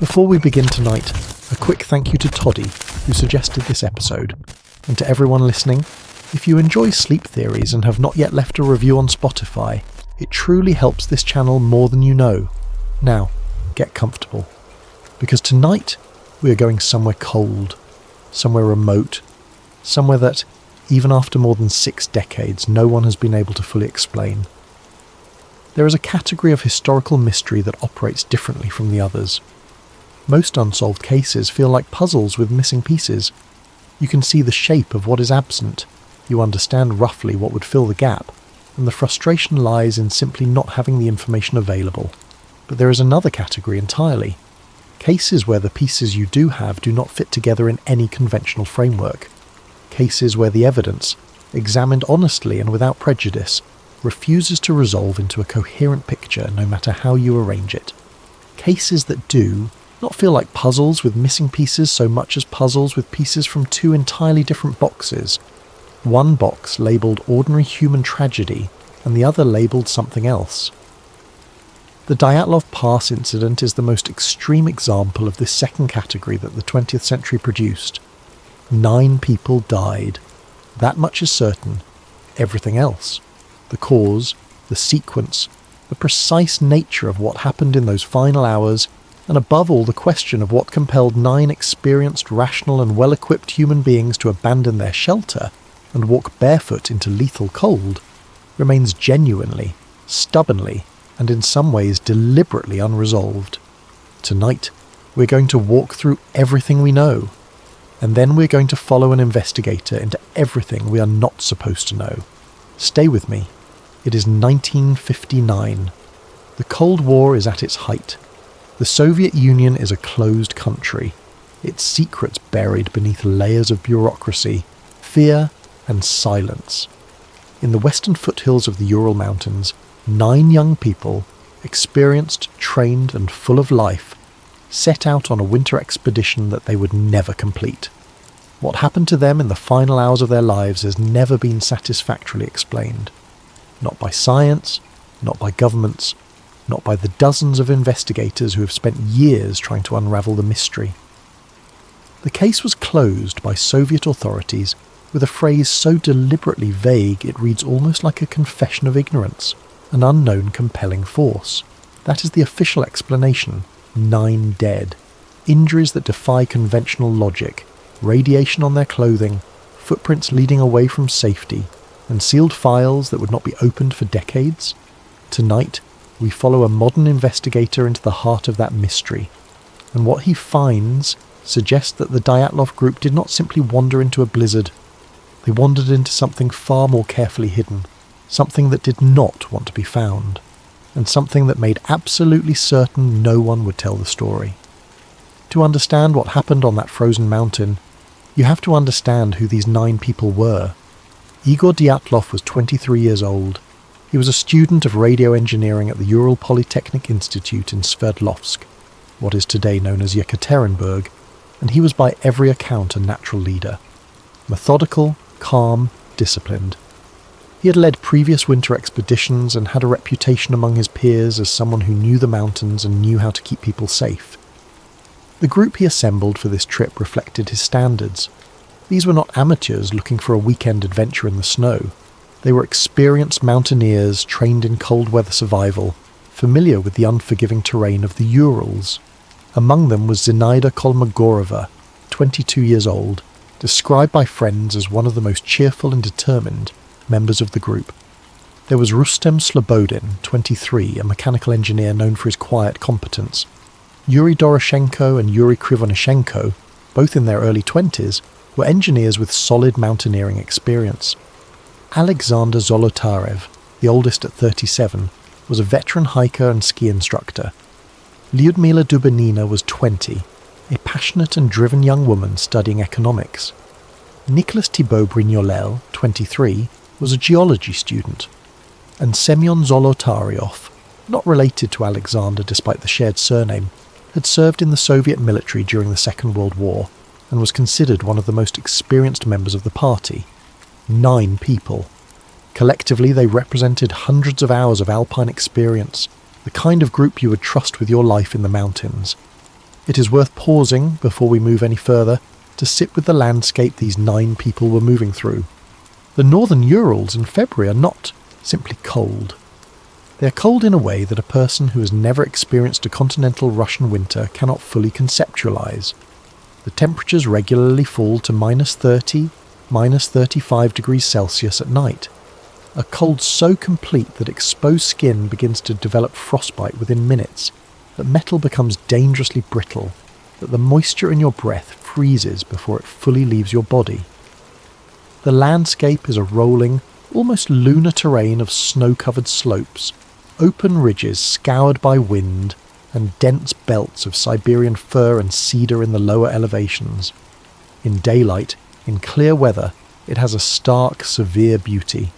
Before we begin tonight, a quick thank you to Toddy, who suggested this episode, and to everyone listening. If you enjoy sleep theories and have not yet left a review on Spotify, it truly helps this channel more than you know. Now, get comfortable, because tonight we are going somewhere cold, somewhere remote, somewhere that, even after more than 6 decades, no one has been able to fully explain. There is a category of historical mystery that operates differently from the others. Most unsolved cases feel like puzzles with missing pieces. You can see the shape of what is absent, you understand roughly what would fill the gap, and the frustration lies in simply not having the information available. But there is another category entirely. Cases where the pieces you do have do not fit together in any conventional framework. Cases where the evidence, examined honestly and without prejudice, refuses to resolve into a coherent picture no matter how you arrange it. Cases that do not feel like puzzles with missing pieces so much as puzzles with pieces from 2 entirely different boxes. One box labelled ordinary human tragedy and the other labelled something else. The Dyatlov Pass incident is the most extreme example of this second category that the 20th century produced. 9 people died. That much is certain. Everything else, the cause, the sequence, the precise nature of what happened in those final hours, and above all the question of what compelled 9 experienced, rational and well-equipped human beings to abandon their shelter and walk barefoot into lethal cold, remains genuinely, stubbornly, and in some ways deliberately unresolved. Tonight, we're going to walk through everything we know, and then we're going to follow an investigator into everything we are not supposed to know. Stay with me. It is 1959. The Cold War is at its height. The Soviet Union is a closed country, its secrets buried beneath layers of bureaucracy, fear, and silence. In the western foothills of the Ural Mountains, 9 young people, experienced, trained, and full of life, set out on a winter expedition that they would never complete. What happened to them in the final hours of their lives has never been satisfactorily explained. Not by science, not by governments, not by the dozens of investigators who have spent years trying to unravel the mystery. The case was closed by Soviet authorities with a phrase so deliberately vague it reads almost like a confession of ignorance, an unknown compelling force. That is the official explanation. 9 dead. Injuries that defy conventional logic, radiation on their clothing, footprints leading away from safety, and sealed files that would not be opened for decades. Tonight, we follow a modern investigator into the heart of that mystery, and what he finds suggests that the Dyatlov group did not simply wander into a blizzard. They wandered into something far more carefully hidden, something that did not want to be found, and something that made absolutely certain no one would tell the story. To understand what happened on that frozen mountain, you have to understand who these 9 people were. Igor Dyatlov was 23 years old. He was a student of radio engineering at the Ural Polytechnic Institute in Sverdlovsk, what is today known as Yekaterinburg, and he was by every account a natural leader. Methodical, calm, disciplined. He had led previous winter expeditions and had a reputation among his peers as someone who knew the mountains and knew how to keep people safe. The group he assembled for this trip reflected his standards. These were not amateurs looking for a weekend adventure in the snow. They were experienced mountaineers trained in cold weather survival, familiar with the unforgiving terrain of the Urals. Among them was Zinaida Kolmogorova, 22 years old, described by friends as one of the most cheerful and determined members of the group. There was Rustem Slobodin, 23, a mechanical engineer known for his quiet competence. Yuri Doroshenko and Yuri Krivonishenko, both in their early 20s, were engineers with solid mountaineering experience. Alexander Zolotarev, the oldest at 37, was a veteran hiker and ski instructor. Lyudmila Dubanina was 20, a passionate and driven young woman studying economics. Nicholas Thibault Brignolel, 23, was a geology student. And Semyon Zolotaryov, not related to Alexander despite the shared surname, had served in the Soviet military during the Second World War and was considered one of the most experienced members of the party. 9 people. Collectively, they represented hundreds of hours of alpine experience, the kind of group you would trust with your life in the mountains. It is worth pausing before we move any further to sit with the landscape these 9 people were moving through. The northern Urals in February are not simply cold. They are cold in a way that a person who has never experienced a continental Russian winter cannot fully conceptualize. The temperatures regularly fall to -30, -35 degrees Celsius at night. A cold so complete that exposed skin begins to develop frostbite within minutes, that metal becomes dangerously brittle, that the moisture in your breath freezes before it fully leaves your body. The landscape is a rolling, almost lunar terrain of snow-covered slopes, open ridges scoured by wind, and dense belts of Siberian fir and cedar in the lower elevations. In daylight, in clear weather, it has a stark, severe beauty.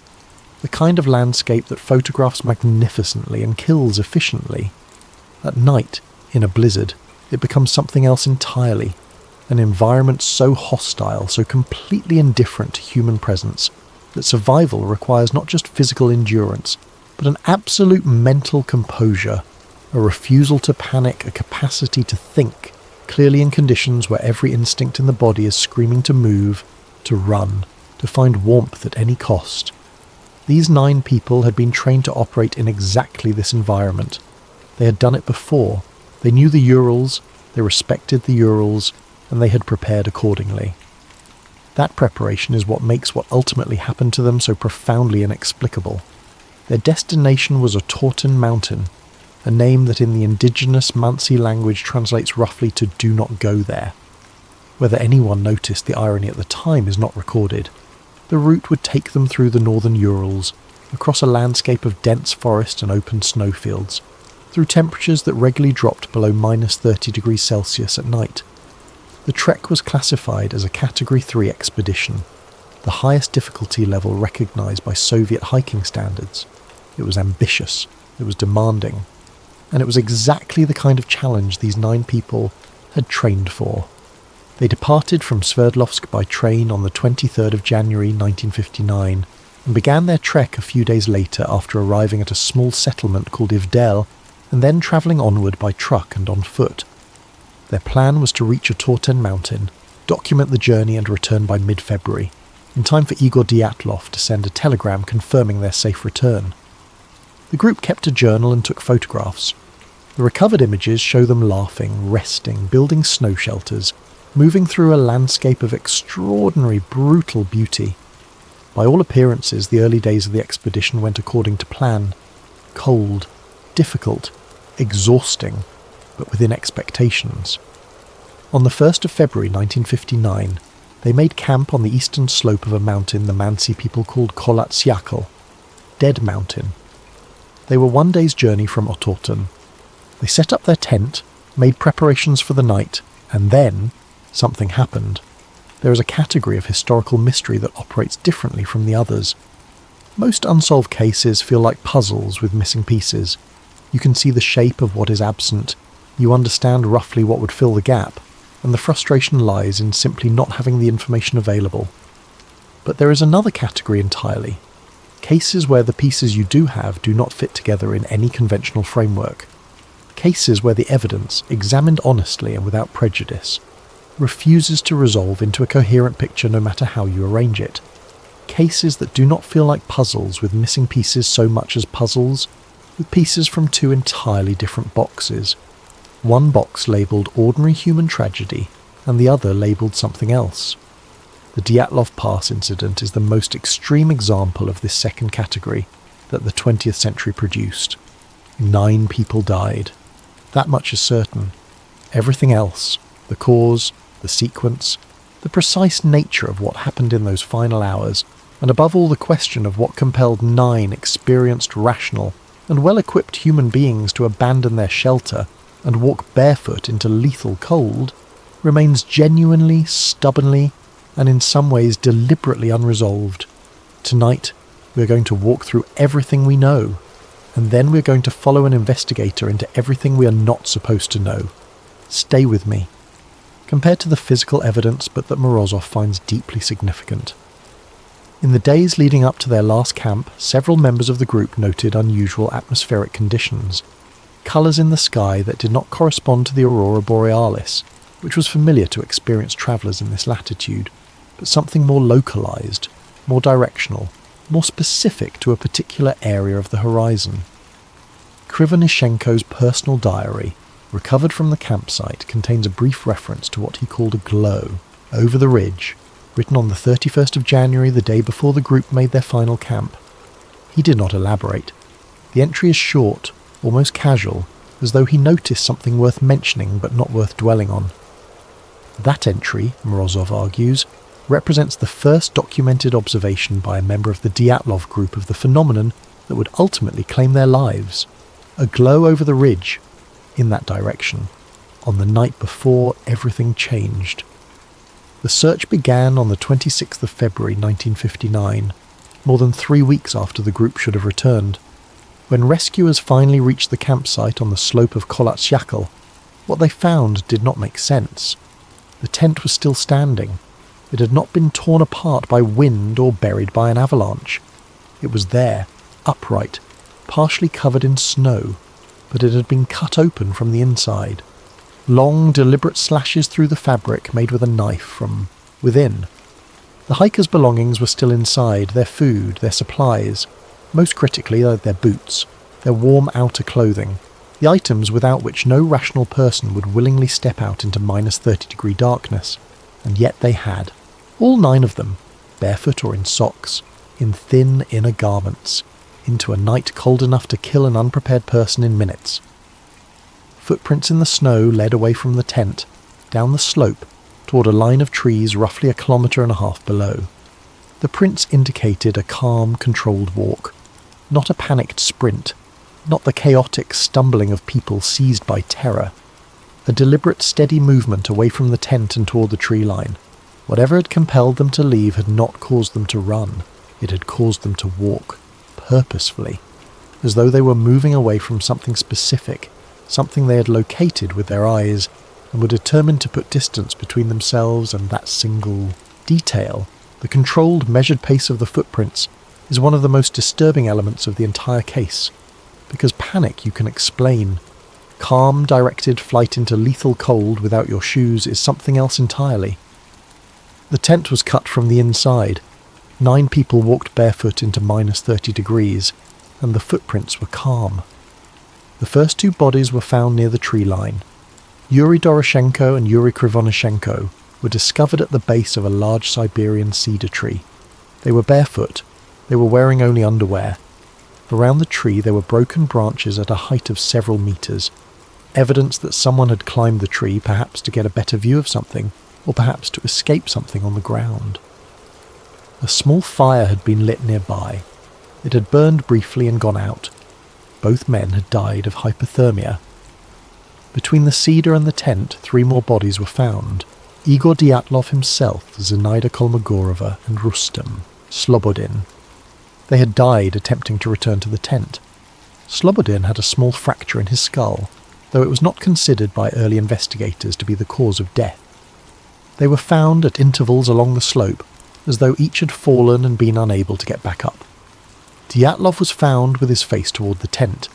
The kind of landscape that photographs magnificently and kills efficiently. At night, in a blizzard, it becomes something else entirely. An environment so hostile, so completely indifferent to human presence, that survival requires not just physical endurance, but an absolute mental composure, a refusal to panic, a capacity to think clearly in conditions where every instinct in the body is screaming to move, to run, to find warmth at any cost. These 9 people had been trained to operate in exactly this environment. They had done it before. They knew the Urals, they respected the Urals, and they had prepared accordingly. That preparation is what makes what ultimately happened to them so profoundly inexplicable. Their destination was a Ural Mountain, a name that in the indigenous Mansi language translates roughly to "do not go there." Whether anyone noticed the irony at the time is not recorded. The route would take them through the northern Urals, across a landscape of dense forest and open snowfields, through temperatures that regularly dropped below -30 degrees Celsius at night. The trek was classified as a Category 3 expedition, the highest difficulty level recognised by Soviet hiking standards. It was ambitious, it was demanding, and it was exactly the kind of challenge these 9 people had trained for. They departed from Sverdlovsk by train on the 23rd of January 1959 and began their trek a few days later after arriving at a small settlement called Ivdel and then travelling onward by truck and on foot. Their plan was to reach a Ural Mountain, document the journey and return by mid-February, in time for Igor Dyatlov to send a telegram confirming their safe return. The group kept a journal and took photographs. The recovered images show them laughing, resting, building snow shelters, moving through a landscape of extraordinary, brutal beauty. By all appearances, the early days of the expedition went according to plan. Cold, difficult, exhausting, but within expectations. On the 1st of February 1959, they made camp on the eastern slope of a mountain the Mansi people called Kolatsiakal, Dead Mountain. They were 1 day's journey from Otorten. They set up their tent, made preparations for the night, and then something happened. There is a category of historical mystery that operates differently from the others. Most unsolved cases feel like puzzles with missing pieces. You can see the shape of what is absent, you understand roughly what would fill the gap, and the frustration lies in simply not having the information available. But there is another category entirely. Cases where the pieces you do have do not fit together in any conventional framework. Cases where the evidence, examined honestly and without prejudice, refuses to resolve into a coherent picture no matter how you arrange it. Cases that do not feel like puzzles with missing pieces so much as puzzles with pieces from 2 entirely different boxes. One box labelled ordinary human tragedy and the other labelled something else. The Dyatlov Pass incident is the most extreme example of this second category that the 20th century produced. 9 people died. That much is certain. Everything else, the cause, the sequence, the precise nature of what happened in those final hours, and above all the question of what compelled 9 experienced, rational, and well-equipped human beings to abandon their shelter and walk barefoot into lethal cold, remains genuinely, stubbornly, and in some ways deliberately unresolved. Tonight, we are going to walk through everything we know, and then we are going to follow an investigator into everything we are not supposed to know. Stay with me. Compared to the physical evidence, but that Morozov finds deeply significant. In the days leading up to their last camp, several members of the group noted unusual atmospheric conditions. colours in the sky that did not correspond to the aurora borealis, which was familiar to experienced travellers in this latitude, but something more localised, more directional, more specific to a particular area of the horizon. Krivonishenko's personal diary, recovered from the campsite, contains a brief reference to what he called a glow over the ridge, written on the 31st of January, the day before the group made their final camp. He did not elaborate. The entry is short, almost casual, as though he noticed something worth mentioning but not worth dwelling on. That entry, Morozov argues, represents the first documented observation by a member of the Dyatlov group of the phenomenon that would ultimately claim their lives. A glow over the ridge, in that direction, on the night before everything changed. The search began on the 26th of February 1959, more than 3 weeks after the group should have returned. When rescuers finally reached the campsite on the slope of Kolatshyakal, what they found did not make sense. The tent was still standing. It had not been torn apart by wind or buried by an avalanche. It was there, upright, partially covered in snow, but it had been cut open from the inside. Long, deliberate slashes through the fabric made with a knife from within. The hikers' belongings were still inside, their food, their supplies, most critically their boots, their warm outer clothing, the items without which no rational person would willingly step out into minus 30-degree darkness. And yet they had. All 9 of them, barefoot or in socks, in thin inner garments, into a night cold enough to kill an unprepared person in minutes. Footprints in the snow led away from the tent, down the slope, toward a line of trees roughly 1.5 kilometers below. The prints indicated a calm, controlled walk, not a panicked sprint, not the chaotic stumbling of people seized by terror. A deliberate, steady movement away from the tent and toward the tree line. Whatever had compelled them to leave had not caused them to run. It had caused them to walk, purposefully, as though they were moving away from something specific, something they had located with their eyes, and were determined to put distance between themselves and that single detail. The controlled, measured pace of the footprints is one of the most disturbing elements of the entire case, because panic you can explain. Calm, directed flight into lethal cold without your shoes is something else entirely. The tent was cut from the inside. 9 people walked barefoot into minus 30 degrees, and the footprints were calm. The first 2 bodies were found near the tree line. Yuri Doroshenko and Yuri Krivonishenko were discovered at the base of a large Siberian cedar tree. They were barefoot. They were wearing only underwear. Around the tree there were broken branches at a height of several meters, evidence that someone had climbed the tree, perhaps to get a better view of something, or perhaps to escape something on the ground. A small fire had been lit nearby. It had burned briefly and gone out. Both men had died of hypothermia. Between the cedar and the tent, 3 more bodies were found. Igor Dyatlov himself, Zenaida Kolmogorova, and Rustem Slobodin. They had died attempting to return to the tent. Slobodin had a small fracture in his skull, though it was not considered by early investigators to be the cause of death. They were found at intervals along the slope, as though each had fallen and been unable to get back up. Dyatlov was found with his face toward the tent.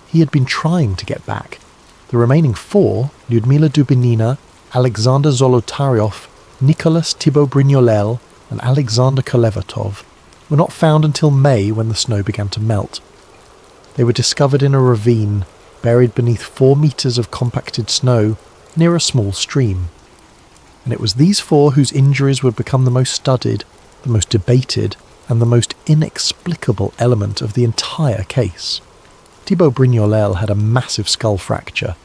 He had been trying to get back. The remaining 4, Lyudmila Dubinina, Alexander Zolotaryov, Nicholas Thibault-Brignolel, and Alexander Kolevatov, were not found until May, when the snow began to melt. They were discovered in a ravine, buried beneath 4 meters of compacted snow, near a small stream. And it was these 4 whose injuries would become the most studied, the most debated, and the most inexplicable element of the entire case. Thibault-Brignolel had a massive skull fracture,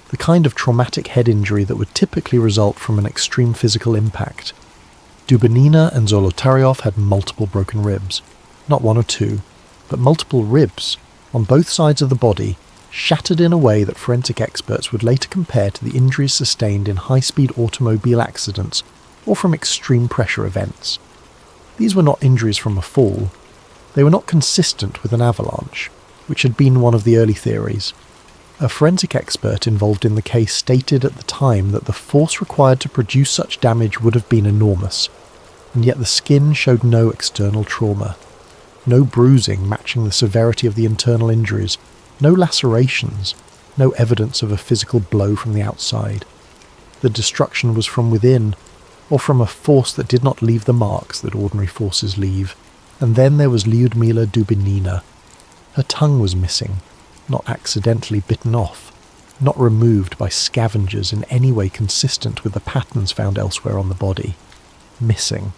the kind of traumatic head injury that would typically result from an extreme physical impact. Dubinina and Zolotaryov had multiple broken ribs, not 1 or 2, but multiple ribs, on both sides of the body, shattered in a way that forensic experts would later compare to the injuries sustained in high-speed automobile accidents or from extreme pressure events. These were not injuries from a fall. They were not consistent with an avalanche, which had been one of the early theories. A forensic expert involved in the case stated at the time that the force required to produce such damage would have been enormous, and yet the skin showed no external trauma, no bruising matching the severity of the internal injuries, no lacerations, no evidence of a physical blow from the outside. The destruction was from within, or from a force that did not leave the marks that ordinary forces leave. And then there was Lyudmila Dubinina. Her tongue was missing, not accidentally bitten off, not removed by scavengers in any way consistent with the patterns found elsewhere on the body. Missing.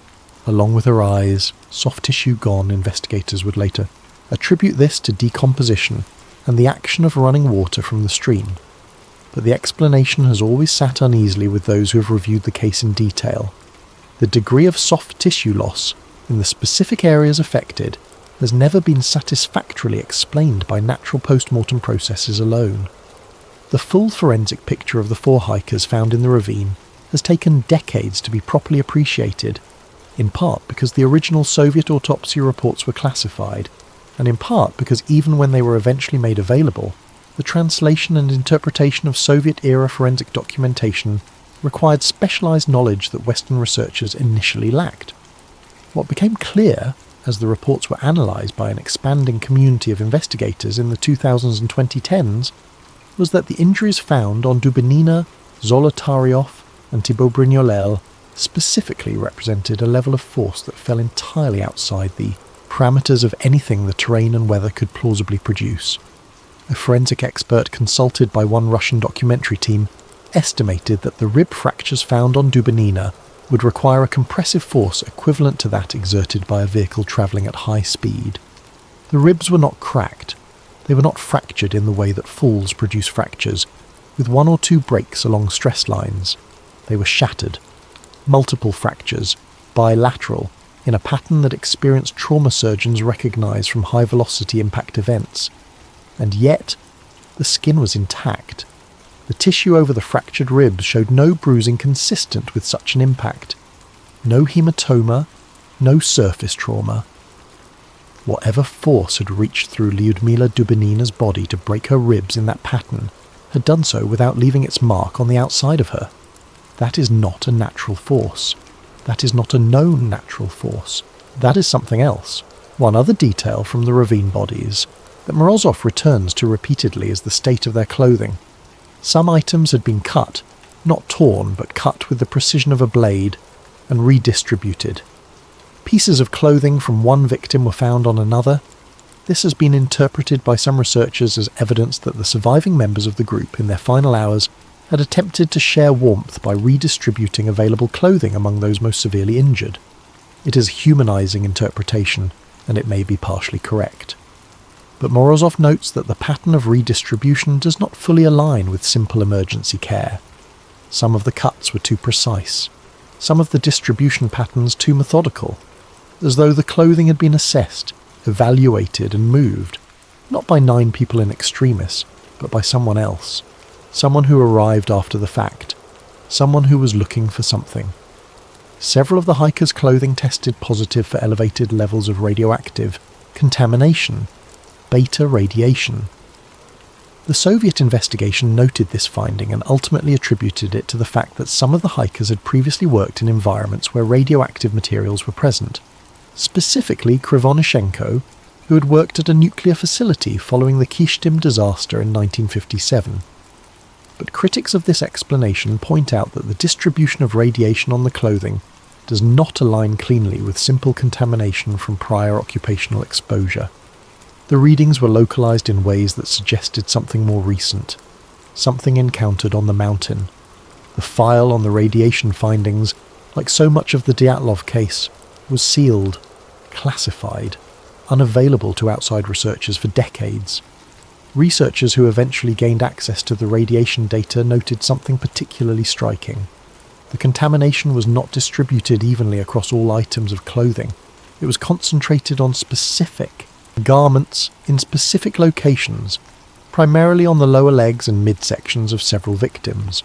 Along with her eyes, soft tissue gone, investigators would later attribute this to decomposition and the action of running water from the stream. But the explanation has always sat uneasily with those who have reviewed the case in detail. The degree of soft tissue loss in the specific areas affected has never been satisfactorily explained by natural post-mortem processes alone. The full forensic picture of the 4 hikers found in the ravine has taken decades to be properly appreciated, in part because the original Soviet autopsy reports were classified, and in part because even when they were eventually made available, the translation and interpretation of Soviet-era forensic documentation required specialised knowledge that Western researchers initially lacked. What became clear, as the reports were analysed by an expanding community of investigators in the 2000s and 2010s, was that the injuries found on Dubinina, Zolotaryov and Thibaut Brignolel specifically represented a level of force that fell entirely outside the parameters of anything the terrain and weather could plausibly produce. A forensic expert consulted by one Russian documentary team estimated that the rib fractures found on Dubinina would require a compressive force equivalent to that exerted by a vehicle travelling at high speed. The ribs were not cracked. They were not fractured in the way that falls produce fractures, with 1 or 2 breaks along stress lines. They were shattered. Multiple fractures, bilateral, in a pattern that experienced trauma surgeons recognise from high-velocity impact events. And yet, the skin was intact. The tissue over the fractured ribs showed no bruising consistent with such an impact. No hematoma, no surface trauma. Whatever force had reached through Lyudmila Dubinina's body to break her ribs in that pattern had done so without leaving its mark on the outside of her. That is not a natural force. That is not a known natural force. That is something else. One other detail from the ravine bodies that Morozov returns to repeatedly is the state of their clothing. Some items had been cut, not torn, but cut with the precision of a blade, and redistributed. Pieces of clothing from one victim were found on another. This has been interpreted by some researchers as evidence that the surviving members of the group in their final hours had attempted to share warmth by redistributing available clothing among those most severely injured. It is a humanising interpretation, and it may be partially correct. But Morozov notes that the pattern of redistribution does not fully align with simple emergency care. Some of the cuts were too precise, some of the distribution patterns too methodical, as though the clothing had been assessed, evaluated and moved, not by 9 people in extremis, but by someone else, someone who arrived after the fact, someone who was looking for something. Several of the hikers' clothing tested positive for elevated levels of radioactive contamination, beta radiation. The Soviet investigation noted this finding and ultimately attributed it to the fact that some of the hikers had previously worked in environments where radioactive materials were present, specifically Krivonishenko, who had worked at a nuclear facility following the Kishtim disaster in 1957. But critics of this explanation point out that the distribution of radiation on the clothing does not align cleanly with simple contamination from prior occupational exposure. The readings were localized in ways that suggested something more recent, something encountered on the mountain. The file on the radiation findings, like so much of the Dyatlov case, was sealed, classified, unavailable to outside researchers for decades. Researchers who eventually gained access to the radiation data noted something particularly striking. The contamination was not distributed evenly across all items of clothing. It was concentrated on specific garments in specific locations, primarily on the lower legs and midsections of several victims.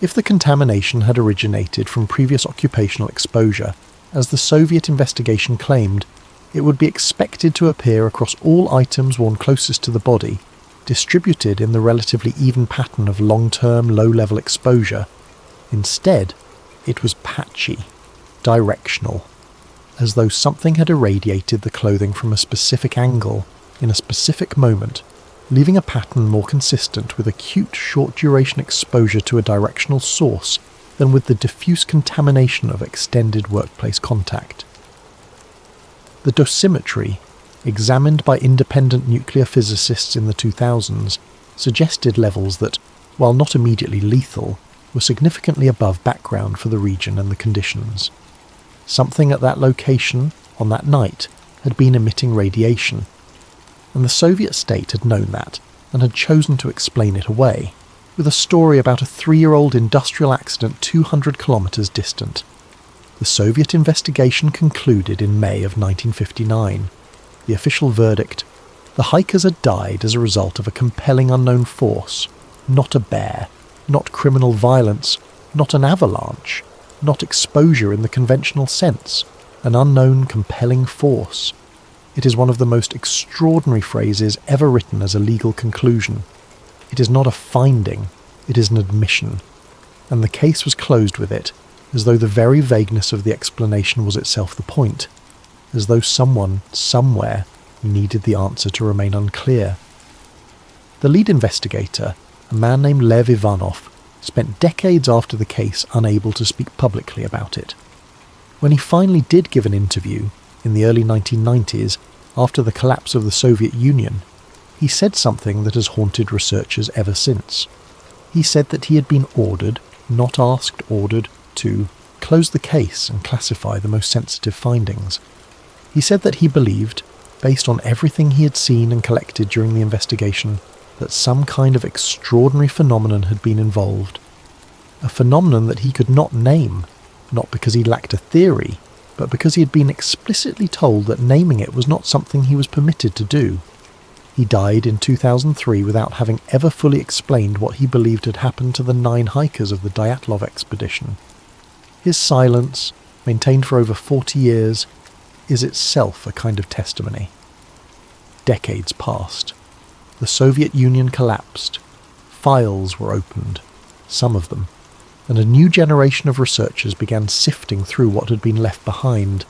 If the contamination had originated from previous occupational exposure, as the Soviet investigation claimed, it would be expected to appear across all items worn closest to the body, distributed in the relatively even pattern of long-term, low-level exposure. Instead, it was patchy, directional, as though something had irradiated the clothing from a specific angle, in a specific moment, leaving a pattern more consistent with acute short-duration exposure to a directional source than with the diffuse contamination of extended workplace contact. The dosimetry, examined by independent nuclear physicists in the 2000s, suggested levels that, while not immediately lethal, were significantly above background for the region and the conditions. Something at that location, on that night, had been emitting radiation, and the Soviet state had known that and had chosen to explain it away, with a story about a 3-year-old industrial accident 200 kilometres distant. The Soviet investigation concluded in May of 1959. The official verdict: the hikers had died as a result of a compelling unknown force, not a bear, not criminal violence, not an avalanche, not exposure in the conventional sense, an unknown compelling force. It is one of the most extraordinary phrases ever written as a legal conclusion. It is not a finding, it is an admission. And the case was closed with it, as though the very vagueness of the explanation was itself the point, as though someone, somewhere, needed the answer to remain unclear. The lead investigator, a man named Lev Ivanov, spent decades after the case unable to speak publicly about it. When he finally did give an interview, in the early 1990s, after the collapse of the Soviet Union, he said something that has haunted researchers ever since. He said that he had been ordered, not asked, ordered, to close the case and classify the most sensitive findings. He said that he believed, based on everything he had seen and collected during the investigation, that some kind of extraordinary phenomenon had been involved. A phenomenon that he could not name, not because he lacked a theory, but because he had been explicitly told that naming it was not something he was permitted to do. He died in 2003 without having ever fully explained what he believed had happened to the 9 hikers of the Dyatlov expedition. His silence, maintained for over 40 years, is itself a kind of testimony. Decades passed. The Soviet Union collapsed. Files were opened, some of them, and a new generation of researchers began sifting through what had been left behind.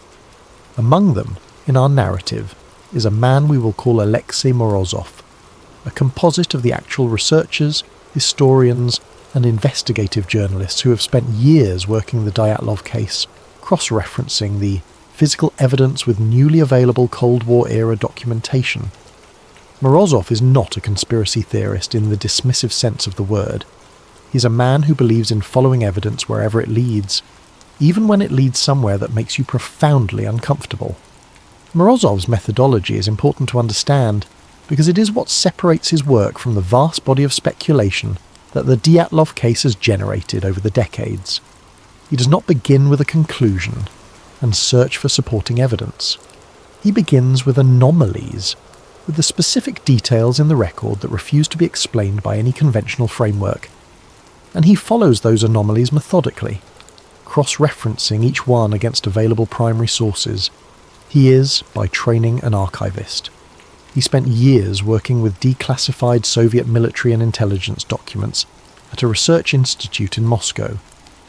Among them, in our narrative, is a man we will call Alexei Morozov, a composite of the actual researchers, historians, and investigative journalists who have spent years working the Dyatlov case, cross-referencing the physical evidence with newly available Cold War-era documentation. Morozov is not a conspiracy theorist in the dismissive sense of the word. He's a man who believes in following evidence wherever it leads, even when it leads somewhere that makes you profoundly uncomfortable. Morozov's methodology is important to understand because it is what separates his work from the vast body of speculation that the Dyatlov case has generated over the decades. He does not begin with a conclusion and search for supporting evidence. He begins with anomalies, with the specific details in the record that refuse to be explained by any conventional framework, and he follows those anomalies methodically, cross-referencing each one against available primary sources. He is, by training, an archivist. He spent years working with declassified Soviet military and intelligence documents at a research institute in Moscow,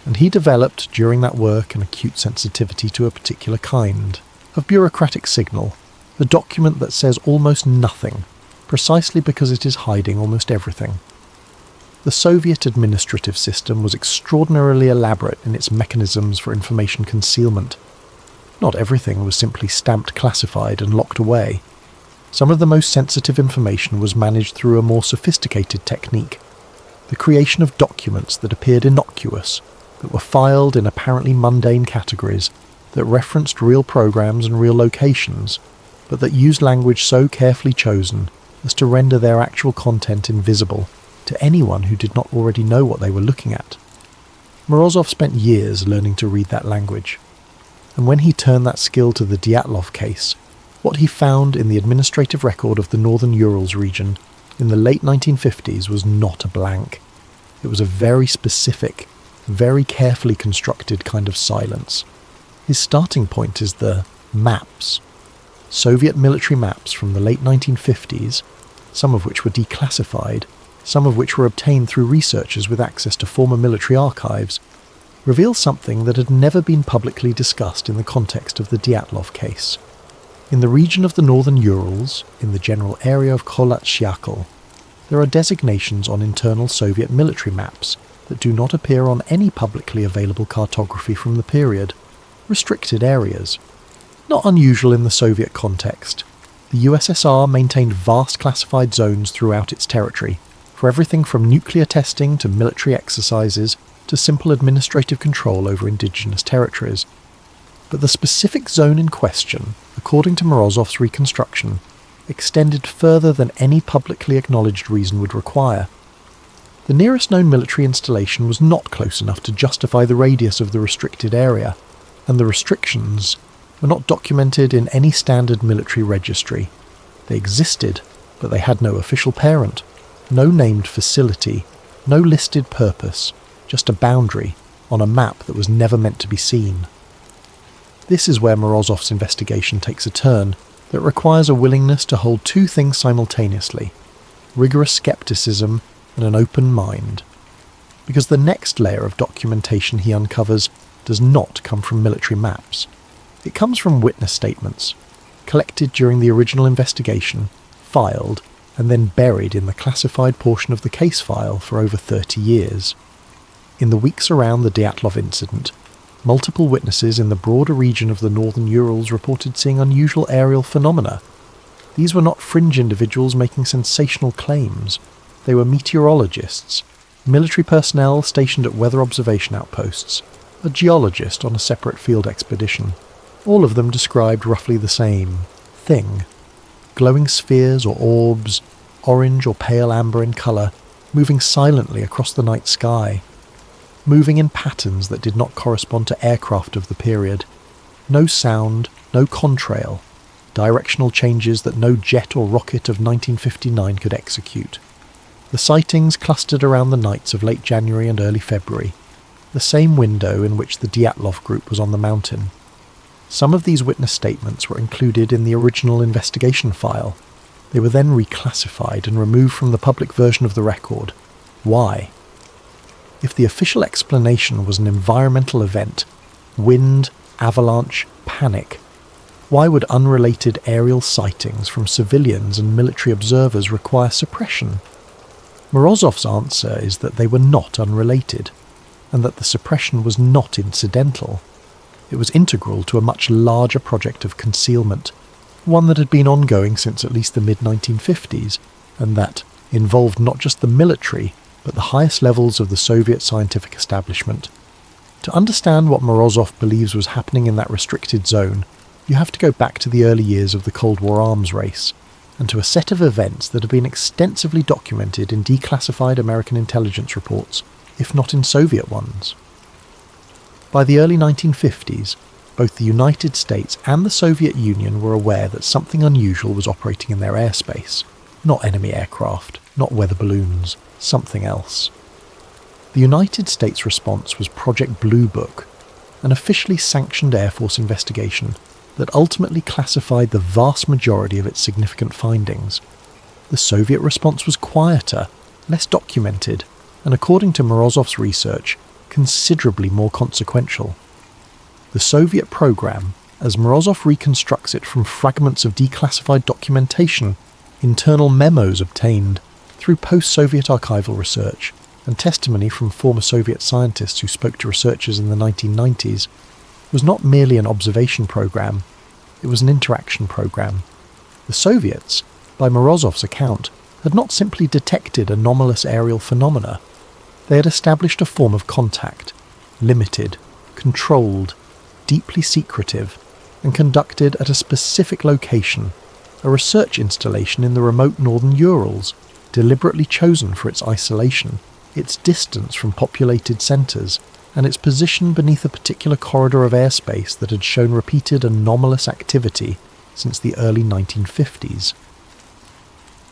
and he developed during that work an acute sensitivity to a particular kind of bureaucratic signal, the document that says almost nothing, precisely because it is hiding almost everything. The Soviet administrative system was extraordinarily elaborate in its mechanisms for information concealment. Not everything was simply stamped classified and locked away. Some of the most sensitive information was managed through a more sophisticated technique, the creation of documents that appeared innocuous, that were filed in apparently mundane categories, that referenced real programs and real locations, but that used language so carefully chosen as to render their actual content invisible to anyone who did not already know what they were looking at. Morozov spent years learning to read that language, and when he turned that skill to the Dyatlov case, what he found in the administrative record of the northern Urals region in the late 1950s was not a blank. It was a very specific, very carefully constructed kind of silence. His starting point is the maps. Soviet military maps from the late 1950s, some of which were declassified, some of which were obtained through researchers with access to former military archives, reveal something that had never been publicly discussed in the context of the Dyatlov case. In the region of the northern Urals, in the general area of Kholat-Syakhl, there are designations on internal Soviet military maps that do not appear on any publicly available cartography from the period, restricted areas. Not unusual in the Soviet context, the USSR maintained vast classified zones throughout its territory, for everything from nuclear testing to military exercises to simple administrative control over indigenous territories. But the specific zone in question, according to Morozov's reconstruction, extended further than any publicly acknowledged reason would require. The nearest known military installation was not close enough to justify the radius of the restricted area, and the restrictions were not documented in any standard military registry. They existed, but they had no official parent, no named facility, no listed purpose, just a boundary on a map that was never meant to be seen. This is where Morozov's investigation takes a turn that requires a willingness to hold two things simultaneously: rigorous skepticism and an open mind. Because the next layer of documentation he uncovers does not come from military maps. It comes from witness statements, collected during the original investigation, filed, and then buried in the classified portion of the case file for over 30 years. In the weeks around the Dyatlov incident, multiple witnesses in the broader region of the northern Urals reported seeing unusual aerial phenomena. These were not fringe individuals making sensational claims. They were meteorologists, military personnel stationed at weather observation outposts, a geologist on a separate field expedition. All of them described roughly the same thing: glowing spheres or orbs, orange or pale amber in colour, moving silently across the night sky, moving in patterns that did not correspond to aircraft of the period. No sound, no contrail, directional changes that no jet or rocket of 1959 could execute. The sightings clustered around the nights of late January and early February, the same window in which the Dyatlov group was on the mountain. Some of these witness statements were included in the original investigation file. They were then reclassified and removed from the public version of the record. Why? If the official explanation was an environmental event, wind, avalanche, panic, why would unrelated aerial sightings from civilians and military observers require suppression? Morozov's answer is that they were not unrelated, and that the suppression was not incidental. It was integral to a much larger project of concealment, one that had been ongoing since at least the mid-1950s, and that involved not just the military, but the highest levels of the Soviet scientific establishment. To understand what Morozov believes was happening in that restricted zone, you have to go back to the early years of the Cold War arms race, and to a set of events that have been extensively documented in declassified American intelligence reports, if not in Soviet ones. By the early 1950s, both the United States and the Soviet Union were aware that something unusual was operating in their airspace. Not enemy aircraft, not weather balloons, something else. The United States response was Project Blue Book, an officially sanctioned Air Force investigation that ultimately classified the vast majority of its significant findings. The Soviet response was quieter, less documented, and according to Morozov's research, considerably more consequential. The Soviet program, as Morozov reconstructs it from fragments of declassified documentation, internal memos obtained through post-Soviet archival research, and testimony from former Soviet scientists who spoke to researchers in the 1990s, was not merely an observation program, it was an interaction program. The Soviets, by Morozov's account, had not simply detected anomalous aerial phenomena. They had established a form of contact, limited, controlled, deeply secretive, and conducted at a specific location, a research installation in the remote northern Urals, deliberately chosen for its isolation, its distance from populated centres, and its position beneath a particular corridor of airspace that had shown repeated anomalous activity since the early 1950s.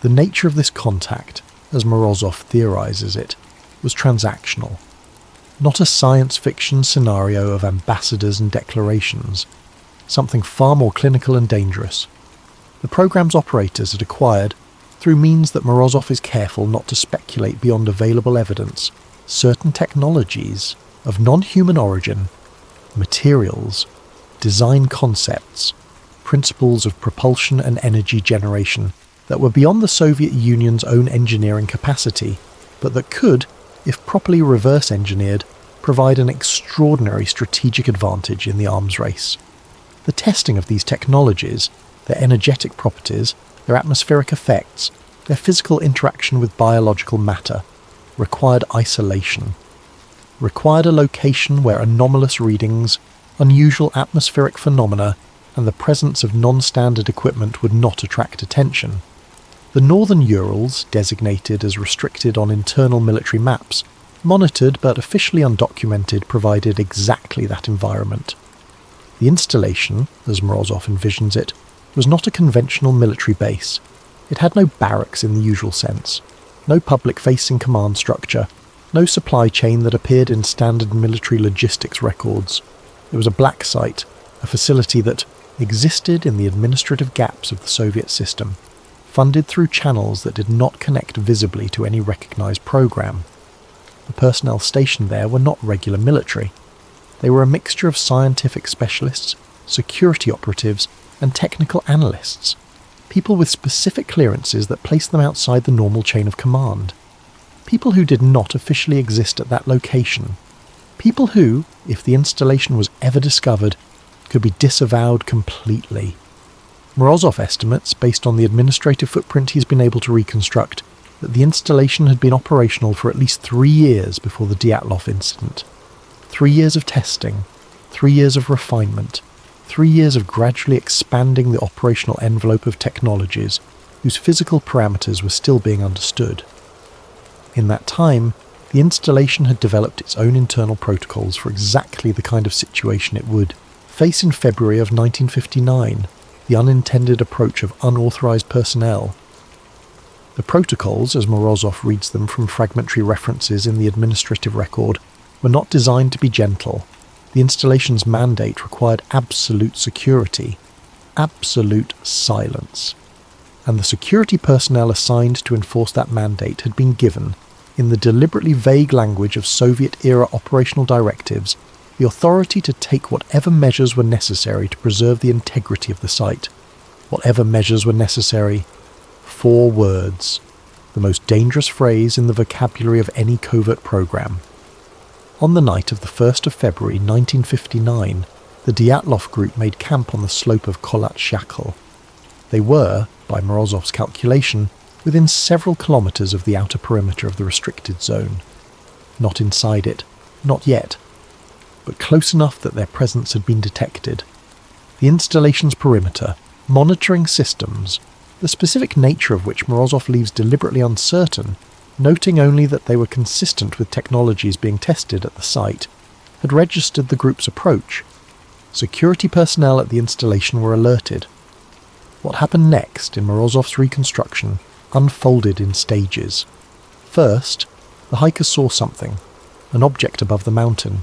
The nature of this contact, as Morozov theorises it, was transactional, not a science fiction scenario of ambassadors and declarations, something far more clinical and dangerous. The program's operators had acquired, through means that Morozov is careful not to speculate beyond available evidence, certain technologies of non-human origin, materials, design concepts, principles of propulsion and energy generation, that were beyond the Soviet Union's own engineering capacity, but that could, if properly reverse-engineered, provide an extraordinary strategic advantage in the arms race. The testing of these technologies, their energetic properties, their atmospheric effects, their physical interaction with biological matter, required isolation, required a location where anomalous readings, unusual atmospheric phenomena, and the presence of non-standard equipment would not attract attention. The northern Urals, designated as restricted on internal military maps, monitored but officially undocumented, provided exactly that environment. The installation, as Morozov envisions it, was not a conventional military base. It had no barracks in the usual sense, no public-facing command structure, no supply chain that appeared in standard military logistics records. It was a black site, a facility that existed in the administrative gaps of the Soviet system, funded through channels that did not connect visibly to any recognized program. The personnel stationed there were not regular military. They were a mixture of scientific specialists, security operatives, and technical analysts, people with specific clearances that placed them outside the normal chain of command. People who did not officially exist at that location. People who, if the installation was ever discovered, could be disavowed completely. Morozov estimates, based on the administrative footprint he's been able to reconstruct, that the installation had been operational for at least 3 years before the Dyatlov incident. 3 years of testing, 3 years of refinement, 3 years of gradually expanding the operational envelope of technologies whose physical parameters were still being understood. In that time, the installation had developed its own internal protocols for exactly the kind of situation it would face in February of 1959, the unintended approach of unauthorized personnel. The protocols, as Morozov reads them from fragmentary references in the administrative record, were not designed to be gentle. The installation's mandate required absolute security, absolute silence. And the security personnel assigned to enforce that mandate had been given, in the deliberately vague language of Soviet-era operational directives, the authority to take whatever measures were necessary to preserve the integrity of the site. Whatever measures were necessary. 4 words, the most dangerous phrase in the vocabulary of any covert program. On the night of the 1st of February 1959, the Dyatlov group made camp on the slope of Kholat Shakhl. They were, by Morozov's calculation, within several kilometres of the outer perimeter of the restricted zone. Not inside it, not yet, but close enough that their presence had been detected. The installation's perimeter, monitoring systems, the specific nature of which Morozov leaves deliberately uncertain, noting only that they were consistent with technologies being tested at the site, had registered the group's approach. Security personnel at the installation were alerted. What happened next in Morozov's reconstruction unfolded in stages. First, the hikers saw something, an object above the mountain,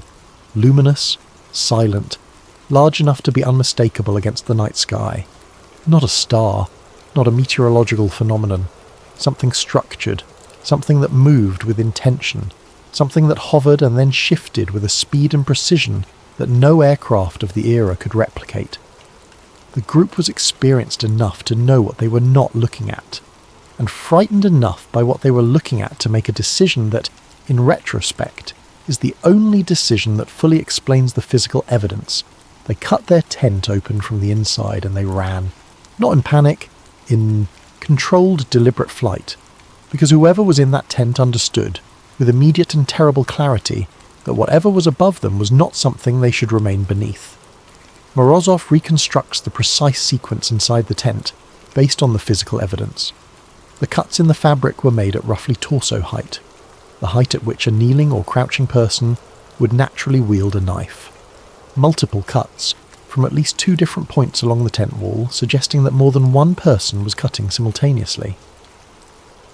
luminous, silent, large enough to be unmistakable against the night sky. Not a star, not a meteorological phenomenon, something structured, something that moved with intention, something that hovered and then shifted with a speed and precision that no aircraft of the era could replicate. The group was experienced enough to know what they were not looking at, and frightened enough by what they were looking at to make a decision that, in retrospect, is the only decision that fully explains the physical evidence. They cut their tent open from the inside and they ran, not in panic, in controlled, deliberate flight, because whoever was in that tent understood, with immediate and terrible clarity, that whatever was above them was not something they should remain beneath. Morozov reconstructs the precise sequence inside the tent, based on the physical evidence. The cuts in the fabric were made at roughly torso height, the height at which a kneeling or crouching person would naturally wield a knife. Multiple cuts, from at least 2 different points along the tent wall, suggesting that more than one person was cutting simultaneously.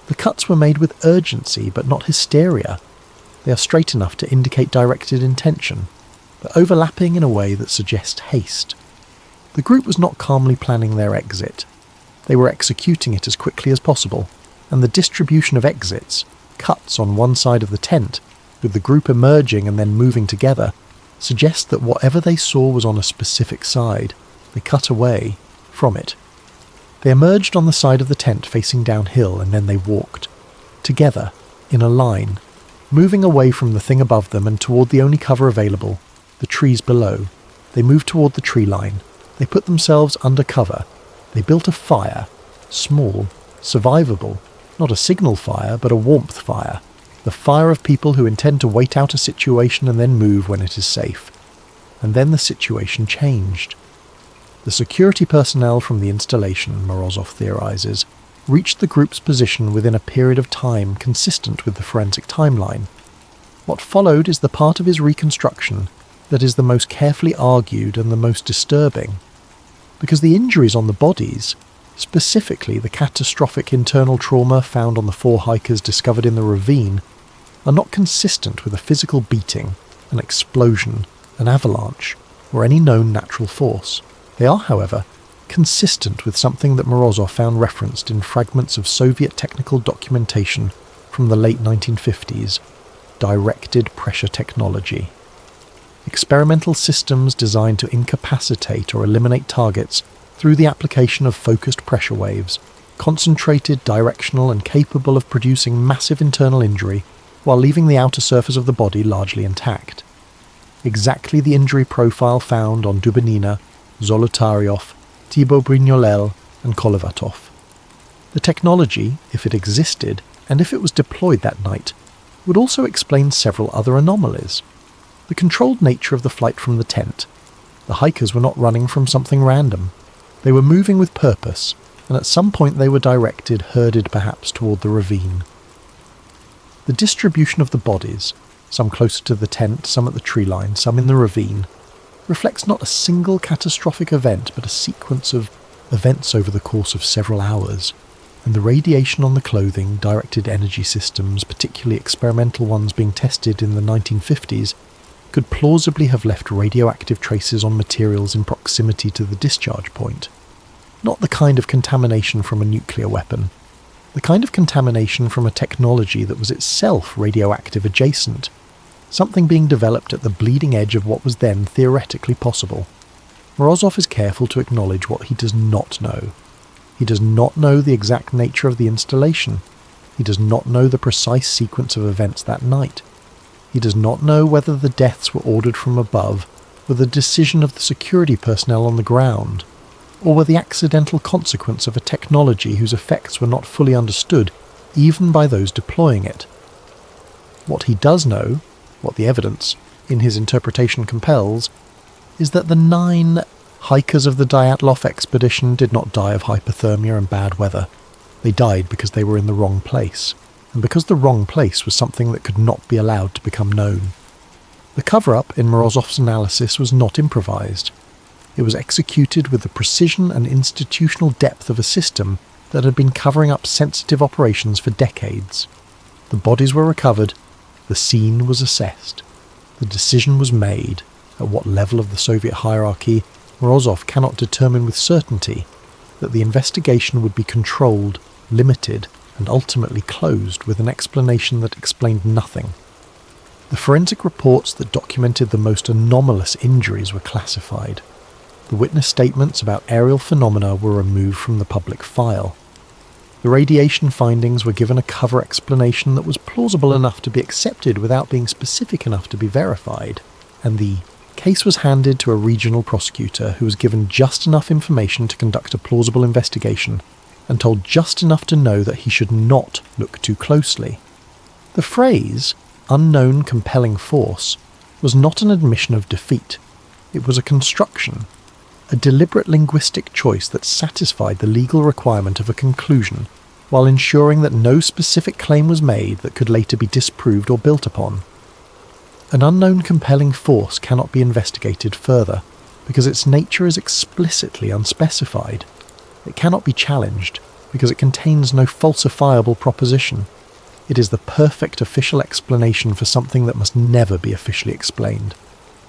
The cuts were made with urgency, but not hysteria. They are straight enough to indicate directed intention, but overlapping in a way that suggests haste. The group was not calmly planning their exit. They were executing it as quickly as possible, and the distribution of exits, cuts on one side of the tent, with the group emerging and then moving together, suggests that whatever they saw was on a specific side. They cut away from it. They emerged on the side of the tent facing downhill, and then they walked. Together, in a line, moving away from the thing above them and toward the only cover available, the trees below. They moved toward the tree line. They put themselves under cover. They built a fire, small, survivable, not a signal fire, but a warmth fire. The fire of people who intend to wait out a situation and then move when it is safe. And then the situation changed. The security personnel from the installation, Morozov theorizes, reached the group's position within a period of time consistent with the forensic timeline. What followed is the part of his reconstruction that is the most carefully argued and the most disturbing, because the injuries on the bodies, specifically the catastrophic internal trauma found on the 4 hikers discovered in the ravine, are not consistent with a physical beating, an explosion, an avalanche, or any known natural force. They are, however, consistent with something that Morozov found referenced in fragments of Soviet technical documentation from the late 1950s, directed pressure technology. Experimental systems designed to incapacitate or eliminate targets through the application of focused pressure waves, concentrated, directional, and capable of producing massive internal injury while leaving the outer surface of the body largely intact. Exactly the injury profile found on Dubinina, Zolotaryov, Thibaut Brignolel, and Kolovatov. The technology, if it existed, and if it was deployed that night, would also explain several other anomalies. The controlled nature of the flight from the tent. The hikers were not running from something random. They were moving with purpose, and at some point they were herded perhaps toward the ravine. The distribution of the bodies, some closer to the tent, some at the tree line, some in the ravine, reflects not a single catastrophic event, but a sequence of events over the course of several hours, and the radiation on the clothing, directed energy systems, particularly experimental ones being tested in the 1950s, could plausibly have left radioactive traces on materials in proximity to the discharge point. Not the kind of contamination from a nuclear weapon, the kind of contamination from a technology that was itself radioactive adjacent, something being developed at the bleeding edge of what was then theoretically possible. Morozov is careful to acknowledge what he does not know. He does not know the exact nature of the installation. He does not know the precise sequence of events that night. He does not know whether the deaths were ordered from above, were the decision of the security personnel on the ground, or were the accidental consequence of a technology whose effects were not fully understood even by those deploying it. What he does know, what the evidence, in his interpretation compels, is that the 9 hikers of the Dyatlov expedition did not die of hypothermia and bad weather. They died because they were in the wrong place, and because the wrong place was something that could not be allowed to become known. The cover-up in Morozov's analysis was not improvised. It was executed with the precision and institutional depth of a system that had been covering up sensitive operations for decades. The bodies were recovered, the scene was assessed, the decision was made, at what level of the Soviet hierarchy Morozov cannot determine with certainty, that the investigation would be controlled, limited, and ultimately closed with an explanation that explained nothing. The forensic reports that documented the most anomalous injuries were classified. The witness statements about aerial phenomena were removed from the public file. The radiation findings were given a cover explanation that was plausible enough to be accepted without being specific enough to be verified, and the case was handed to a regional prosecutor who was given just enough information to conduct a plausible investigation and told just enough to know that he should not look too closely. The phrase, unknown compelling force, was not an admission of defeat. It was a construction, a deliberate linguistic choice that satisfied the legal requirement of a conclusion, while ensuring that no specific claim was made that could later be disproved or built upon. An unknown compelling force cannot be investigated further, because its nature is explicitly unspecified. It cannot be challenged, because it contains no falsifiable proposition. It is the perfect official explanation for something that must never be officially explained.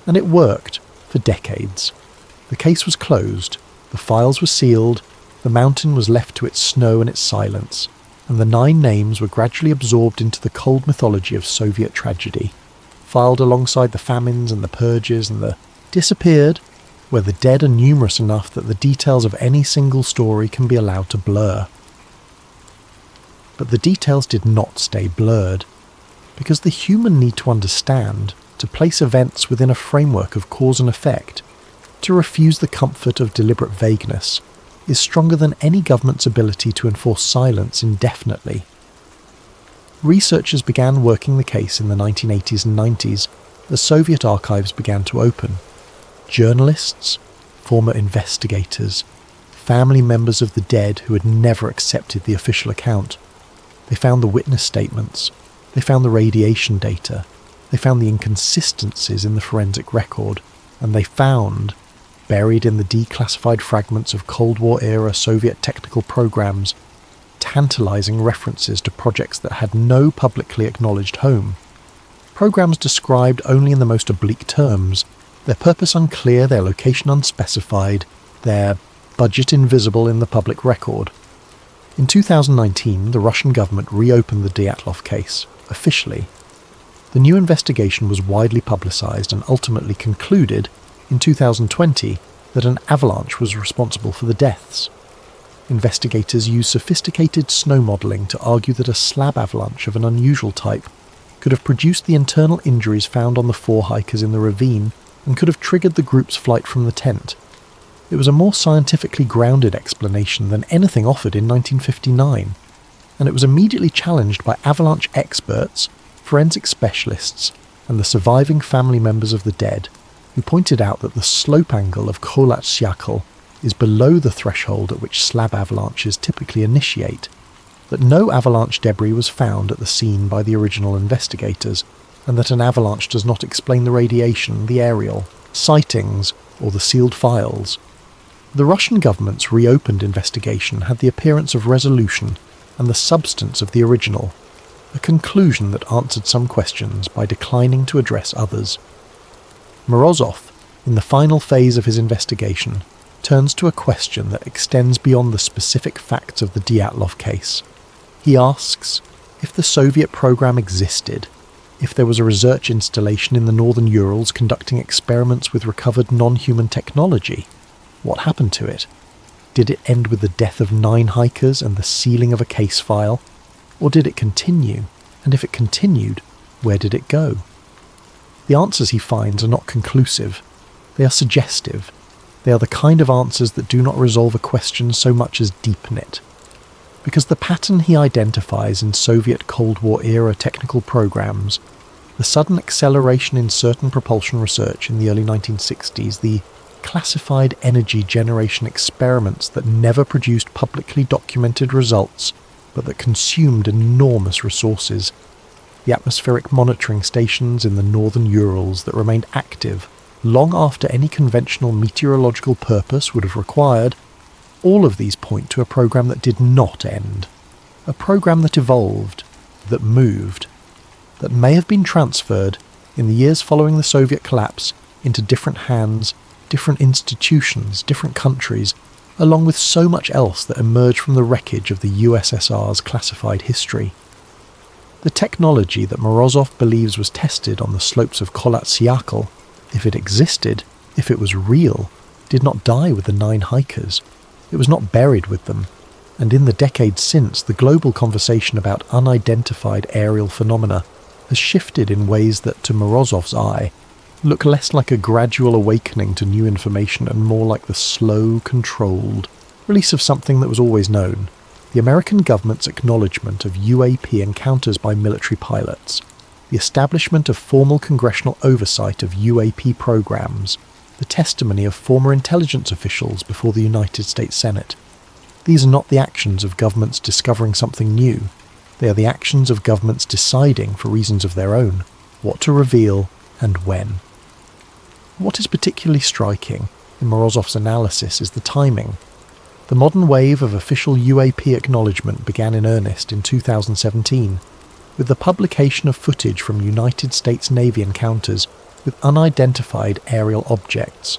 And it worked for decades. The case was closed, the files were sealed, the mountain was left to its snow and its silence, and the 9 names were gradually absorbed into the cold mythology of Soviet tragedy, filed alongside the famines and the purges and the disappeared, where the dead are numerous enough that the details of any single story can be allowed to blur. But the details did not stay blurred, because the human need to understand, to place events within a framework of cause and effect, to refuse the comfort of deliberate vagueness, is stronger than any government's ability to enforce silence indefinitely. Researchers began working the case in the 1980s and 90s as Soviet archives began to open. Journalists, former investigators, family members of the dead who had never accepted the official account. They found the witness statements, they found the radiation data, they found the inconsistencies in the forensic record, and they found, buried in the declassified fragments of Cold War-era Soviet technical programs, tantalizing references to projects that had no publicly acknowledged home. Programs described only in the most oblique terms, their purpose unclear, their location unspecified, their budget invisible in the public record. In 2019, the Russian government reopened the Dyatlov case, officially. The new investigation was widely publicized and ultimately concluded, in 2020, that an avalanche was responsible for the deaths. Investigators used sophisticated snow modelling to argue that a slab avalanche of an unusual type could have produced the internal injuries found on the 4 hikers in the ravine and could have triggered the group's flight from the tent. It was a more scientifically grounded explanation than anything offered in 1959, and it was immediately challenged by avalanche experts, forensic specialists, and the surviving family members of the dead, who pointed out that the slope angle of Kholat-Syakhl is below the threshold at which slab avalanches typically initiate, that no avalanche debris was found at the scene by the original investigators, and that an avalanche does not explain the radiation, the aerial, sightings, or the sealed files. The Russian government's reopened investigation had the appearance of resolution and the substance of the original, a conclusion that answered some questions by declining to address others. Morozov, in the final phase of his investigation, turns to a question that extends beyond the specific facts of the Dyatlov case. He asks, if the Soviet program existed, if there was a research installation in the northern Urals conducting experiments with recovered non-human technology, what happened to it? Did it end with the death of 9 hikers and the sealing of a case file? Or did it continue? And if it continued, where did it go? The answers he finds are not conclusive. They are suggestive. They are the kind of answers that do not resolve a question so much as deepen it. Because the pattern he identifies in Soviet Cold War-era technical programs, the sudden acceleration in certain propulsion research in the early 1960s, the classified energy generation experiments that never produced publicly documented results, but that consumed enormous resources, the atmospheric monitoring stations in the northern Urals that remained active long after any conventional meteorological purpose would have required, all of these point to a program that did not end. A program that evolved, that moved, that may have been transferred, in the years following the Soviet collapse, into different hands, different institutions, different countries, along with so much else that emerged from the wreckage of the USSR's classified history. The technology that Morozov believes was tested on the slopes of Kholat-Syakhl, if it existed, if it was real, did not die with the 9 hikers. It was not buried with them, and in the decades since, the global conversation about unidentified aerial phenomena has shifted in ways that, to Morozov's eye, look less like a gradual awakening to new information and more like the slow, controlled release of something that was always known: the American government's acknowledgement of UAP encounters by military pilots, the establishment of formal congressional oversight of UAP programs, the testimony of former intelligence officials before the United States Senate. These are not the actions of governments discovering something new. They are the actions of governments deciding, for reasons of their own, what to reveal and when. What is particularly striking in Morozov's analysis is the timing. The modern wave of official UAP acknowledgement began in earnest in 2017, with the publication of footage from United States Navy encounters with unidentified aerial objects,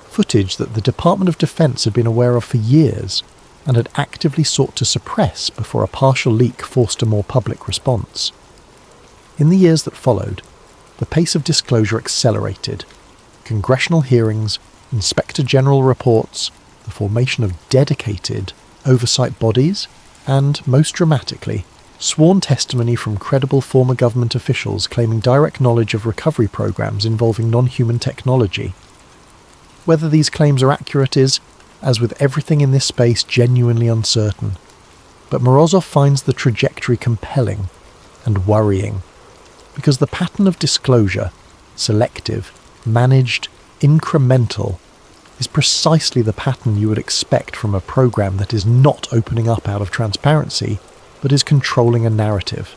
footage that the Department of Defense had been aware of for years and had actively sought to suppress before a partial leak forced a more public response. In the years that followed, the pace of disclosure accelerated. Congressional hearings, Inspector General reports, the formation of dedicated oversight bodies, and, most dramatically, sworn testimony from credible former government officials claiming direct knowledge of recovery programs involving non-human technology. Whether these claims are accurate is, as with everything in this space, genuinely uncertain. But Morozov finds the trajectory compelling and worrying, because the pattern of disclosure, selective, managed, incremental, is precisely the pattern you would expect from a program that is not opening up out of transparency, but is controlling a narrative,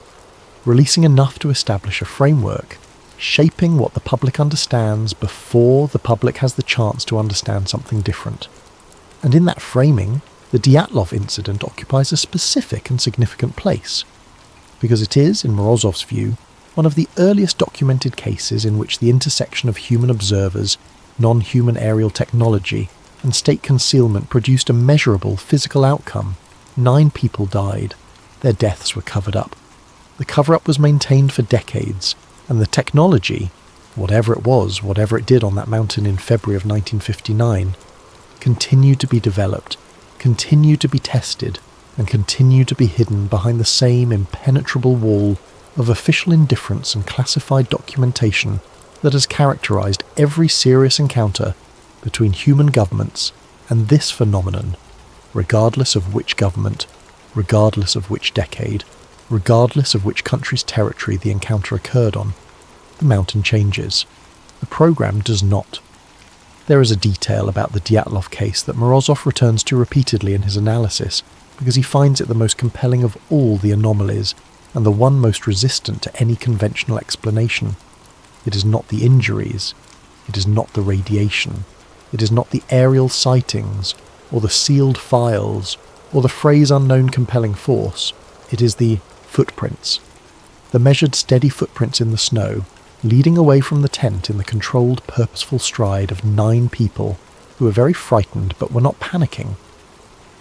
releasing enough to establish a framework, shaping what the public understands before the public has the chance to understand something different. And in that framing, the Dyatlov incident occupies a specific and significant place, because it is, in Morozov's view, one of the earliest documented cases in which the intersection of human observers, non-human aerial technology, and state concealment produced a measurable physical outcome. 9 people died. Their deaths were covered up. The cover-up was maintained for decades, and the technology, whatever it was, whatever it did on that mountain in February of 1959, continued to be developed, continued to be tested, and continued to be hidden behind the same impenetrable wall of official indifference and classified documentation that has characterized every serious encounter between human governments and this phenomenon, regardless of which government, regardless of which decade, regardless of which country's territory the encounter occurred on. The mountain changes. The program does not. There is a detail about the Dyatlov case that Morozov returns to repeatedly in his analysis because he finds it the most compelling of all the anomalies and the one most resistant to any conventional explanation. It is not the injuries, it is not the radiation, it is not the aerial sightings, or the sealed files, or the phrase unknown compelling force. It is the footprints. The measured steady footprints in the snow, leading away from the tent in the controlled purposeful stride of 9 people who were very frightened but were not panicking.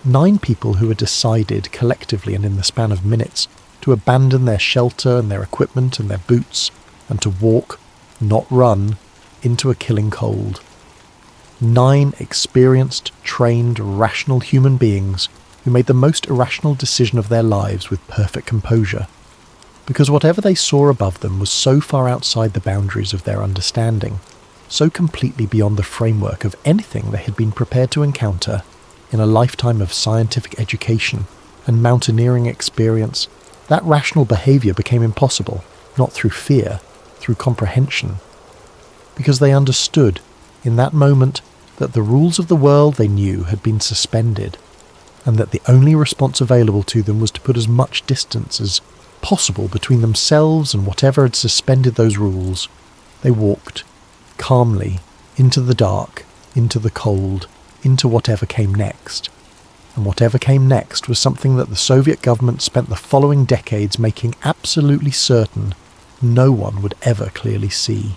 9 people who had decided collectively and in the span of minutes to abandon their shelter and their equipment and their boots, and to walk, not run, into a killing cold. 9 experienced, trained, rational human beings who made the most irrational decision of their lives with perfect composure, because whatever they saw above them was so far outside the boundaries of their understanding, so completely beyond the framework of anything they had been prepared to encounter in a lifetime of scientific education and mountaineering experience. That rational behaviour became impossible, not through fear, through comprehension, because they understood, in that moment, that the rules of the world they knew had been suspended, and that the only response available to them was to put as much distance as possible between themselves and whatever had suspended those rules. They walked, calmly, into the dark, into the cold, into whatever came next. And whatever came next was something that the Soviet government spent the following decades making absolutely certain no one would ever clearly see.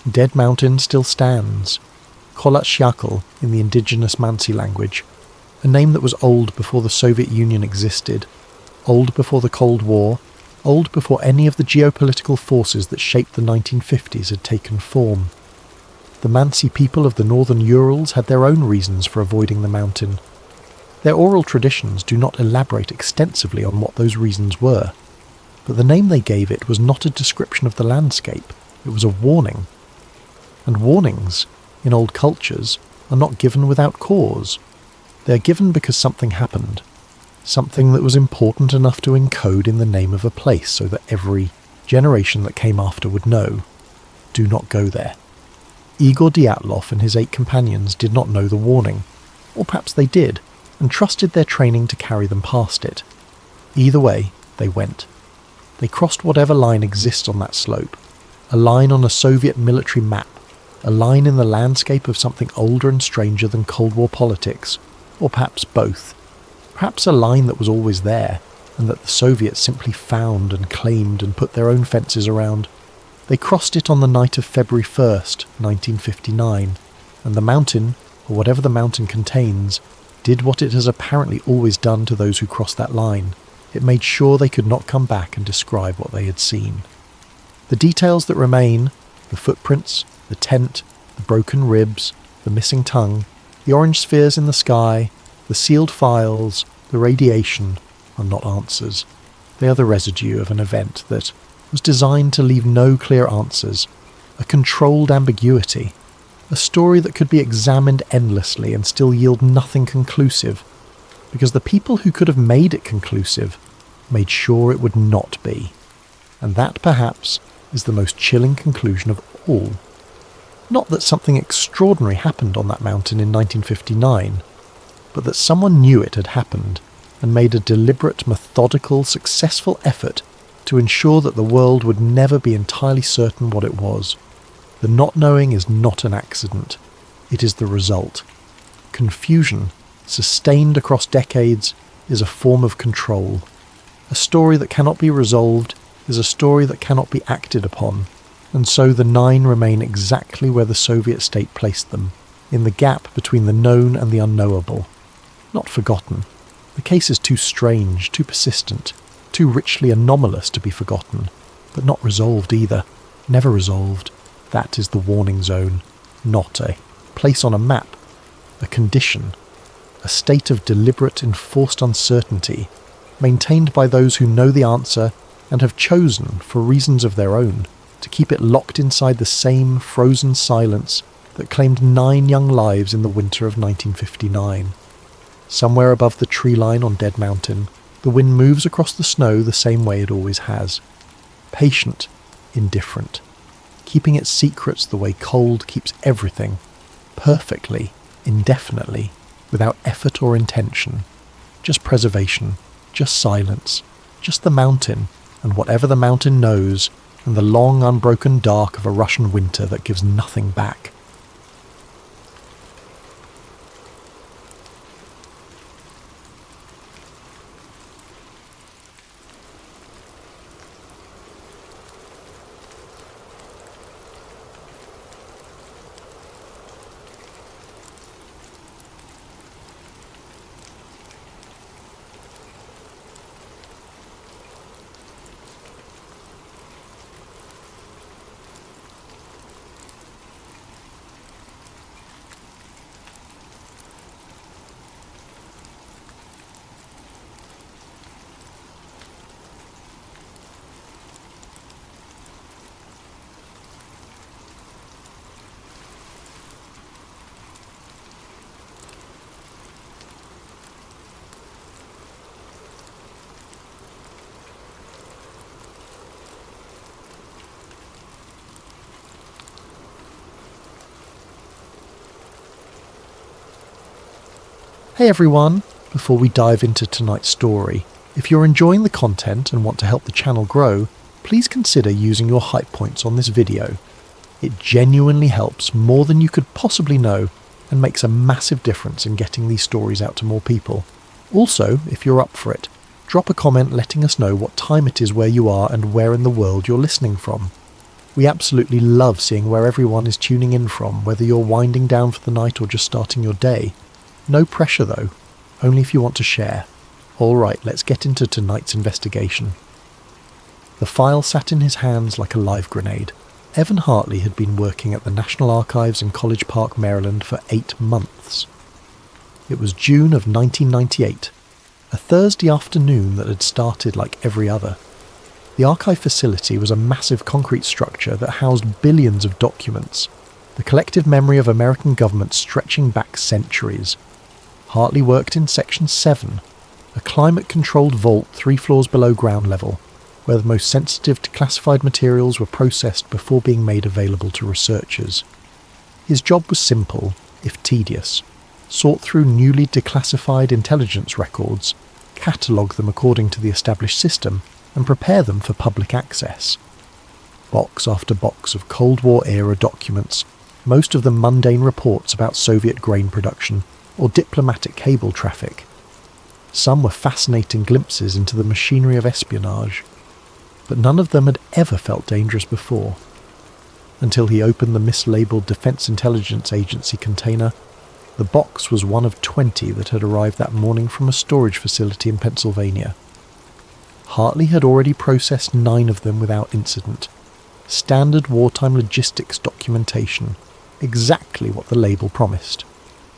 Dead Mountain still stands. Kholat in the indigenous Mansi language, a name that was old before the Soviet Union existed, old before the Cold War, old before any of the geopolitical forces that shaped the 1950s had taken form. The Mansi people of the northern Urals had their own reasons for avoiding the mountain. Their oral traditions do not elaborate extensively on what those reasons were, but the name they gave it was not a description of the landscape, it was a warning. And warnings, in old cultures, are not given without cause. They are given because something happened, something that was important enough to encode in the name of a place so that every generation that came after would know, do not go there. Igor Dyatlov and his 8 companions did not know the warning, or perhaps they did, and trusted their training to carry them past it. Either way, they went. They crossed whatever line exists on that slope, a line on a Soviet military map, a line in the landscape of something older and stranger than Cold War politics, or perhaps both. Perhaps a line that was always there, and that the Soviets simply found and claimed and put their own fences around. They crossed it on the night of February 1st, 1959, and the mountain, or whatever the mountain contains, did what it has apparently always done to those who crossed that line. It made sure they could not come back and describe what they had seen. The details that remain, the footprints, the tent, the broken ribs, the missing tongue, the orange spheres in the sky, the sealed files, the radiation are not answers. They are the residue of an event that was designed to leave no clear answers, a controlled ambiguity, a story that could be examined endlessly and still yield nothing conclusive, because the people who could have made it conclusive made sure it would not be. And that, perhaps, is the most chilling conclusion of all. Not that something extraordinary happened on that mountain in 1959, but that someone knew it had happened and made a deliberate, methodical, successful effort to ensure that the world would never be entirely certain what it was. The not knowing is not an accident. It is the result. Confusion, sustained across decades, is a form of control. A story that cannot be resolved is a story that cannot be acted upon, and so the 9 remain exactly where the Soviet state placed them, in the gap between the known and the unknowable. Not forgotten. The case is too strange, too persistent, too richly anomalous to be forgotten, but not resolved either. Never resolved. That is the warning zone, not a place on a map, a condition, a state of deliberate enforced uncertainty, maintained by those who know the answer and have chosen, for reasons of their own, to keep it locked inside the same frozen silence that claimed 9 young lives in the winter of 1959. Somewhere above the tree line on Dead Mountain, the wind moves across the snow the same way it always has. Patient, indifferent, keeping its secrets the way cold keeps everything, perfectly, indefinitely, without effort or intention. Just preservation, just silence, just the mountain, and whatever the mountain knows, and the long unbroken dark of a Russian winter that gives nothing back. Hey everyone! Before we dive into tonight's story, if you're enjoying the content and want to help the channel grow, please consider using your hype points on this video. It genuinely helps more than you could possibly know and makes a massive difference in getting these stories out to more people. Also, if you're up for it, drop a comment letting us know what time it is where you are and where in the world you're listening from. We absolutely love seeing where everyone is tuning in from, whether you're winding down for the night or just starting your day. No pressure though, only if you want to share. Alright, let's get into tonight's investigation. The file sat in his hands like a live grenade. Evan Hartley had been working at the National Archives in College Park, Maryland for 8 months. It was June of 1998, a Thursday afternoon that had started like every other. The archive facility was a massive concrete structure that housed billions of documents, the collective memory of American government stretching back centuries. Hartley worked in Section 7, a climate-controlled vault 3 floors below ground level, where the most sensitive to classified materials were processed before being made available to researchers. His job was simple, if tedious. Sort through newly declassified intelligence records, catalogue them according to the established system, and prepare them for public access. Box after box of Cold War-era documents, most of them mundane reports about Soviet grain production or diplomatic cable traffic. Some were fascinating glimpses into the machinery of espionage, but none of them had ever felt dangerous before. Until he opened the mislabeled Defense Intelligence Agency container, the box was one of 20 that had arrived that morning from a storage facility in Pennsylvania. Hartley had already processed 9 of them without incident. Standard wartime logistics documentation, exactly what the label promised.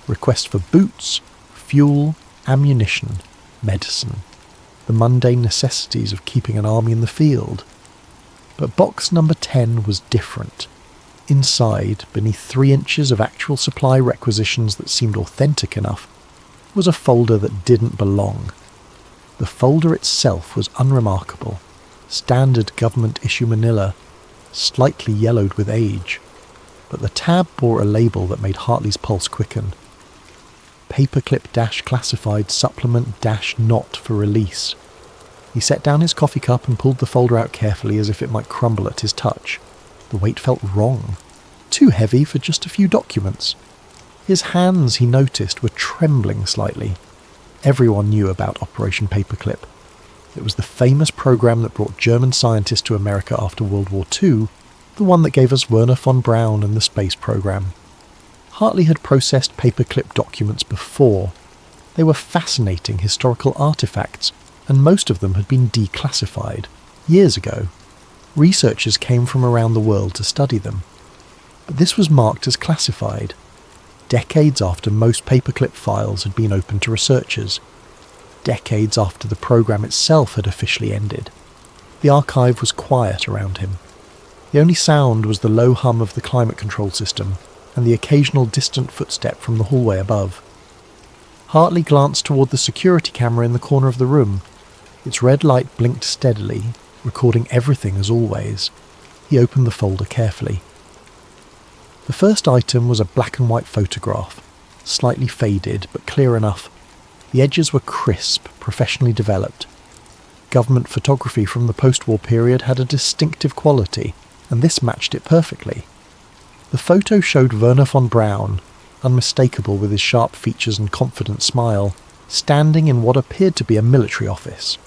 Request for boots, fuel, ammunition, medicine, the mundane necessities of keeping an army in the field. But box number 10 was different. Inside, beneath 3 inches of actual supply requisitions that seemed authentic enough, was a folder that didn't belong. The folder itself was unremarkable, standard government issue manila, slightly yellowed with age, but the tab bore a label that made Hartley's pulse quicken. Paperclip-classified supplement-not for release. He set down his coffee cup and pulled the folder out carefully as if it might crumble at his touch. The weight felt wrong. Too heavy for just a few documents. His hands, he noticed, were trembling slightly. Everyone knew about Operation Paperclip. It was the famous program that brought German scientists to America after World War II, the one that gave us Wernher von Braun and the space program. Hartley had processed paperclip documents before. They were fascinating historical artifacts, and most of them had been declassified, years ago. Researchers came from around the world to study them. But this was marked as classified, decades after most paperclip files had been opened to researchers, decades after the program itself had officially ended. The archive was quiet around him. The only sound was the low hum of the climate control system and the occasional distant footstep from the hallway above. Hartley glanced toward the security camera in the corner of the room. Its red light blinked steadily, recording everything as always. He opened the folder carefully. The first item was a black and white photograph, slightly faded but clear enough. The edges were crisp, professionally developed. Government photography from the post-war period had a distinctive quality, and this matched it perfectly. The photo showed Wernher von Braun, unmistakable with his sharp features and confident smile, standing in what appeared to be a military office.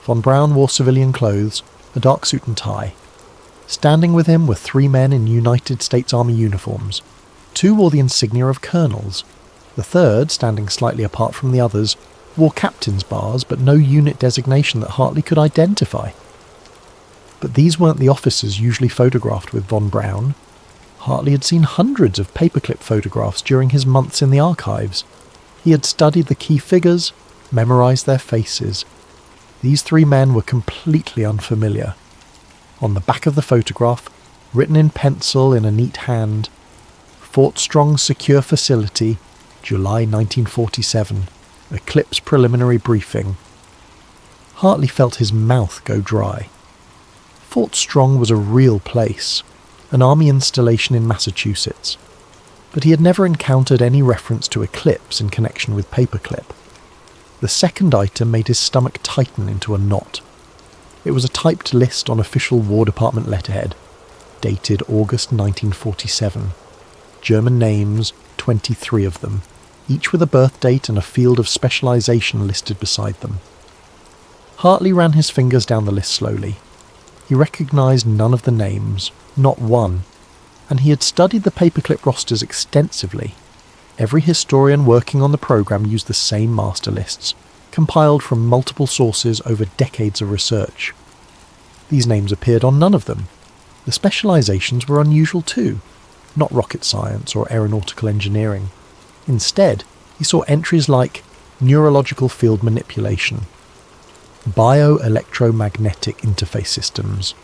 Von Braun wore civilian clothes, a dark suit and tie. Standing with him were 3 men in United States Army uniforms. 2 wore the insignia of colonels. The third, standing slightly apart from the others, wore captain's bars but no unit designation that Hartley could identify. But these weren't the officers usually photographed with von Braun. Hartley had seen hundreds of paperclip photographs during his months in the archives. He had studied the key figures, memorized their faces. These 3 men were completely unfamiliar. On the back of the photograph, written in pencil in a neat hand, Fort Strong Secure Facility, July 1947, Eclipse Preliminary Briefing. Hartley felt his mouth go dry. Fort Strong was a real place, an army installation in Massachusetts, but he had never encountered any reference to Eclipse in connection with paperclip. The second item made his stomach tighten into a knot. It was a typed list on official War Department letterhead, dated August 1947. German names, 23 of them, each with a birth date and a field of specialization listed beside them. Hartley ran his fingers down the list slowly. He recognized none of the names, not one, and he had studied the paperclip rosters extensively. Every historian working on the program used the same master lists, compiled from multiple sources over decades of research. These names appeared on none of them. The specializations were unusual too, not rocket science or aeronautical engineering. Instead, he saw entries like neurological field manipulation, bioelectromagnetic interface systems,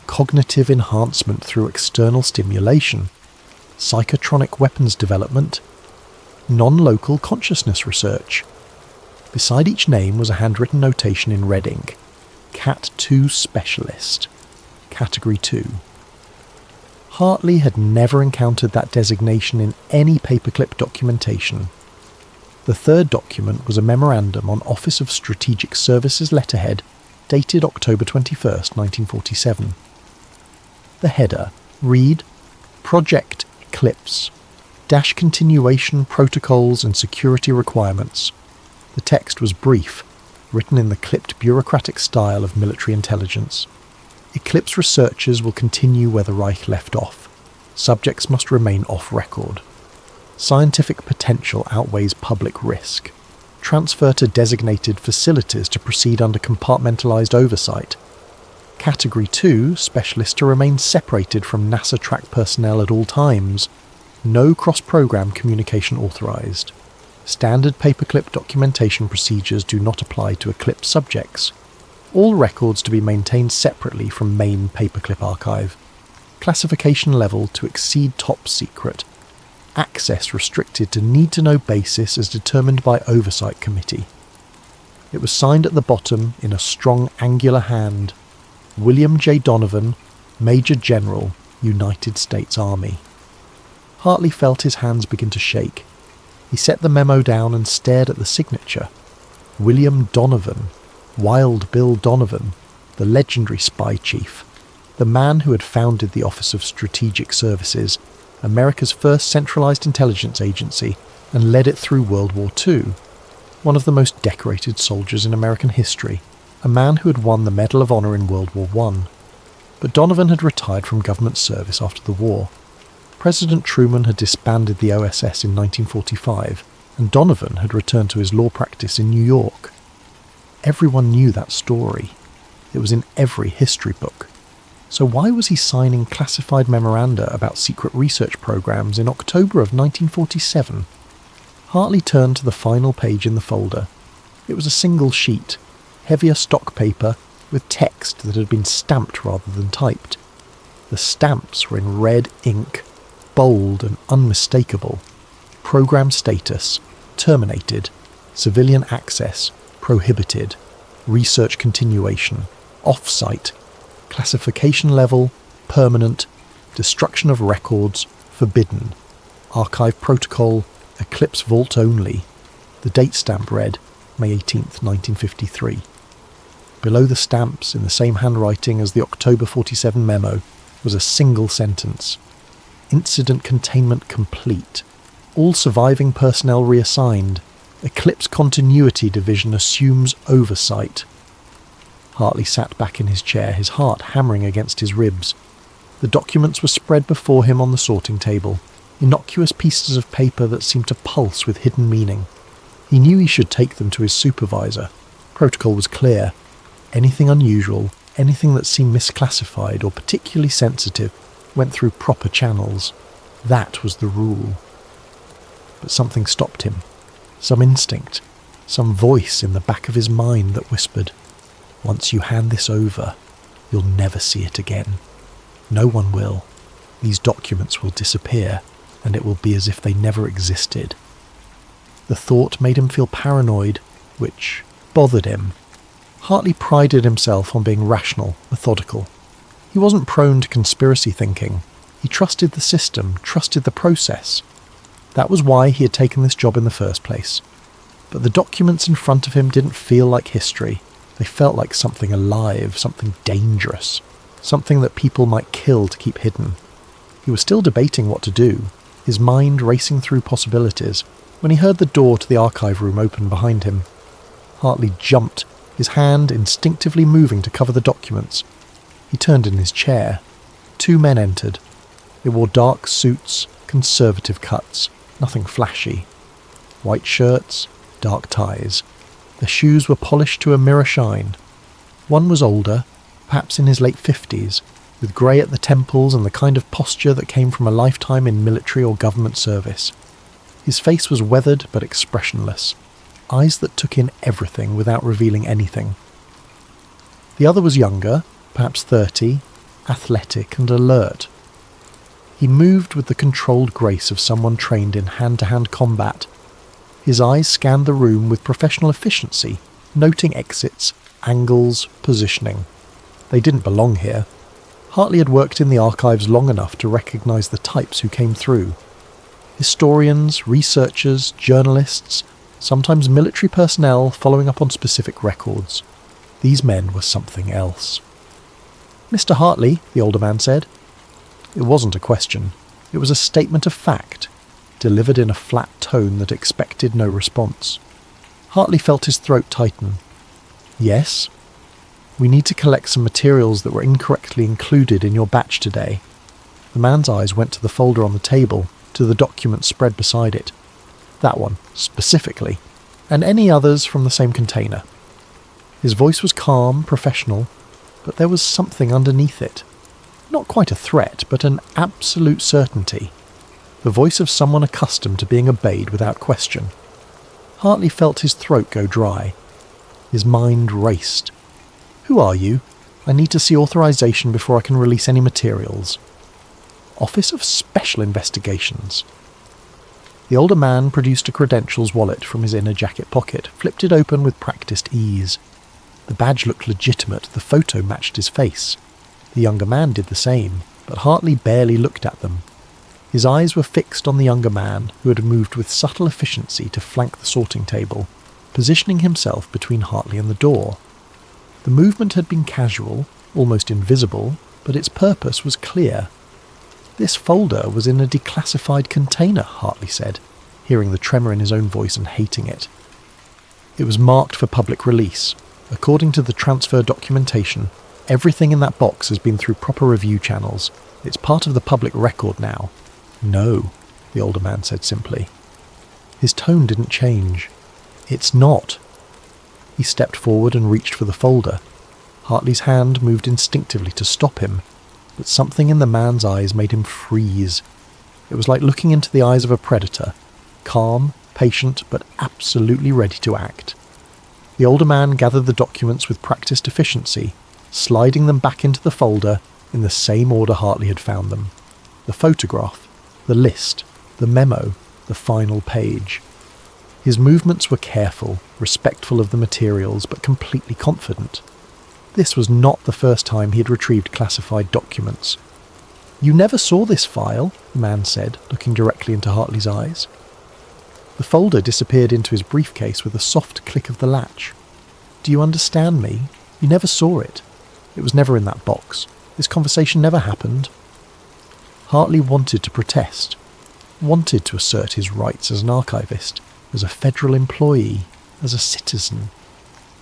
cognitive enhancement through external stimulation, psychotronic weapons development, non-local consciousness research. Beside each name was a handwritten notation in red ink. Cat 2 Specialist. Category 2. Hartley had never encountered that designation in any paperclip documentation. The third document was a memorandum on Office of Strategic Services letterhead, dated October 21st, 1947. The header read, Project Eclipse, Dash Continuation Protocols and Security Requirements. The text was brief, written in the clipped bureaucratic style of military intelligence. Eclipse researchers will continue where the Reich left off. Subjects must remain off-record. Scientific potential outweighs public risk. Transfer to designated facilities to proceed under compartmentalized oversight. Category 2, specialists to remain separated from NASA track personnel at all times. No cross-program communication authorized. Standard paperclip documentation procedures do not apply to Eclipse subjects. All records to be maintained separately from main paperclip archive. Classification level to exceed top secret. Access restricted to need-to-know basis as determined by Oversight Committee. It was signed at the bottom in a strong angular hand. William J. Donovan, Major General, United States Army. Hartley felt his hands begin to shake. He set the memo down and stared at the signature. William Donovan, Wild Bill Donovan, the legendary spy chief, the man who had founded the Office of Strategic Services, America's first centralized intelligence agency, and led it through World War II. One of the most decorated soldiers in American history, a man who had won the Medal of Honor in World War I. But Donovan had retired from government service after the war. President Truman had disbanded the OSS in 1945, and Donovan had returned to his law practice in New York. Everyone knew that story. It was in every history book. So why was he signing classified memoranda about secret research programs in October of 1947? Hartley turned to the final page in the folder. It was a single sheet, heavier stock paper with text that had been stamped rather than typed. The stamps were in red ink, bold and unmistakable. Program status, terminated. Civilian access, prohibited. Research continuation, off-site. Classification level, permanent. Destruction of records, forbidden. Archive protocol, Eclipse vault only. The date stamp read, May 18th, 1953. Below the stamps, in the same handwriting as the October 47 memo, was a single sentence. Incident containment complete. All surviving personnel reassigned. Eclipse Continuity Division assumes oversight. Hartley sat back in his chair, his heart hammering against his ribs. The documents were spread before him on the sorting table, innocuous pieces of paper that seemed to pulse with hidden meaning. He knew he should take them to his supervisor. Protocol was clear. Anything unusual, anything that seemed misclassified or particularly sensitive, went through proper channels. That was the rule. But something stopped him. Some instinct, some voice in the back of his mind that whispered, "Once you hand this over, you'll never see it again. No one will. These documents will disappear, and it will be as if they never existed." The thought made him feel paranoid, which bothered him. Hartley prided himself on being rational, methodical. He wasn't prone to conspiracy thinking. He trusted the system, trusted the process. That was why he had taken this job in the first place. But the documents in front of him didn't feel like history. They felt like something alive, something dangerous, something that people might kill to keep hidden. He was still debating what to do, his mind racing through possibilities, when he heard the door to the archive room open behind him. Hartley jumped, his hand instinctively moving to cover the documents. He turned in his chair. 2 men entered. They wore dark suits, conservative cuts, nothing flashy. White shirts, dark ties. Their shoes were polished to a mirror shine. One was older, perhaps in his late 50s, with grey at the temples and the kind of posture that came from a lifetime in military or government service. His face was weathered but expressionless, eyes that took in everything without revealing anything. The other was younger, perhaps 30, athletic and alert. He moved with the controlled grace of someone trained in hand-to-hand combat. His eyes scanned the room with professional efficiency, noting exits, angles, positioning. They didn't belong here. Hartley had worked in the archives long enough to recognise the types who came through. Historians, researchers, journalists, sometimes military personnel following up on specific records. These men were something else. "Mr. Hartley," the older man said. It wasn't a question. It was a statement of fact, delivered in a flat tone that expected no response. Hartley felt his throat tighten. "Yes? We need to collect some materials that were incorrectly included in your batch today." The man's eyes went to the folder on the table, to the document spread beside it. That one, specifically, and any others from the same container. His voice was calm, professional, but there was something underneath it. Not quite a threat, but an absolute certainty. the voice of someone accustomed to being obeyed without question. Hartley felt his throat go dry. His mind raced. "Who are you? I need to see authorization before I can release any materials." "Office of Special Investigations." The older man produced a credentials wallet from his inner jacket pocket, flipped it open with practiced ease. The badge looked legitimate, the photo matched his face. The younger man did the same, but Hartley barely looked at them. His eyes were fixed on the younger man, who had moved with subtle efficiency to flank the sorting table, positioning himself between Hartley and the door. The movement had been casual, almost invisible, but its purpose was clear. "This folder was in a declassified container," Hartley said, hearing the tremor in his own voice and hating it. "It was marked for public release. According to the transfer documentation, everything in that box has been through proper review channels. It's part of the public record now." "No," the older man said simply. His tone didn't change. "It's not." He stepped forward and reached for the folder. Hartley's hand moved instinctively to stop him, but something in the man's eyes made him freeze. It was like looking into the eyes of a predator, calm, patient, but absolutely ready to act. The older man gathered the documents with practiced efficiency, sliding them back into the folder in the same order Hartley had found them. The photograph, the list, the memo, the final page. His movements were careful, respectful of the materials, but completely confident. This was not the first time he had retrieved classified documents. "You never saw this file," the man said, looking directly into Hartley's eyes. The folder disappeared into his briefcase with a soft click of the latch. "Do you understand me? You never saw it. It was never in that box. This conversation never happened." Hartley wanted to protest, wanted to assert his rights as an archivist, as a federal employee, as a citizen.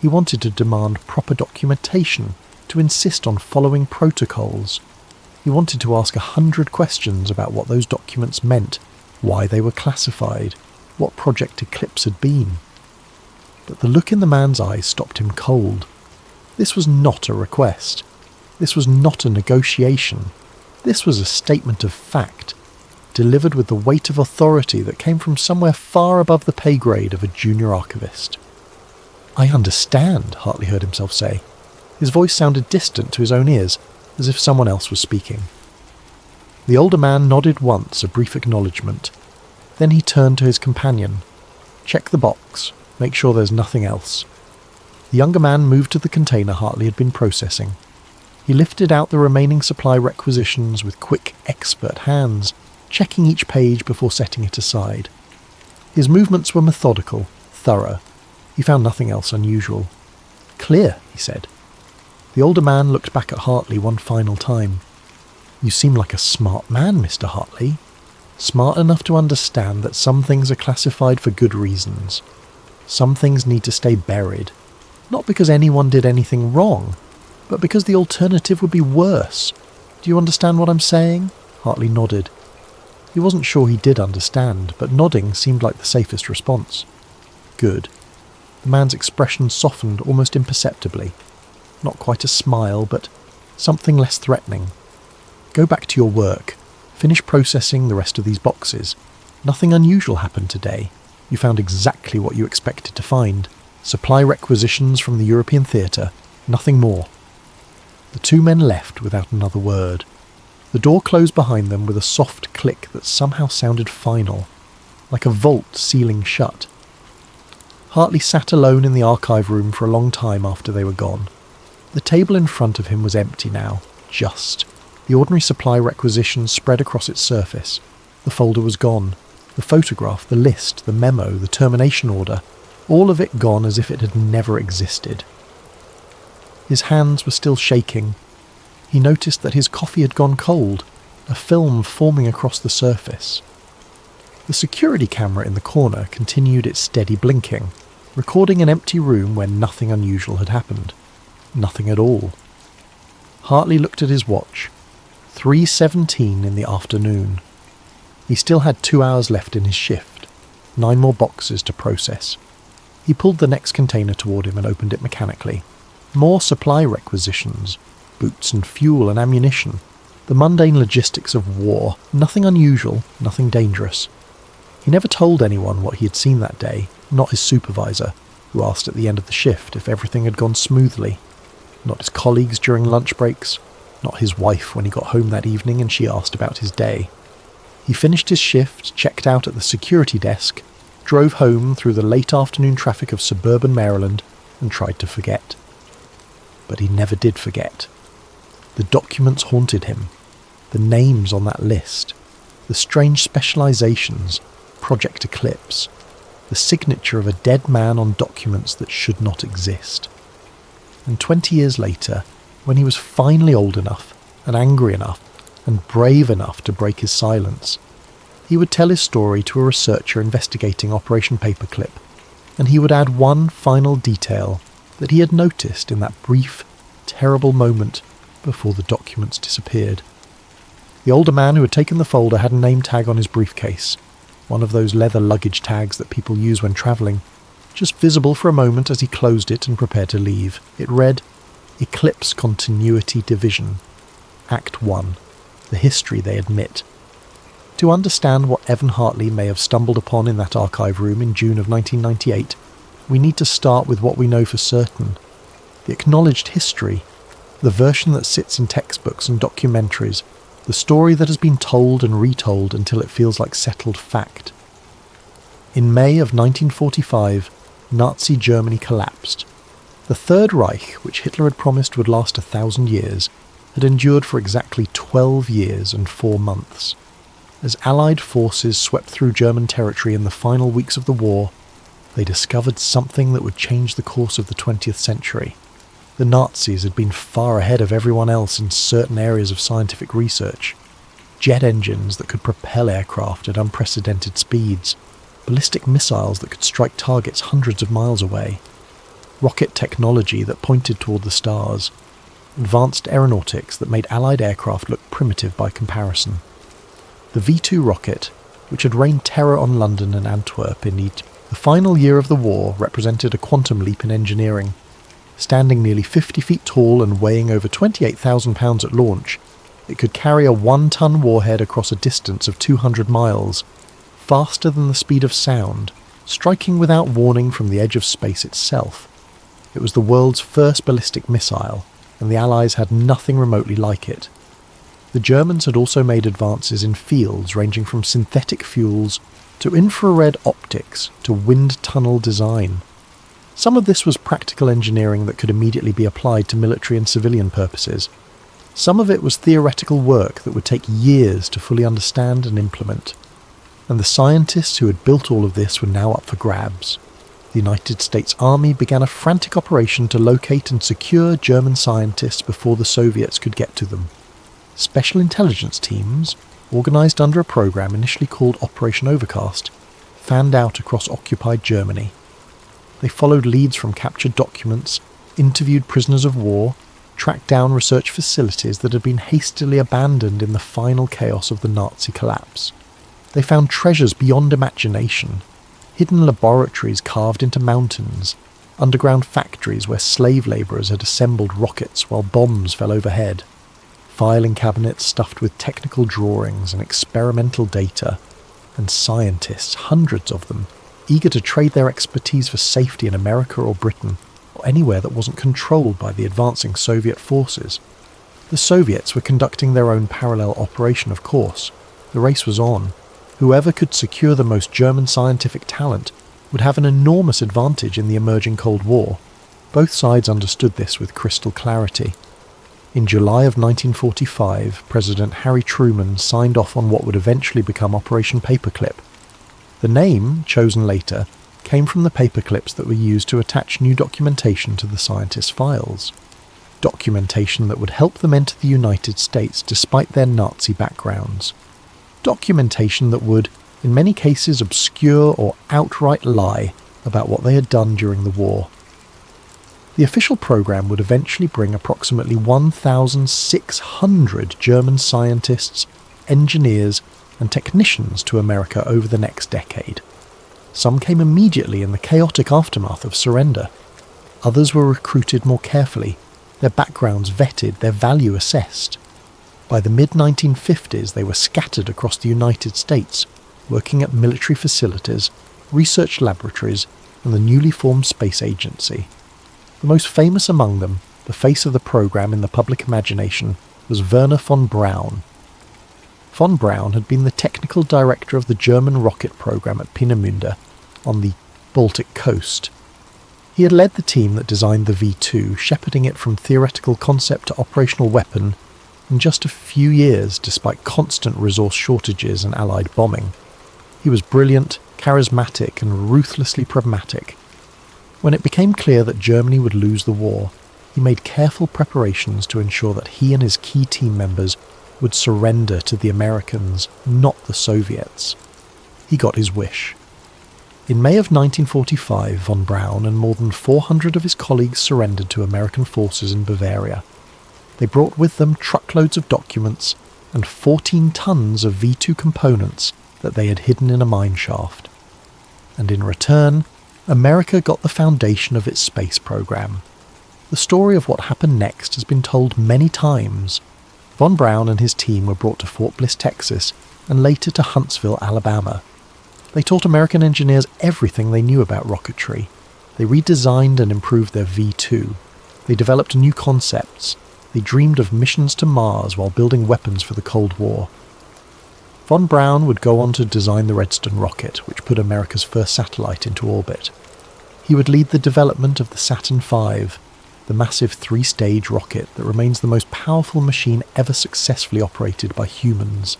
He wanted to demand proper documentation, to insist on following protocols. He wanted to ask 100 questions about what those documents meant, why they were classified, what Project Eclipse had been. But the look in the man's eyes stopped him cold. This was not a request. This was not a negotiation. This was a statement of fact, delivered with the weight of authority that came from somewhere far above the pay grade of a junior archivist. "I understand," Hartley heard himself say. His voice sounded distant to his own ears, as if someone else was speaking. The older man nodded once, a brief acknowledgement. Then he turned to his companion. "Check the box. Make sure there's nothing else." The younger man moved to the container Hartley had been processing. He lifted out the remaining supply requisitions with quick, expert hands, checking each page before setting it aside. His movements were methodical, thorough. He found nothing else unusual. "Clear," he said. The older man looked back at Hartley one final time. "You seem like a smart man, Mr. Hartley. Smart enough to understand that some things are classified for good reasons. Some things need to stay buried. Not because anyone did anything wrong, but because the alternative would be worse. Do you understand what I'm saying?" Hartley nodded. He wasn't sure he did understand, but nodding seemed like the safest response. "Good." The man's expression softened almost imperceptibly. Not quite a smile, but something less threatening. "Go back to your work. Finish processing the rest of these boxes. Nothing unusual happened today. You found exactly what you expected to find. Supply requisitions from the European theatre. Nothing more." The two men left without another word. The door closed behind them with a soft click that somehow sounded final, like a vault sealing shut. Hartley sat alone in the archive room for a long time after they were gone. The table in front of him was empty now, just. The ordinary supply requisitions spread across its surface. The folder was gone. The photograph, the list, the memo, the termination order, all of it gone as if it had never existed. His hands were still shaking. He noticed that his coffee had gone cold, a film forming across the surface. The security camera in the corner continued its steady blinking, recording an empty room where nothing unusual had happened. Nothing at all. Hartley looked at his watch. 3:17 in the afternoon. He still had 2 hours left in his shift, 9 more boxes to process. He pulled the next container toward him and opened it mechanically. More supply requisitions, boots and fuel and ammunition. The mundane logistics of war, nothing unusual, nothing dangerous. He never told anyone what he had seen that day, not his supervisor, who asked at the end of the shift if everything had gone smoothly, not his colleagues during lunch breaks, not his wife when he got home that evening and she asked about his day. He finished his shift, checked out at the security desk, drove home through the late afternoon traffic of suburban Maryland, and tried to forget. But he never did forget. The documents haunted him. The names on that list. The strange specializations. Project Eclipse. The signature of a dead man on documents that should not exist. And 20 years later, when he was finally old enough, and angry enough, and brave enough to break his silence, he would tell his story to a researcher investigating Operation Paperclip, and he would add one final detail that he had noticed in that brief, terrible moment before the documents disappeared. The older man who had taken the folder had a name tag on his briefcase, one of those leather luggage tags that people use when travelling, just visible for a moment as he closed it and prepared to leave. It read, Eclipse Continuity Division, Act 1, The History They Admit. To understand what Evan Hartley may have stumbled upon in that archive room in June of 1998, we need to start with what we know for certain. The acknowledged history, the version that sits in textbooks and documentaries, the story that has been told and retold until it feels like settled fact. In May of 1945, Nazi Germany collapsed. The Third Reich, which Hitler had promised would last 1,000 years, had endured for exactly 12 years and 4 months. As Allied forces swept through German territory in the final weeks of the war, they discovered something that would change the course of the 20th century. The Nazis had been far ahead of everyone else in certain areas of scientific research. Jet engines that could propel aircraft at unprecedented speeds, ballistic missiles that could strike targets hundreds of miles away, rocket technology that pointed toward the stars, advanced aeronautics that made Allied aircraft look primitive by comparison. The V-2 rocket, which had rained terror on London and Antwerp in the final year of the war, represented a quantum leap in engineering. Standing nearly 50 feet tall and weighing over 28,000 pounds at launch, it could carry a 1-ton warhead across a distance of 200 miles, faster than the speed of sound, striking without warning from the edge of space itself. It was the world's first ballistic missile, and the Allies had nothing remotely like it. The Germans had also made advances in fields ranging from synthetic fuels to infrared optics to wind tunnel design. Some of this was practical engineering that could immediately be applied to military and civilian purposes. Some of it was theoretical work that would take years to fully understand and implement. And the scientists who had built all of this were now up for grabs. The United States Army began a frantic operation to locate and secure German scientists before the Soviets could get to them. Special intelligence teams, organised under a program initially called Operation Overcast, fanned out across occupied Germany. They followed leads from captured documents, interviewed prisoners of war, tracked down research facilities that had been hastily abandoned in the final chaos of the Nazi collapse. They found treasures beyond imagination, hidden laboratories carved into mountains, underground factories where slave labourers had assembled rockets while bombs fell overhead, filing cabinets stuffed with technical drawings and experimental data, and scientists, hundreds of them, eager to trade their expertise for safety in America or Britain, or anywhere that wasn't controlled by the advancing Soviet forces. The Soviets were conducting their own parallel operation, of course. The race was on. Whoever could secure the most German scientific talent would have an enormous advantage in the emerging Cold War. Both sides understood this with crystal clarity. In July of 1945, President Harry Truman signed off on what would eventually become Operation Paperclip. The name, chosen later, came from the paperclips that were used to attach new documentation to the scientists' files. Documentation that would help them enter the United States despite their Nazi backgrounds. Documentation that would, in many cases, obscure or outright lie about what they had done during the war. The official program would eventually bring approximately 1,600 German scientists, engineers, and technicians to America over the next decade. Some came immediately in the chaotic aftermath of surrender. Others were recruited more carefully, their backgrounds vetted, their value assessed. By the mid-1950s, they were scattered across the United States, working at military facilities, research laboratories, and the newly formed space agency. The most famous among them, the face of the program in the public imagination, was Wernher von Braun. Von Braun had been the technical director of the German rocket program at Peenemünde on the Baltic coast. He had led the team that designed the V2, shepherding it from theoretical concept to operational weapon in just a few years despite constant resource shortages and Allied bombing. He was brilliant, charismatic, and ruthlessly pragmatic. When it became clear that Germany would lose the war, he made careful preparations to ensure that he and his key team members would surrender to the Americans, not the Soviets. He got his wish. In May of 1945, von Braun and more than 400 of his colleagues surrendered to American forces in Bavaria. They brought with them truckloads of documents and 14 tons of V2 components that they had hidden in a mine shaft. And in return, America got the foundation of its space program. The story of what happened next has been told many times. Von Braun and his team were brought to Fort Bliss, Texas, and later to Huntsville, Alabama. They taught American engineers everything they knew about rocketry. They redesigned and improved their V2. They developed new concepts. They dreamed of missions to Mars while building weapons for the Cold War. Von Braun would go on to design the Redstone rocket, which put America's first satellite into orbit. He would lead the development of the Saturn V, the massive 3-stage rocket that remains the most powerful machine ever successfully operated by humans.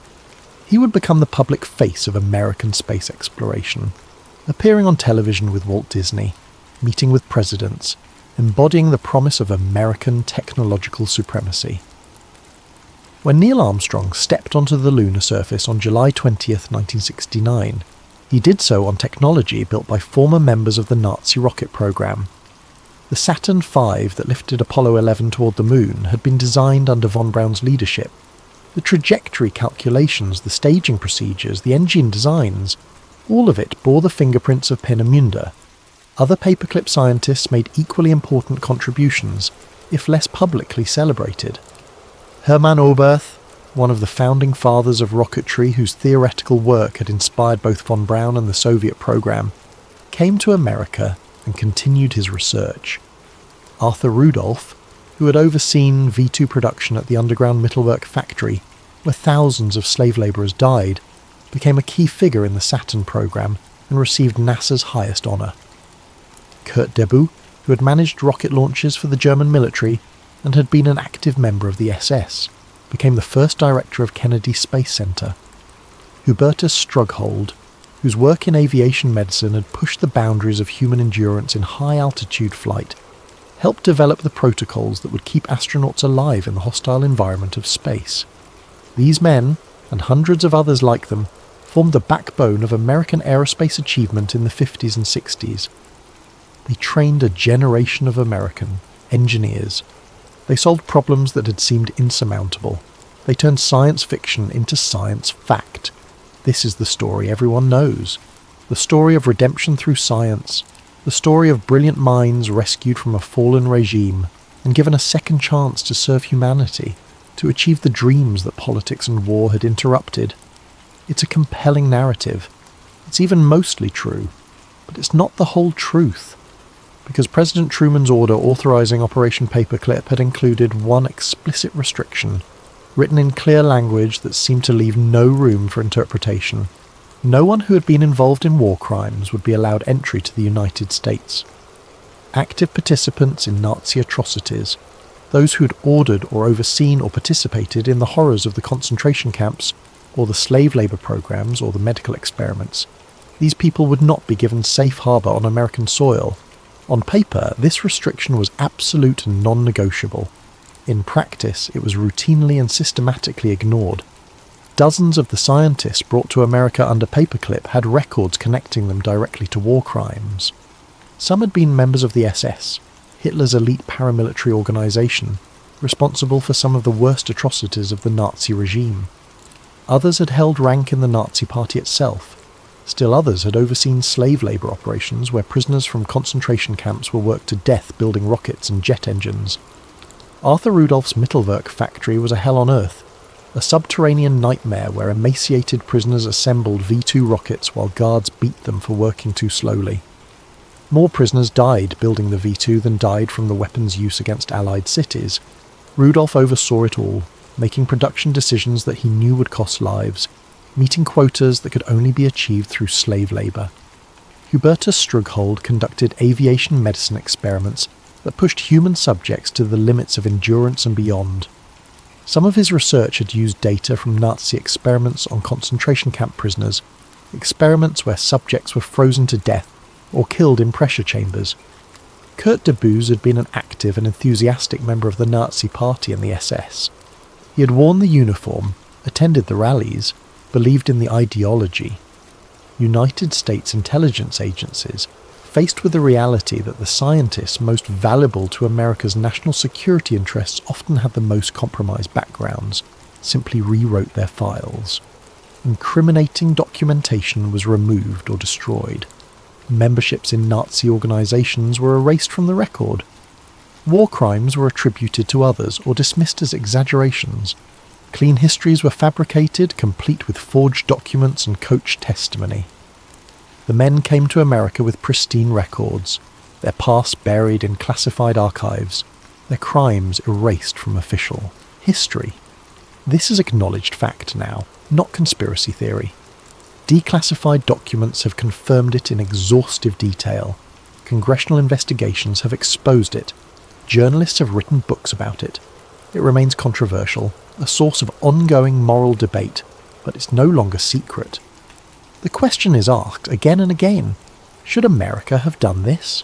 He would become the public face of American space exploration, appearing on television with Walt Disney, meeting with presidents, embodying the promise of American technological supremacy. When Neil Armstrong stepped onto the lunar surface on July 20th, 1969, he did so on technology built by former members of the Nazi rocket program. The Saturn V that lifted Apollo 11 toward the moon had been designed under von Braun's leadership. The trajectory calculations, the staging procedures, the engine designs, all of it bore the fingerprints of Peenemünde. Other paperclip scientists made equally important contributions, if less publicly celebrated. Hermann Oberth, one of the founding fathers of rocketry whose theoretical work had inspired both von Braun and the Soviet program, came to America and continued his research. Arthur Rudolph, who had overseen V2 production at the underground Mittelwerk factory, where thousands of slave labourers died, became a key figure in the Saturn program and received NASA's highest honour. Kurt Debus, who had managed rocket launches for the German military and had been an active member of the SS, became the first director of Kennedy Space Center. Hubertus Strughold, whose work in aviation medicine had pushed the boundaries of human endurance in high-altitude flight, helped develop the protocols that would keep astronauts alive in the hostile environment of space. These men, and hundreds of others like them, formed the backbone of American aerospace achievement in the 50s and 60s. They trained a generation of American engineers. They solved problems that had seemed insurmountable. They turned science fiction into science fact. This is the story everyone knows. The story of redemption through science. The story of brilliant minds rescued from a fallen regime and given a second chance to serve humanity, to achieve the dreams that politics and war had interrupted. It's a compelling narrative. It's even mostly true, but it's not the whole truth. Because President Truman's order authorizing Operation Paperclip had included one explicit restriction, written in clear language that seemed to leave no room for interpretation. No one who had been involved in war crimes would be allowed entry to the United States. Active participants in Nazi atrocities, those who had ordered or overseen or participated in the horrors of the concentration camps, or the slave labour programs, or the medical experiments, these people would not be given safe harbour on American soil. On paper, this restriction was absolute and non-negotiable. In practice, it was routinely and systematically ignored. Dozens of the scientists brought to America under Paperclip had records connecting them directly to war crimes. Some had been members of the SS, Hitler's elite paramilitary organisation, responsible for some of the worst atrocities of the Nazi regime. Others had held rank in the Nazi Party itself. Still others had overseen slave labour operations where prisoners from concentration camps were worked to death building rockets and jet engines. Arthur Rudolph's Mittelwerk factory was a hell on earth. a subterranean nightmare where emaciated prisoners assembled V-2 rockets while guards beat them for working too slowly. More prisoners died building the V-2 than died from the weapons' use against Allied cities. Rudolph oversaw it all, making production decisions that he knew would cost lives, meeting quotas that could only be achieved through slave labour. Hubertus Strughold conducted aviation medicine experiments that pushed human subjects to the limits of endurance and beyond. Some of his research had used data from Nazi experiments on concentration camp prisoners, experiments where subjects were frozen to death or killed in pressure chambers. Kurt de Boos had been an active and enthusiastic member of the Nazi Party and the SS. He had worn the uniform, attended the rallies, believed in the ideology. United States intelligence agencies, faced with the reality that the scientists most valuable to America's national security interests often had the most compromised backgrounds, simply rewrote their files. Incriminating documentation was removed or destroyed. Memberships in Nazi organizations were erased from the record. War crimes were attributed to others or dismissed as exaggerations. Clean histories were fabricated, complete with forged documents and coached testimony. The men came to America with pristine records, their past buried in classified archives, their crimes erased from official history. This is acknowledged fact now, not conspiracy theory. Declassified documents have confirmed it in exhaustive detail. Congressional investigations have exposed it. Journalists have written books about it. It remains controversial, a source of ongoing moral debate, but it's no longer secret. The question is asked again and again, should America have done this?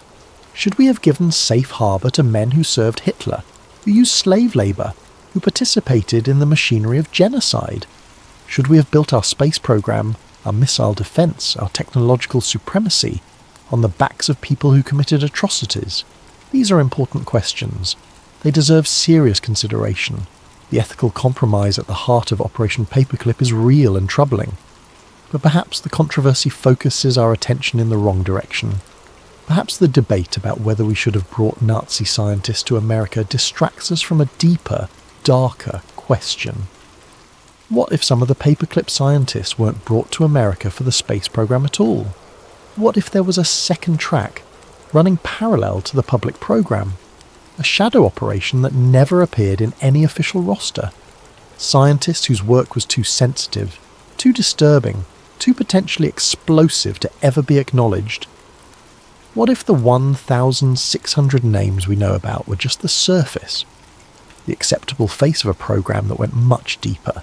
Should we have given safe harbour to men who served Hitler, who used slave labour, who participated in the machinery of genocide? Should we have built our space program, our missile defence, our technological supremacy, on the backs of people who committed atrocities? These are important questions. They deserve serious consideration. The ethical compromise at the heart of Operation Paperclip is real and troubling. But perhaps the controversy focuses our attention in the wrong direction. Perhaps the debate about whether we should have brought Nazi scientists to America distracts us from a deeper, darker question. What if some of the paperclip scientists weren't brought to America for the space program at all? What if there was a second track, running parallel to the public program? A shadow operation that never appeared in any official roster? Scientists whose work was too sensitive, too disturbing, too potentially explosive to ever be acknowledged? What if the 1,600 names we know about were just the surface, the acceptable face of a program that went much deeper?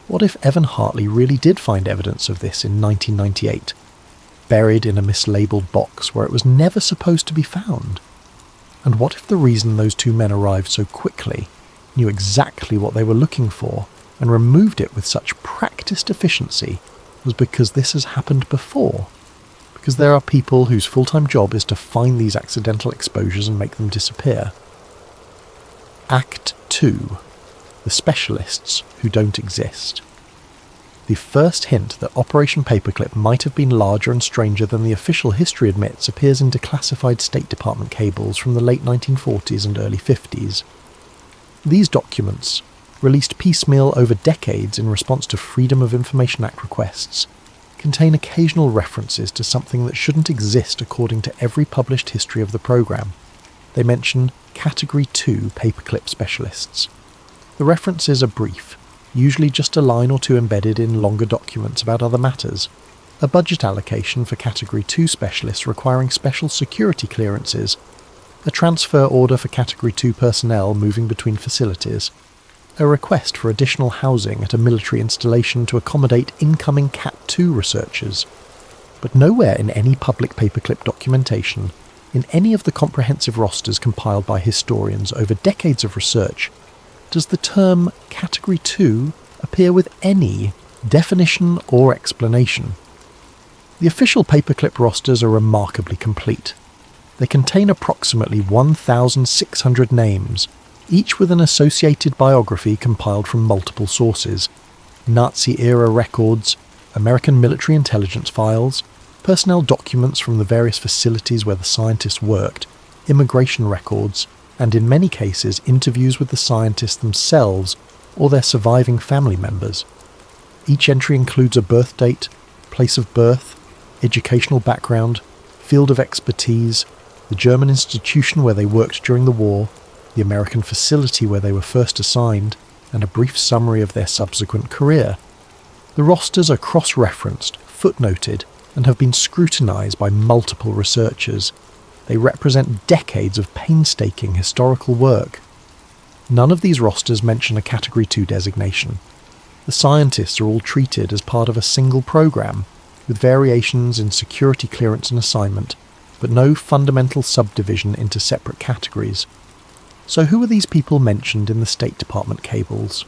What if Evan Hartley really did find evidence of this in 1998, buried in a mislabeled box where it was never supposed to be found? And what if the reason those two men arrived so quickly, knew exactly what they were looking for, and removed it with such practiced efficiency was because this has happened before? Because there are people whose full-time job is to find these accidental exposures and make them disappear. Act 2. The specialists who don't exist. The first hint that Operation Paperclip might have been larger and stranger than the official history admits appears in declassified State Department cables from the late 1940s and early 50s. These documents, released piecemeal over decades in response to Freedom of Information Act requests, contain occasional references to something that shouldn't exist according to every published history of the program. They mention Category 2 paperclip specialists. The references are brief, usually just a line or two embedded in longer documents about other matters. A budget allocation for Category 2 specialists requiring special security clearances, a transfer order for Category 2 personnel moving between facilities, a request for additional housing at a military installation to accommodate incoming Cat 2 researchers. But nowhere in any public paperclip documentation, in any of the comprehensive rosters compiled by historians over decades of research, does the term Category 2 appear with any definition or explanation. The official paperclip rosters are remarkably complete. They contain approximately 1,600 names, each with an associated biography compiled from multiple sources: Nazi-era records, American military intelligence files, personnel documents from the various facilities where the scientists worked, immigration records, and in many cases interviews with the scientists themselves or their surviving family members. Each entry includes a birth date, place of birth, educational background, field of expertise, the German institution where they worked during the war, the American facility where they were first assigned, and a brief summary of their subsequent career. The rosters are cross-referenced, footnoted, and have been scrutinized by multiple researchers. They represent decades of painstaking historical work. None of these rosters mention a Category 2 designation. The scientists are all treated as part of a single program, with variations in security clearance and assignment, but no fundamental subdivision into separate categories. So who are these people mentioned in the State Department cables?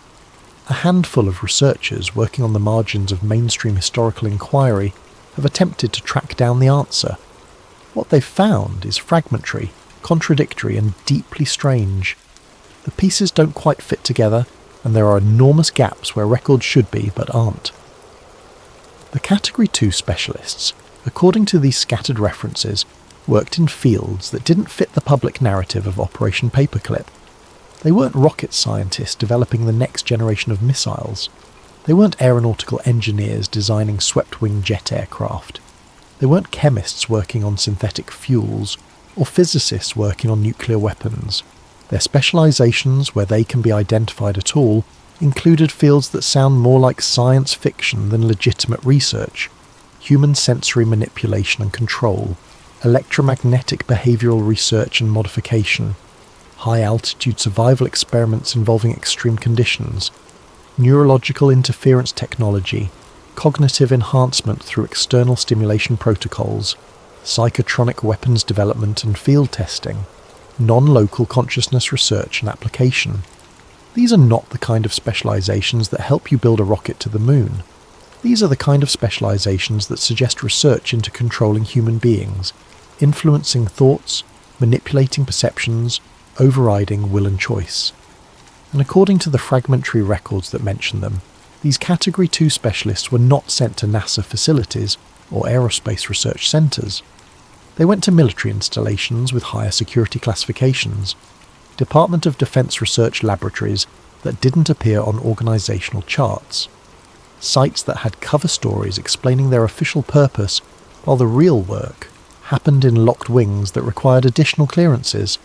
A handful of researchers working on the margins of mainstream historical inquiry have attempted to track down the answer. What they've found is fragmentary, contradictory, and deeply strange. The pieces don't quite fit together, and there are enormous gaps where records should be but aren't. The Category 2 specialists, according to these scattered references, worked in fields that didn't fit the public narrative of Operation Paperclip. They weren't rocket scientists developing the next generation of missiles. They weren't aeronautical engineers designing swept-wing jet aircraft. They weren't chemists working on synthetic fuels, or physicists working on nuclear weapons. Their specializations, where they can be identified at all, included fields that sound more like science fiction than legitimate research: human sensory manipulation and control, electromagnetic behavioral research and modification, high-altitude survival experiments involving extreme conditions, neurological interference technology, cognitive enhancement through external stimulation protocols, psychotronic weapons development and field testing, non-local consciousness research and application. These are not the kind of specializations that help you build a rocket to the moon. These are the kind of specializations that suggest research into controlling human beings, influencing thoughts, manipulating perceptions, overriding will and choice. And according to the fragmentary records that mention them, these Category 2 specialists were not sent to NASA facilities or aerospace research centres. They went to military installations with higher security classifications, Department of Defense research laboratories that didn't appear on organisational charts, sites that had cover stories explaining their official purpose, while the real work happened in locked wings that required additional clearances.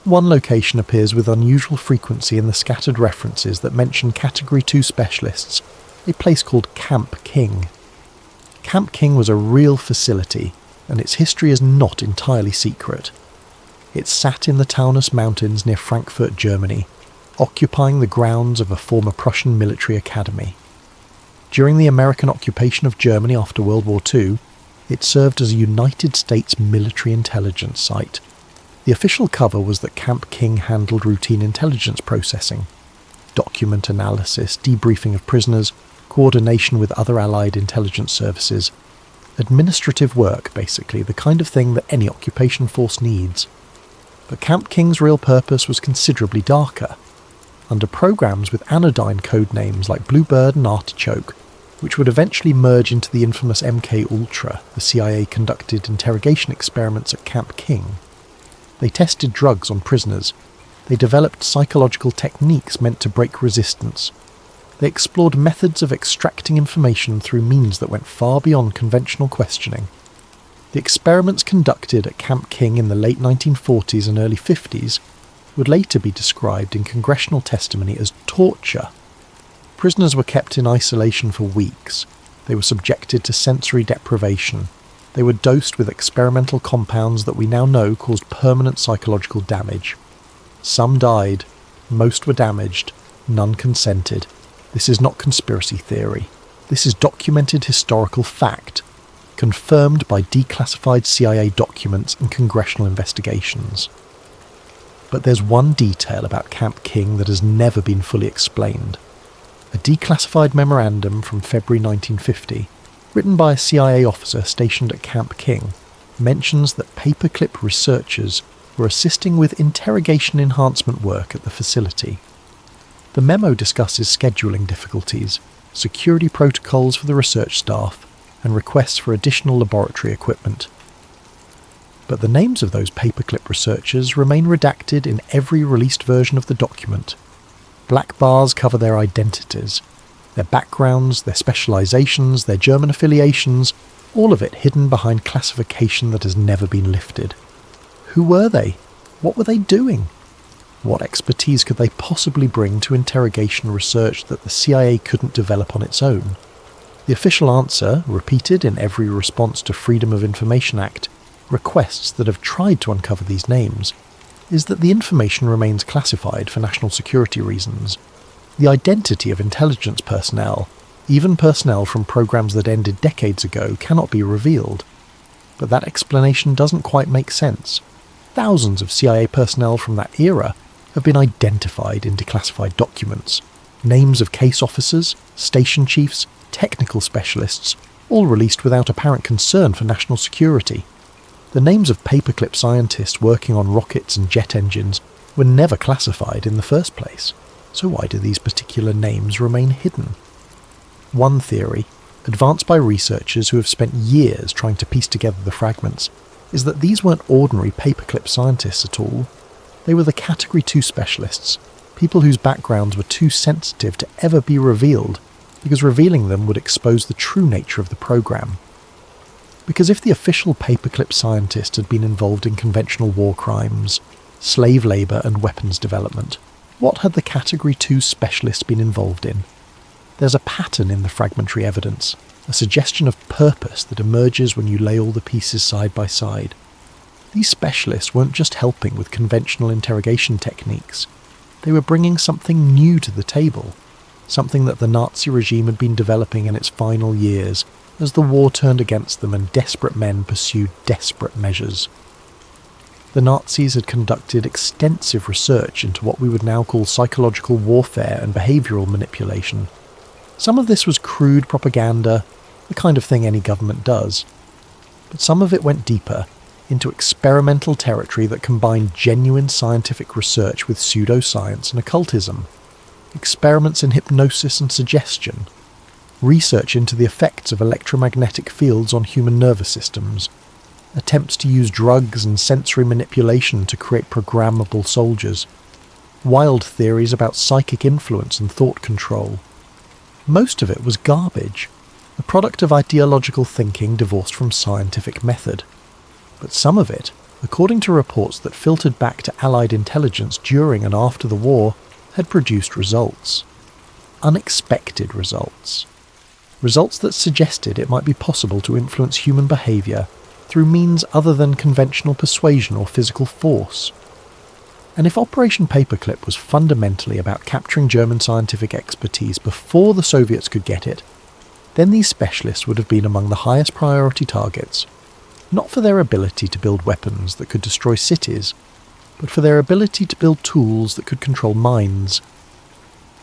One location appears with unusual frequency in the scattered references that mention Category 2 specialists, a place called Camp King. Camp King was a real facility, and its history is not entirely secret. It sat in the Ural Mountains near Frankfurt, Germany, occupying the grounds of a former Prussian military academy. During the American occupation of Germany after World War II, it served as a United States military intelligence site. The official cover was that Camp King handled routine intelligence processing, document analysis, debriefing of prisoners, coordination with other Allied intelligence services. Administrative work, basically, the kind of thing that any occupation force needs. But Camp King's real purpose was considerably darker. Under programs with anodyne code names like Bluebird and Artichoke, which would eventually merge into the infamous MK-Ultra, the CIA conducted interrogation experiments at Camp King. They tested drugs on prisoners. They developed psychological techniques meant to break resistance. They explored methods of extracting information through means that went far beyond conventional questioning. The experiments conducted at Camp King in the late 1940s and early 50s would later be described in congressional testimony as torture. Prisoners were kept in isolation for weeks. They were subjected to sensory deprivation. They were dosed with experimental compounds that we now know caused permanent psychological damage. Some died, most were damaged, none consented. This is not conspiracy theory. This is documented historical fact, confirmed by declassified CIA documents and congressional investigations. But there's one detail about Camp King that has never been fully explained. A declassified memorandum from February 1950, written by a CIA officer stationed at Camp King, mentions that paperclip researchers were assisting with interrogation enhancement work at the facility. The memo discusses scheduling difficulties, security protocols for the research staff, and requests for additional laboratory equipment. But the names of those paperclip researchers remain redacted in every released version of the document. Black bars cover their identities, their backgrounds, their specializations, their German affiliations, all of it hidden behind classification that has never been lifted. Who were they? What were they doing? What expertise could they possibly bring to interrogation research that the CIA couldn't develop on its own? The official answer, repeated in every response to Freedom of Information Act requests that have tried to uncover these names, is that the information remains classified for national security reasons. The identity of intelligence personnel, even personnel from programs that ended decades ago, cannot be revealed. But that explanation doesn't quite make sense. Thousands of CIA personnel from that era have been identified in declassified documents. Names of case officers, station chiefs, technical specialists, all released without apparent concern for national security. The names of paperclip scientists working on rockets and jet engines were never classified in the first place. So why do these particular names remain hidden? One theory, advanced by researchers who have spent years trying to piece together the fragments, is that these weren't ordinary paperclip scientists at all. They were the Category 2 specialists, people whose backgrounds were too sensitive to ever be revealed, because revealing them would expose the true nature of the program. Because if the official paperclip scientist had been involved in conventional war crimes, slave labour and weapons development, what had the Category 2 specialist been involved in? There's a pattern in the fragmentary evidence, a suggestion of purpose that emerges when you lay all the pieces side by side. These specialists weren't just helping with conventional interrogation techniques. They were bringing something new to the table, something that the Nazi regime had been developing in its final years as the war turned against them and desperate men pursued desperate measures. The Nazis had conducted extensive research into what we would now call psychological warfare and behavioural manipulation. Some of this was crude propaganda, the kind of thing any government does. But some of it went deeper, into experimental territory that combined genuine scientific research with pseudoscience and occultism. Experiments in hypnosis and suggestion. Research into the effects of electromagnetic fields on human nervous systems. Attempts to use drugs and sensory manipulation to create programmable soldiers. Wild theories about psychic influence and thought control. Most of it was garbage, a product of ideological thinking divorced from scientific method. But some of it, according to reports that filtered back to Allied intelligence during and after the war, had produced results. Unexpected results. Results that suggested it might be possible to influence human behaviour through means other than conventional persuasion or physical force. And if Operation Paperclip was fundamentally about capturing German scientific expertise before the Soviets could get it, then these specialists would have been among the highest priority targets, not for their ability to build weapons that could destroy cities, but for their ability to build tools that could control minds.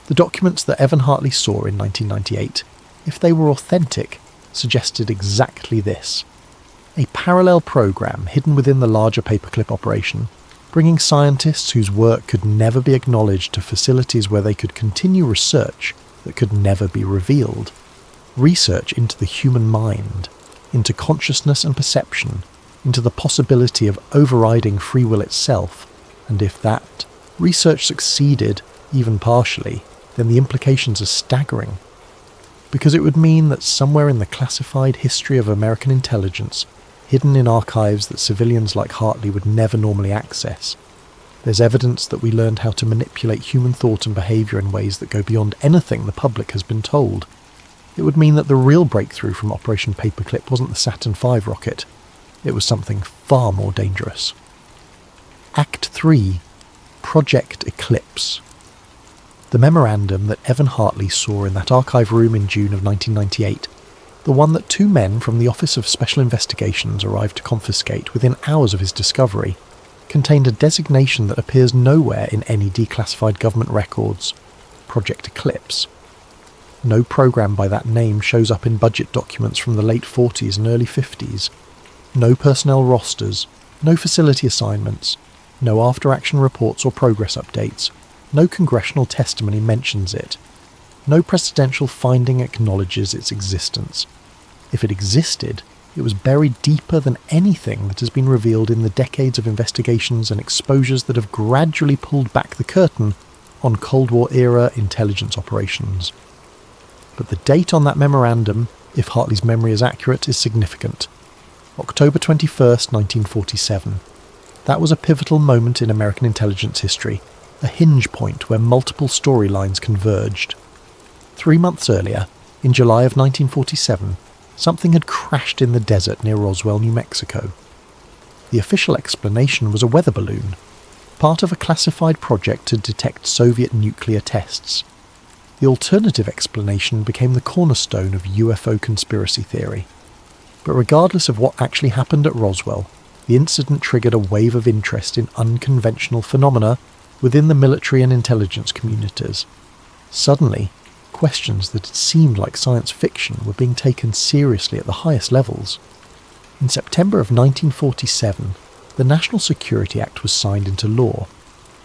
The documents that Evan Hartley saw in 1998, if they were authentic, suggested exactly this. A parallel program hidden within the larger paperclip operation, bringing scientists whose work could never be acknowledged to facilities where they could continue research that could never be revealed. Research into the human mind, into consciousness and perception, into the possibility of overriding free will itself, and if that research succeeded, even partially, then the implications are staggering. Because it would mean that somewhere in the classified history of American intelligence, hidden in archives that civilians like Hartley would never normally access, there's evidence that we learned how to manipulate human thought and behaviour in ways that go beyond anything the public has been told. It would mean that the real breakthrough from Operation Paperclip wasn't the Saturn V rocket. It was something far more dangerous. Act 3. Project Eclipse. The memorandum that Evan Hartley saw in that archive room in June of 1998, the one that two men from the Office of Special Investigations arrived to confiscate within hours of his discovery, contained a designation that appears nowhere in any declassified government records: Project Eclipse. No program by that name shows up in budget documents from the late 40s and early 50s. No personnel rosters, no facility assignments, no after-action reports or progress updates. No congressional testimony mentions it. No presidential finding acknowledges its existence. If it existed, it was buried deeper than anything that has been revealed in the decades of investigations and exposures that have gradually pulled back the curtain on Cold War-era intelligence operations. But the date on that memorandum, if Hartley's memory is accurate, is significant. October 21st, 1947. That was a pivotal moment in American intelligence history, a hinge point where multiple storylines converged. 3 months earlier, in July of 1947, something had crashed in the desert near Roswell, New Mexico. The official explanation was a weather balloon, part of a classified project to detect Soviet nuclear tests. The alternative explanation became the cornerstone of UFO conspiracy theory. But regardless of what actually happened at Roswell, the incident triggered a wave of interest in unconventional phenomena within the military and intelligence communities. Suddenly, questions that had seemed like science fiction were being taken seriously at the highest levels. In September of 1947, the National Security Act was signed into law,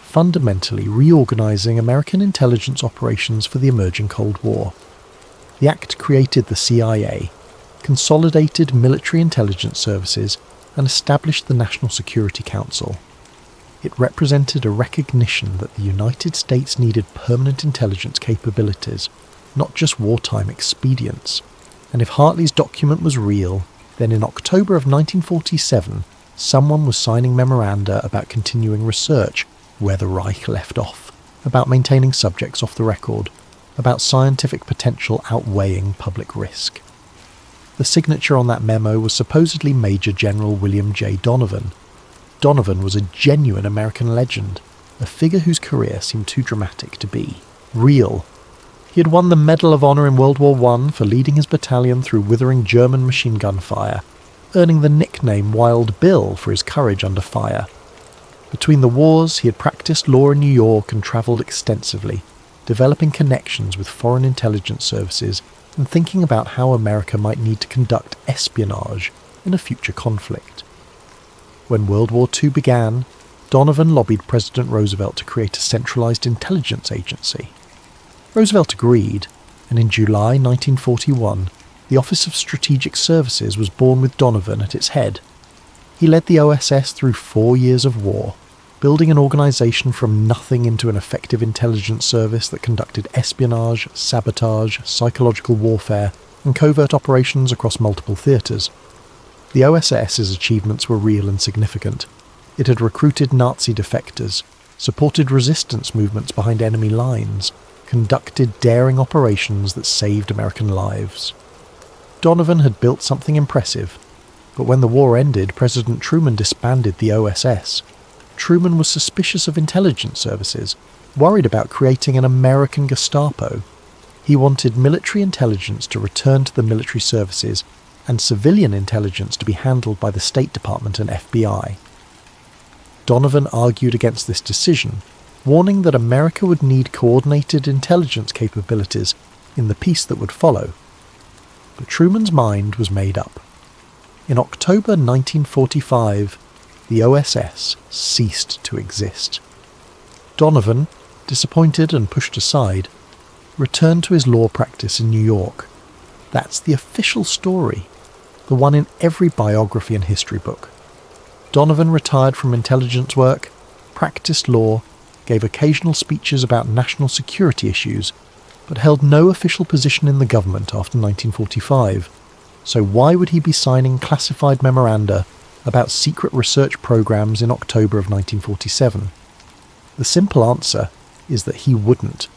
fundamentally reorganizing American intelligence operations for the emerging Cold War. The Act created the CIA, consolidated military intelligence services, and established the National Security Council. It represented a recognition that the United States needed permanent intelligence capabilities, not just wartime expedients. And if Hartley's document was real, then in October of 1947, someone was signing memoranda about continuing research where the Reich left off, about maintaining subjects off the record, about scientific potential outweighing public risk. The signature on that memo was supposedly Major General William J. Donovan. Donovan was a genuine American legend, a figure whose career seemed too dramatic to be real. He had won the Medal of Honor in World War I for leading his battalion through withering German machine gun fire, earning the nickname Wild Bill for his courage under fire. Between the wars, he had practiced law in New York and travelled extensively, developing connections with foreign intelligence services and thinking about how America might need to conduct espionage in a future conflict. When World War II began, Donovan lobbied President Roosevelt to create a centralized intelligence agency. Roosevelt agreed, and in July 1941, the Office of Strategic Services was born with Donovan at its head. He led the OSS through 4 years of war, building an organization from nothing into an effective intelligence service that conducted espionage, sabotage, psychological warfare, and covert operations across multiple theatres. The OSS's achievements were real and significant. It had recruited Nazi defectors, supported resistance movements behind enemy lines, conducted daring operations that saved American lives. Donovan had built something impressive, but when the war ended, President Truman disbanded the OSS. Truman was suspicious of intelligence services, worried about creating an American Gestapo. He wanted military intelligence to return to the military services and civilian intelligence to be handled by the State Department and FBI. Donovan argued against this decision, warning that America would need coordinated intelligence capabilities in the peace that would follow. But Truman's mind was made up. In October 1945, the OSS ceased to exist. Donovan, disappointed and pushed aside, returned to his law practice in New York. That's the official story, the one in every biography and history book. Donovan retired from intelligence work, practiced law, gave occasional speeches about national security issues, but held no official position in the government after 1945. So why would he be signing classified memoranda about secret research programs in October of 1947? The simple answer is that he wouldn't.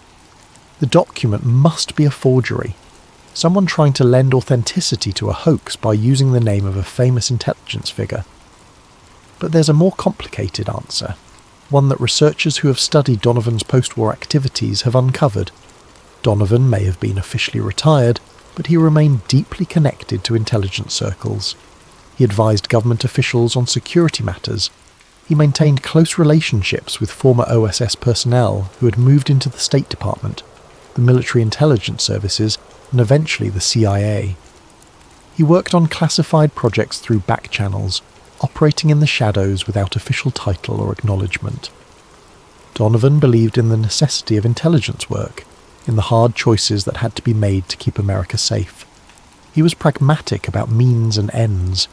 The document must be a forgery, someone trying to lend authenticity to a hoax by using the name of a famous intelligence figure. But there's a more complicated answer, one that researchers who have studied Donovan's post-war activities have uncovered. Donovan may have been officially retired, but he remained deeply connected to intelligence circles. He advised government officials on security matters. He maintained close relationships with former OSS personnel who had moved into the State Department, the military intelligence services, and eventually the CIA. He worked on classified projects through back channels, operating in the shadows without official title or acknowledgement. Donovan believed in the necessity of intelligence work, in the hard choices that had to be made to keep America safe. He was pragmatic about means and ends.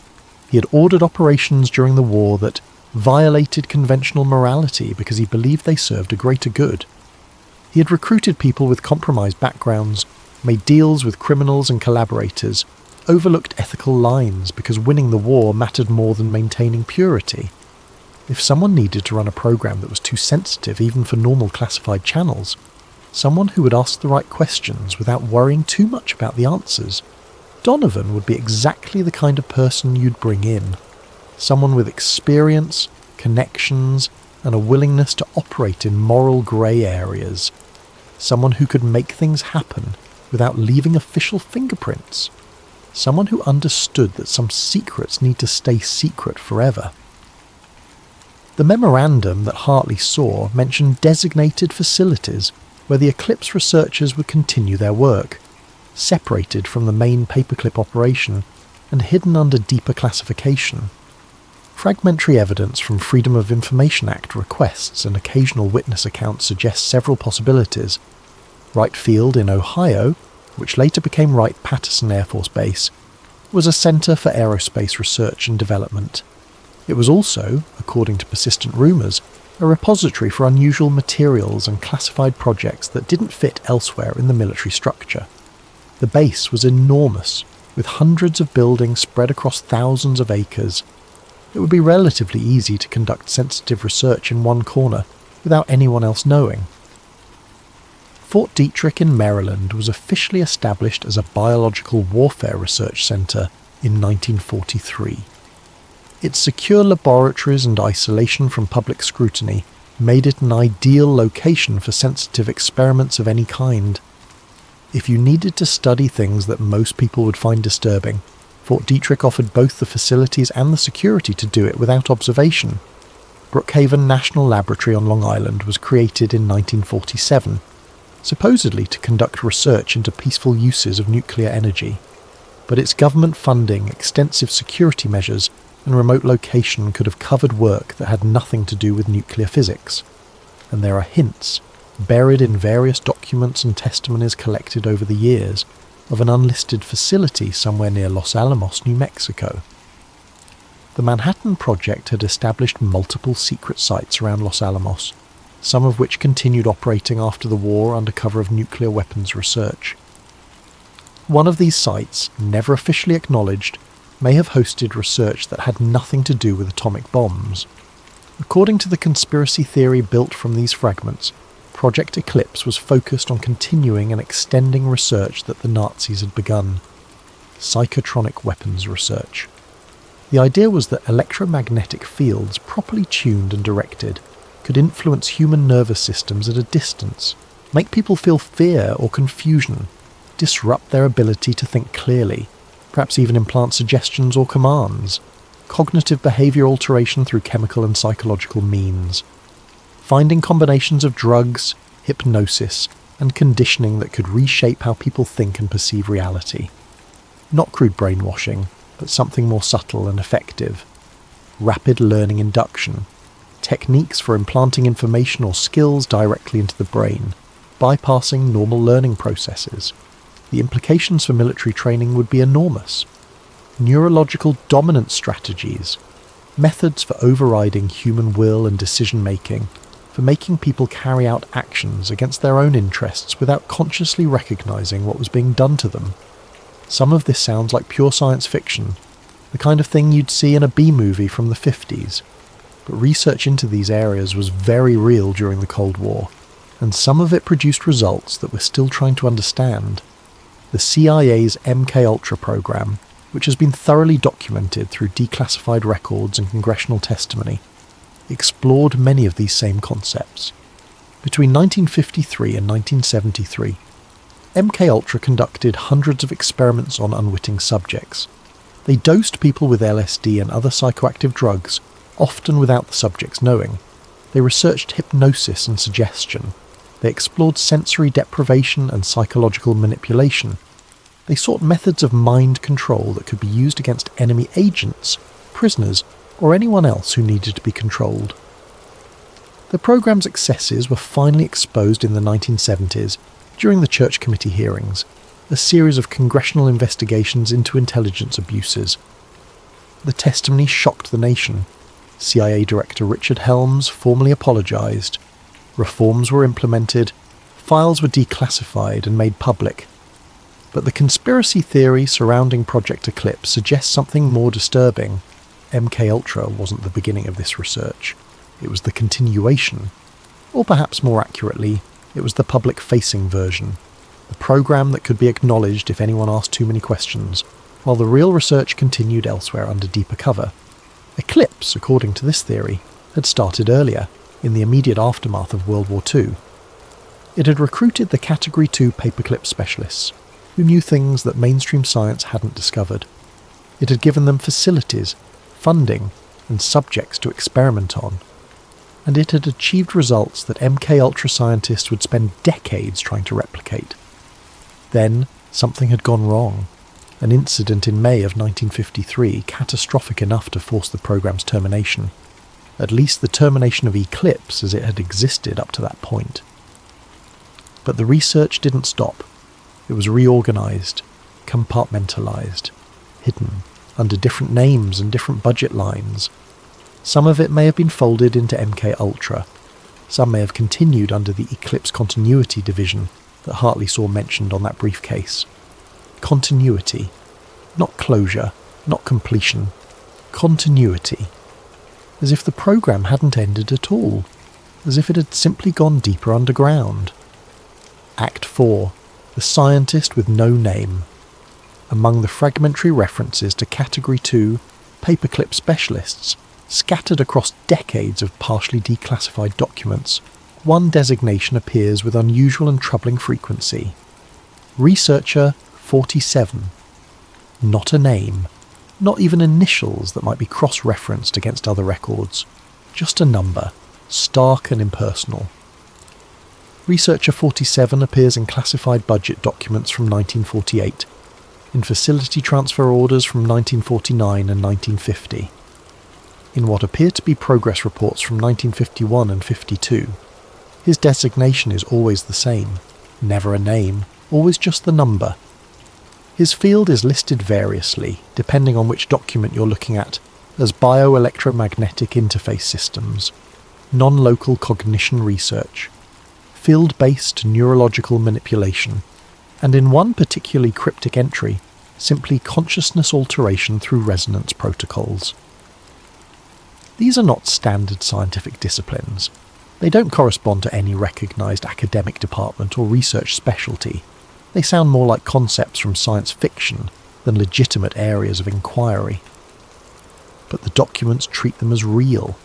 He had ordered operations during the war that violated conventional morality because he believed they served a greater good. He had recruited people with compromised backgrounds, made deals with criminals and collaborators, overlooked ethical lines because winning the war mattered more than maintaining purity. If someone needed to run a program that was too sensitive even for normal classified channels, someone who would ask the right questions without worrying too much about the answers, Donovan would be exactly the kind of person you'd bring in. Someone with experience, connections, and a willingness to operate in moral grey areas. Someone who could make things happen without leaving official fingerprints. Someone who understood that some secrets need to stay secret forever. The memorandum that Hartley saw mentioned designated facilities where the Eclipse researchers would continue their work, separated from the main paperclip operation and hidden under deeper classification. Fragmentary evidence from Freedom of Information Act requests and occasional witness accounts suggest several possibilities. Wright Field in Ohio, which later became Wright-Patterson Air Force Base, was a centre for aerospace research and development. It was also, according to persistent rumours, a repository for unusual materials and classified projects that didn't fit elsewhere in the military structure. The base was enormous, with hundreds of buildings spread across thousands of acres. It would be relatively easy to conduct sensitive research in one corner without anyone else knowing. Fort Detrick in Maryland was officially established as a biological warfare research centre in 1943. Its secure laboratories and isolation from public scrutiny made it an ideal location for sensitive experiments of any kind. If you needed to study things that most people would find disturbing, Fort Detrick offered both the facilities and the security to do it without observation. Brookhaven National Laboratory on Long Island was created in 1947, supposedly to conduct research into peaceful uses of nuclear energy. But its government funding, extensive security measures, and remote location could have covered work that had nothing to do with nuclear physics. And there are hints, buried in various documents and testimonies collected over the years, of an unlisted facility somewhere near Los Alamos, New Mexico. The Manhattan Project had established multiple secret sites around Los Alamos, some of which continued operating after the war under cover of nuclear weapons research. One of these sites, never officially acknowledged, may have hosted research that had nothing to do with atomic bombs. According to the conspiracy theory built from these fragments, Project Eclipse was focused on continuing and extending research that the Nazis had begun. Psychotronic weapons research. The idea was that electromagnetic fields, properly tuned and directed, could influence human nervous systems at a distance, make people feel fear or confusion, disrupt their ability to think clearly, perhaps even implant suggestions or commands, cognitive behaviour alteration through chemical and psychological means, finding combinations of drugs, hypnosis, and conditioning that could reshape how people think and perceive reality. Not crude brainwashing, but something more subtle and effective. Rapid learning induction, techniques for implanting information or skills directly into the brain, bypassing normal learning processes. The implications for military training would be enormous. Neurological dominance strategies, methods for overriding human will and decision-making, for making people carry out actions against their own interests without consciously recognizing what was being done to them. Some of this sounds like pure science fiction, the kind of thing you'd see in a B-movie from the 50s. But research into these areas was very real during the Cold War, and some of it produced results that we're still trying to understand. The CIA's MKUltra program, which has been thoroughly documented through declassified records and congressional testimony, explored many of these same concepts. Between 1953 and 1973, MKUltra conducted hundreds of experiments on unwitting subjects. They dosed people with LSD and other psychoactive drugs, often without the subjects knowing. They researched hypnosis and suggestion. They explored sensory deprivation and psychological manipulation. They sought methods of mind control that could be used against enemy agents, prisoners, or anyone else who needed to be controlled. The program's excesses were finally exposed in the 1970s during the Church Committee hearings, a series of congressional investigations into intelligence abuses. The testimony shocked the nation. CIA Director Richard Helms formally apologized. Reforms were implemented. files were declassified and made public. But the conspiracy theory surrounding Project Eclipse suggests something more disturbing. MKUltra wasn't the beginning of this research. It was the continuation. Or perhaps more accurately, it was the public-facing version. The program that could be acknowledged if anyone asked too many questions, while the real research continued elsewhere under deeper cover. Eclipse, according to this theory, had started earlier, in the immediate aftermath of World War II. It had recruited the Category 2 paperclip specialists, who knew things that mainstream science hadn't discovered. It had given them facilities, funding, and subjects to experiment on. And it had achieved results that MKUltra scientists would spend decades trying to replicate. Then, something had gone wrong. An incident in May of 1953, catastrophic enough to force the program's termination. At least the termination of Eclipse as it had existed up to that point. But the research didn't stop. It was reorganized, compartmentalized, hidden, under different names and different budget lines. Some of it may have been folded into MKUltra. Some may have continued under the Eclipse Continuity Division that Hartley saw mentioned on that briefcase. Continuity. Not closure, not completion. Continuity. As if the program hadn't ended at all. As if it had simply gone deeper underground. Act 4. The Scientist with No Name. Among the fragmentary references to Category 2 paperclip specialists scattered across decades of partially declassified documents, one designation appears with unusual and troubling frequency. Researcher 47. Not a name, not even initials that might be cross-referenced against other records, just a number, stark and impersonal. Researcher 47 appears in classified budget documents from 1948, in facility transfer orders from 1949 and 1950, in what appear to be progress reports from 1951 and 52. His designation is always the same, never a name, always just the number. His field is listed variously, depending on which document you're looking at, as bioelectromagnetic interface systems, non-local cognition research, field-based neurological manipulation, and in one particularly cryptic entry, simply consciousness alteration through resonance protocols. These are not standard scientific disciplines. They don't correspond to any recognised academic department or research specialty. They sound more like concepts from science fiction than legitimate areas of inquiry. But the documents treat them as real,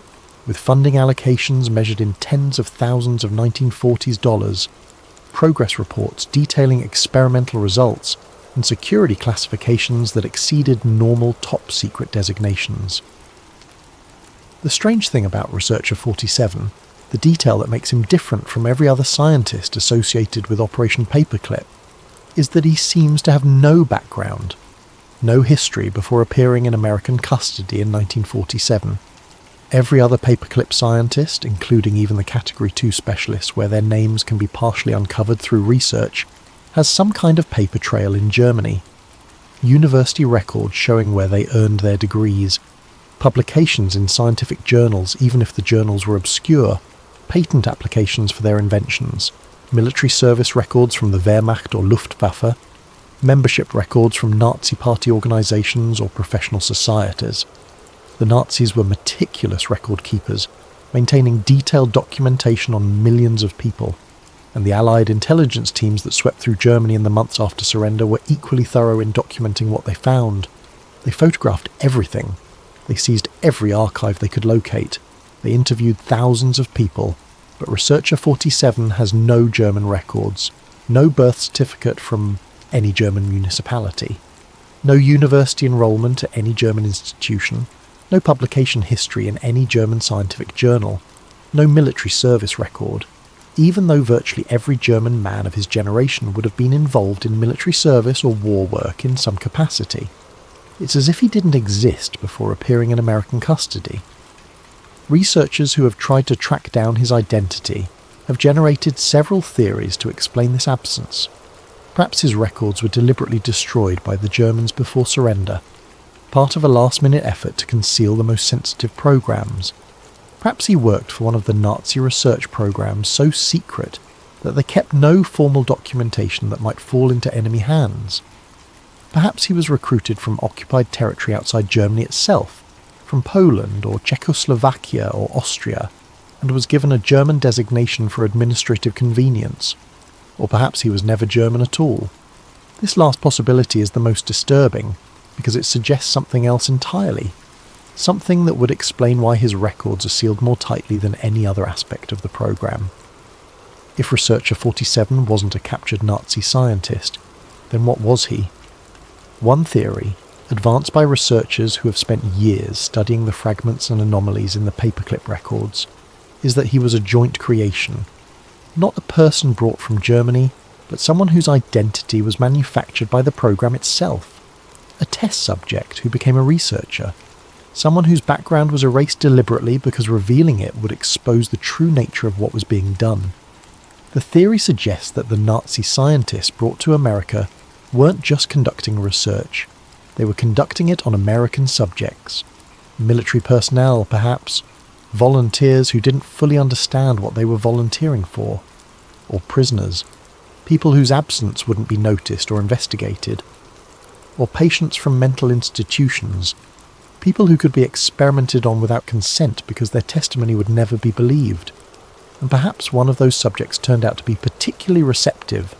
with funding allocations measured in tens of thousands of 1940s dollars, progress reports detailing experimental results, and security classifications that exceeded normal top-secret designations. The strange thing about Researcher 47, the detail that makes him different from every other scientist associated with Operation Paperclip, is that he seems to have no background, no history before appearing in American custody in 1947. Every other paperclip scientist, including even the Category 2 specialists where their names can be partially uncovered through research, has some kind of paper trail in Germany. University records showing where they earned their degrees, publications in scientific journals even if the journals were obscure, patent applications for their inventions, military service records from the Wehrmacht or Luftwaffe, membership records from Nazi party organisations or professional societies. The Nazis were meticulous record keepers, maintaining detailed documentation on millions of people, and the Allied intelligence teams that swept through Germany in the months after surrender were equally thorough in documenting what they found. They photographed everything. They seized every archive they could locate. They interviewed thousands of people, but Researcher 47 has no German records, no birth certificate from any German municipality, no university enrollment at any German institution, no publication history in any German scientific journal, no military service record, even though virtually every German man of his generation would have been involved in military service or war work in some capacity. It's as if he didn't exist before appearing in American custody. Researchers who have tried to track down his identity have generated several theories to explain this absence. Perhaps his records were deliberately destroyed by the Germans before surrender, part of a last-minute effort to conceal the most sensitive programs. Perhaps he worked for one of the Nazi research programs so secret that they kept no formal documentation that might fall into enemy hands. Perhaps he was recruited from occupied territory outside Germany itself, from Poland or Czechoslovakia or Austria, and was given a German designation for administrative convenience. Or perhaps he was never German at all. This last possibility is the most disturbing, because it suggests something else entirely. Something that would explain why his records are sealed more tightly than any other aspect of the program. If Researcher 47 wasn't a captured Nazi scientist, then what was he? One theory, advanced by researchers who have spent years studying the fragments and anomalies in the paperclip records, is that he was a joint creation. Not a person brought from Germany, but someone whose identity was manufactured by the program itself. A test subject who became a researcher. Someone whose background was erased deliberately because revealing it would expose the true nature of what was being done. The theory suggests that the Nazi scientists brought to America weren't just conducting research, they were conducting it on American subjects. Military personnel, perhaps. Volunteers who didn't fully understand what they were volunteering for. Or prisoners. People whose absence wouldn't be noticed or investigated. Or patients from mental institutions. People who could be experimented on without consent because their testimony would never be believed. And perhaps one of those subjects turned out to be particularly receptive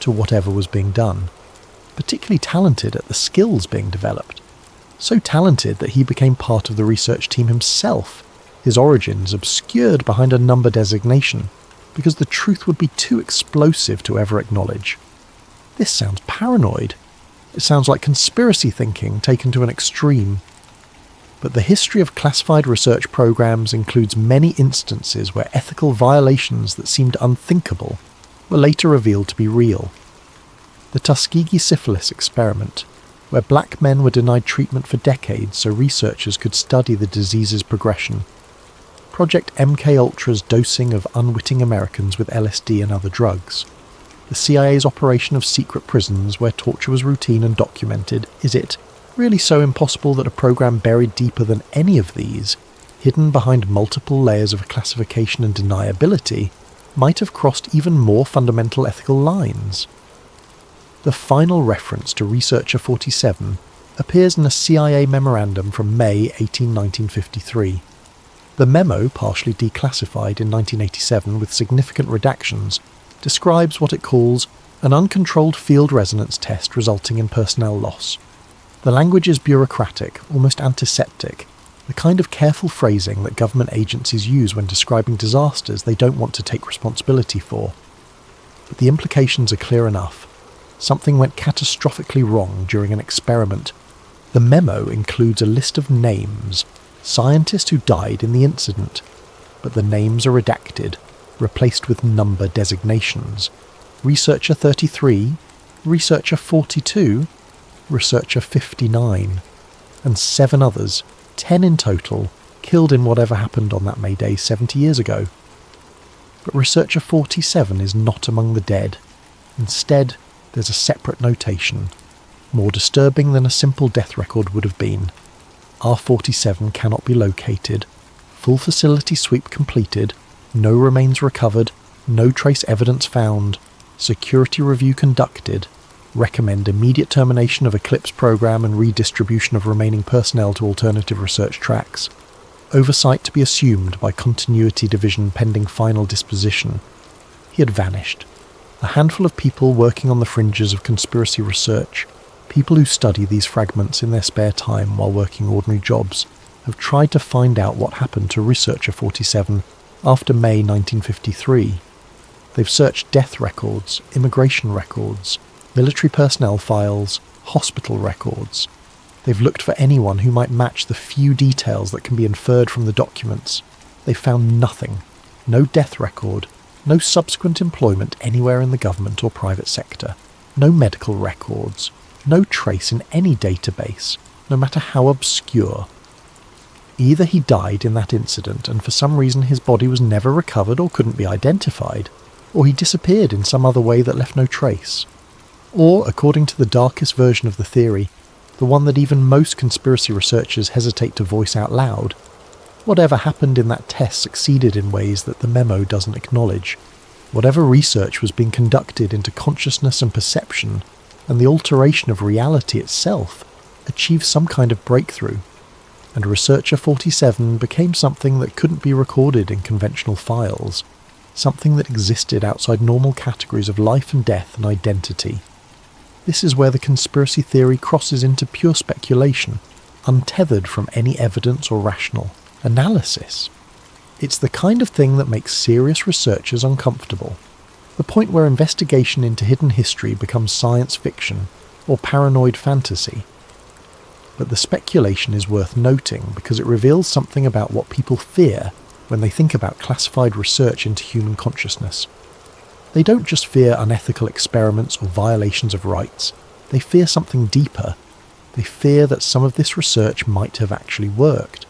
to whatever was being done. Particularly talented at the skills being developed. So talented that he became part of the research team himself, his origins obscured behind a number designation, because the truth would be too explosive to ever acknowledge. This sounds paranoid. It sounds like conspiracy thinking taken to an extreme. But the history of classified research programs includes many instances where ethical violations that seemed unthinkable were later revealed to be real. The Tuskegee syphilis experiment, where black men were denied treatment for decades so researchers could study the disease's progression. Project MKUltra's dosing of unwitting Americans with LSD and other drugs. The CIA's operation of secret prisons where torture was routine and documented. Is it really so impossible that a program buried deeper than any of these, hidden behind multiple layers of classification and deniability, might have crossed even more fundamental ethical lines? The final reference to Researcher 47 appears in a CIA memorandum from May 1953. The memo, partially declassified in 1987 with significant redactions, describes what it calls an uncontrolled field resonance test resulting in personnel loss. The language is bureaucratic, almost antiseptic, the kind of careful phrasing that government agencies use when describing disasters they don't want to take responsibility for. But the implications are clear enough. Something went catastrophically wrong during an experiment. The memo includes a list of names, scientists who died in the incident, but the names are redacted, replaced with number designations. Researcher 33, Researcher 42, Researcher 59, and 7 others, 10 in total, killed in whatever happened on that May Day 70 years ago. But Researcher 47 is not among the dead. Instead, there's a separate notation, more disturbing than a simple death record would have been. R47 cannot be located. Full facility sweep completed. No remains recovered. No trace evidence found. Security review conducted. Recommend immediate termination of Eclipse program and redistribution of remaining personnel to alternative research tracks. Oversight to be assumed by Continuity Division pending final disposition. He had vanished. A handful of people working on the fringes of conspiracy research, people who study these fragments in their spare time while working ordinary jobs, have tried to find out what happened to Researcher 47 after May 1953. They've searched death records, immigration records, military personnel files, hospital records. They've looked for anyone who might match the few details that can be inferred from the documents. They've found nothing. No death record. No subsequent employment anywhere in the government or private sector. No medical records. No trace in any database, no matter how obscure. Either he died in that incident and for some reason his body was never recovered or couldn't be identified, or he disappeared in some other way that left no trace. Or, according to the darkest version of the theory, the one that even most conspiracy researchers hesitate to voice out loud, whatever happened in that test succeeded in ways that the memo doesn't acknowledge. Whatever research was being conducted into consciousness and perception, and the alteration of reality itself, achieved some kind of breakthrough, and Researcher 47 became something that couldn't be recorded in conventional files, something that existed outside normal categories of life and death and identity. This is where the conspiracy theory crosses into pure speculation, untethered from any evidence or rational analysis. It's the kind of thing that makes serious researchers uncomfortable, the point where investigation into hidden history becomes science fiction or paranoid fantasy. But the speculation is worth noting because it reveals something about what people fear when they think about classified research into human consciousness. They don't just fear unethical experiments or violations of rights, they fear something deeper. They fear that some of this research might have actually worked,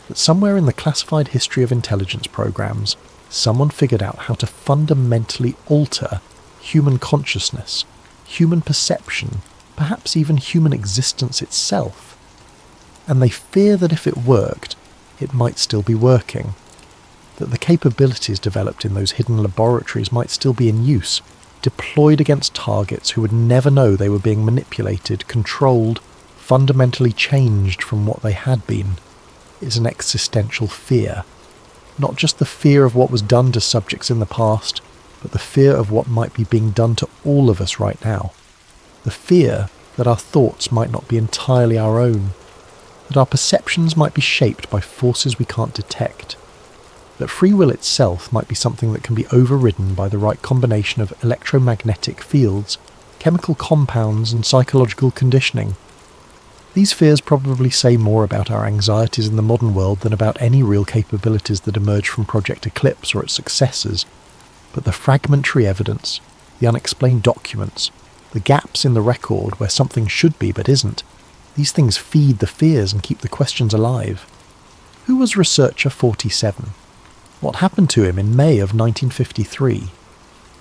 that somewhere in the classified history of intelligence programs, someone figured out how to fundamentally alter human consciousness, human perception, perhaps even human existence itself. And they fear that if it worked, it might still be working, that the capabilities developed in those hidden laboratories might still be in use, deployed against targets who would never know they were being manipulated, controlled, fundamentally changed from what they had been. Is an existential fear. Not just the fear of what was done to subjects in the past, but the fear of what might be being done to all of us right now. The fear that our thoughts might not be entirely our own, that our perceptions might be shaped by forces we can't detect, that free will itself might be something that can be overridden by the right combination of electromagnetic fields, chemical compounds, and psychological conditioning. These fears probably say more about our anxieties in the modern world than about any real capabilities that emerge from Project Eclipse or its successors. But the fragmentary evidence, the unexplained documents, the gaps in the record where something should be but isn't, these things feed the fears and keep the questions alive. Who was Researcher 47? What happened to him in May of 1953?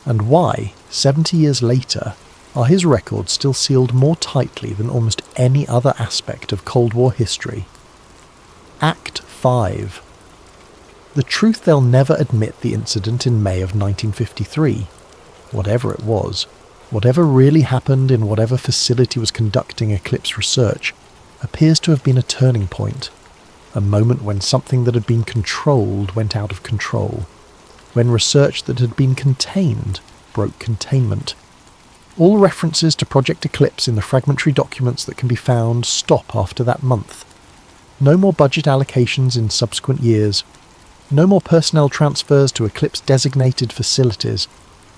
And why, 70 years later, are his records still sealed more tightly than almost any other aspect of Cold War history? Act 5. The truth they'll never admit the incident in May of 1953. Whatever it was, whatever really happened in whatever facility was conducting Eclipse research, appears to have been a turning point. A moment when something that had been controlled went out of control. When research that had been contained broke containment. All references to Project Eclipse in the fragmentary documents that can be found stop after that month. No more budget allocations in subsequent years. No more personnel transfers to Eclipse-designated facilities.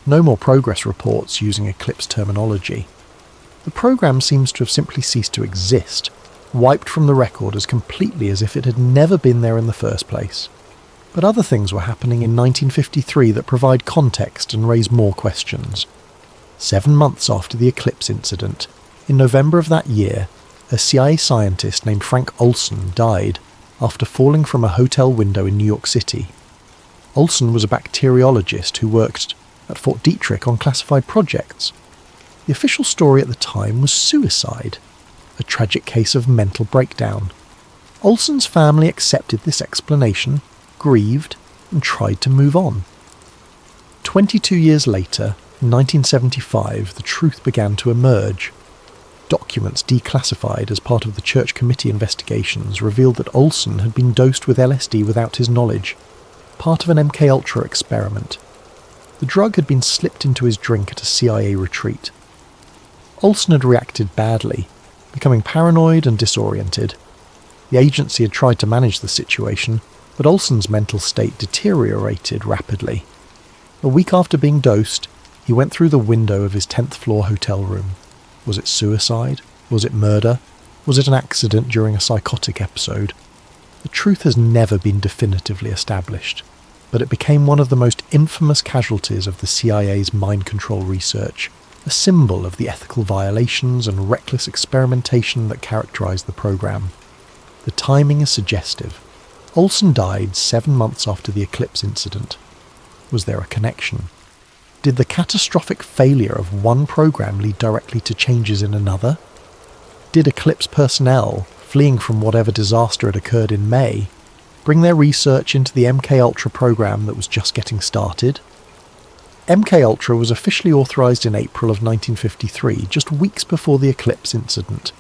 No more progress reports using Eclipse terminology. The program seems to have simply ceased to exist, wiped from the record as completely as if it had never been there in the first place. But other things were happening in 1953 that provide context and raise more questions. 7 months after the Eclipse incident, in November of that year, a CIA scientist named Frank Olson died after falling from a hotel window in New York City. Olson was a bacteriologist who worked at Fort Detrick on classified projects. The official story at the time was suicide, a tragic case of mental breakdown. Olson's family accepted this explanation, grieved, and tried to move on. 22 years later, in 1975, the truth began to emerge. Documents declassified as part of the Church Committee investigations revealed that Olson had been dosed with LSD without his knowledge, part of an MKUltra experiment. The drug had been slipped into his drink at a CIA retreat. Olson had reacted badly, becoming paranoid and disoriented. The agency had tried to manage the situation, but Olson's mental state deteriorated rapidly. A week after being dosed, he went through the window of his 10th floor hotel room. Was it suicide? Was it murder? Was it an accident during a psychotic episode? The truth has never been definitively established, but it became one of the most infamous casualties of the CIA's mind control research, a symbol of the ethical violations and reckless experimentation that characterized the program. The timing is suggestive. Olson died 7 months after the Eclipse incident. Was there a connection? Did the catastrophic failure of one program lead directly to changes in another? Did Eclipse personnel, fleeing from whatever disaster had occurred in May, bring their research into the MKUltra program that was just getting started? MKUltra was officially authorised in April of 1953, just weeks before the Eclipse incident.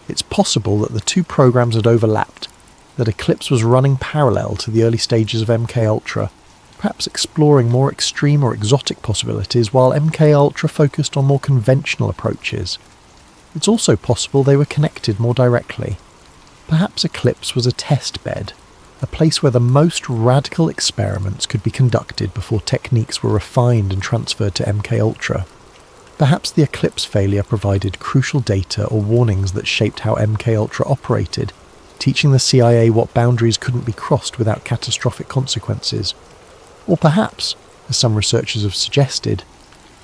It's possible that the two programs had overlapped, that Eclipse was running parallel to the early stages of MKUltra, perhaps exploring more extreme or exotic possibilities while MKUltra focused on more conventional approaches. It's also possible they were connected more directly. Perhaps Eclipse was a test bed, a place where the most radical experiments could be conducted before techniques were refined and transferred to MKUltra. Perhaps the Eclipse failure provided crucial data or warnings that shaped how MKUltra operated, teaching the CIA what boundaries couldn't be crossed without catastrophic consequences. Or perhaps, as some researchers have suggested,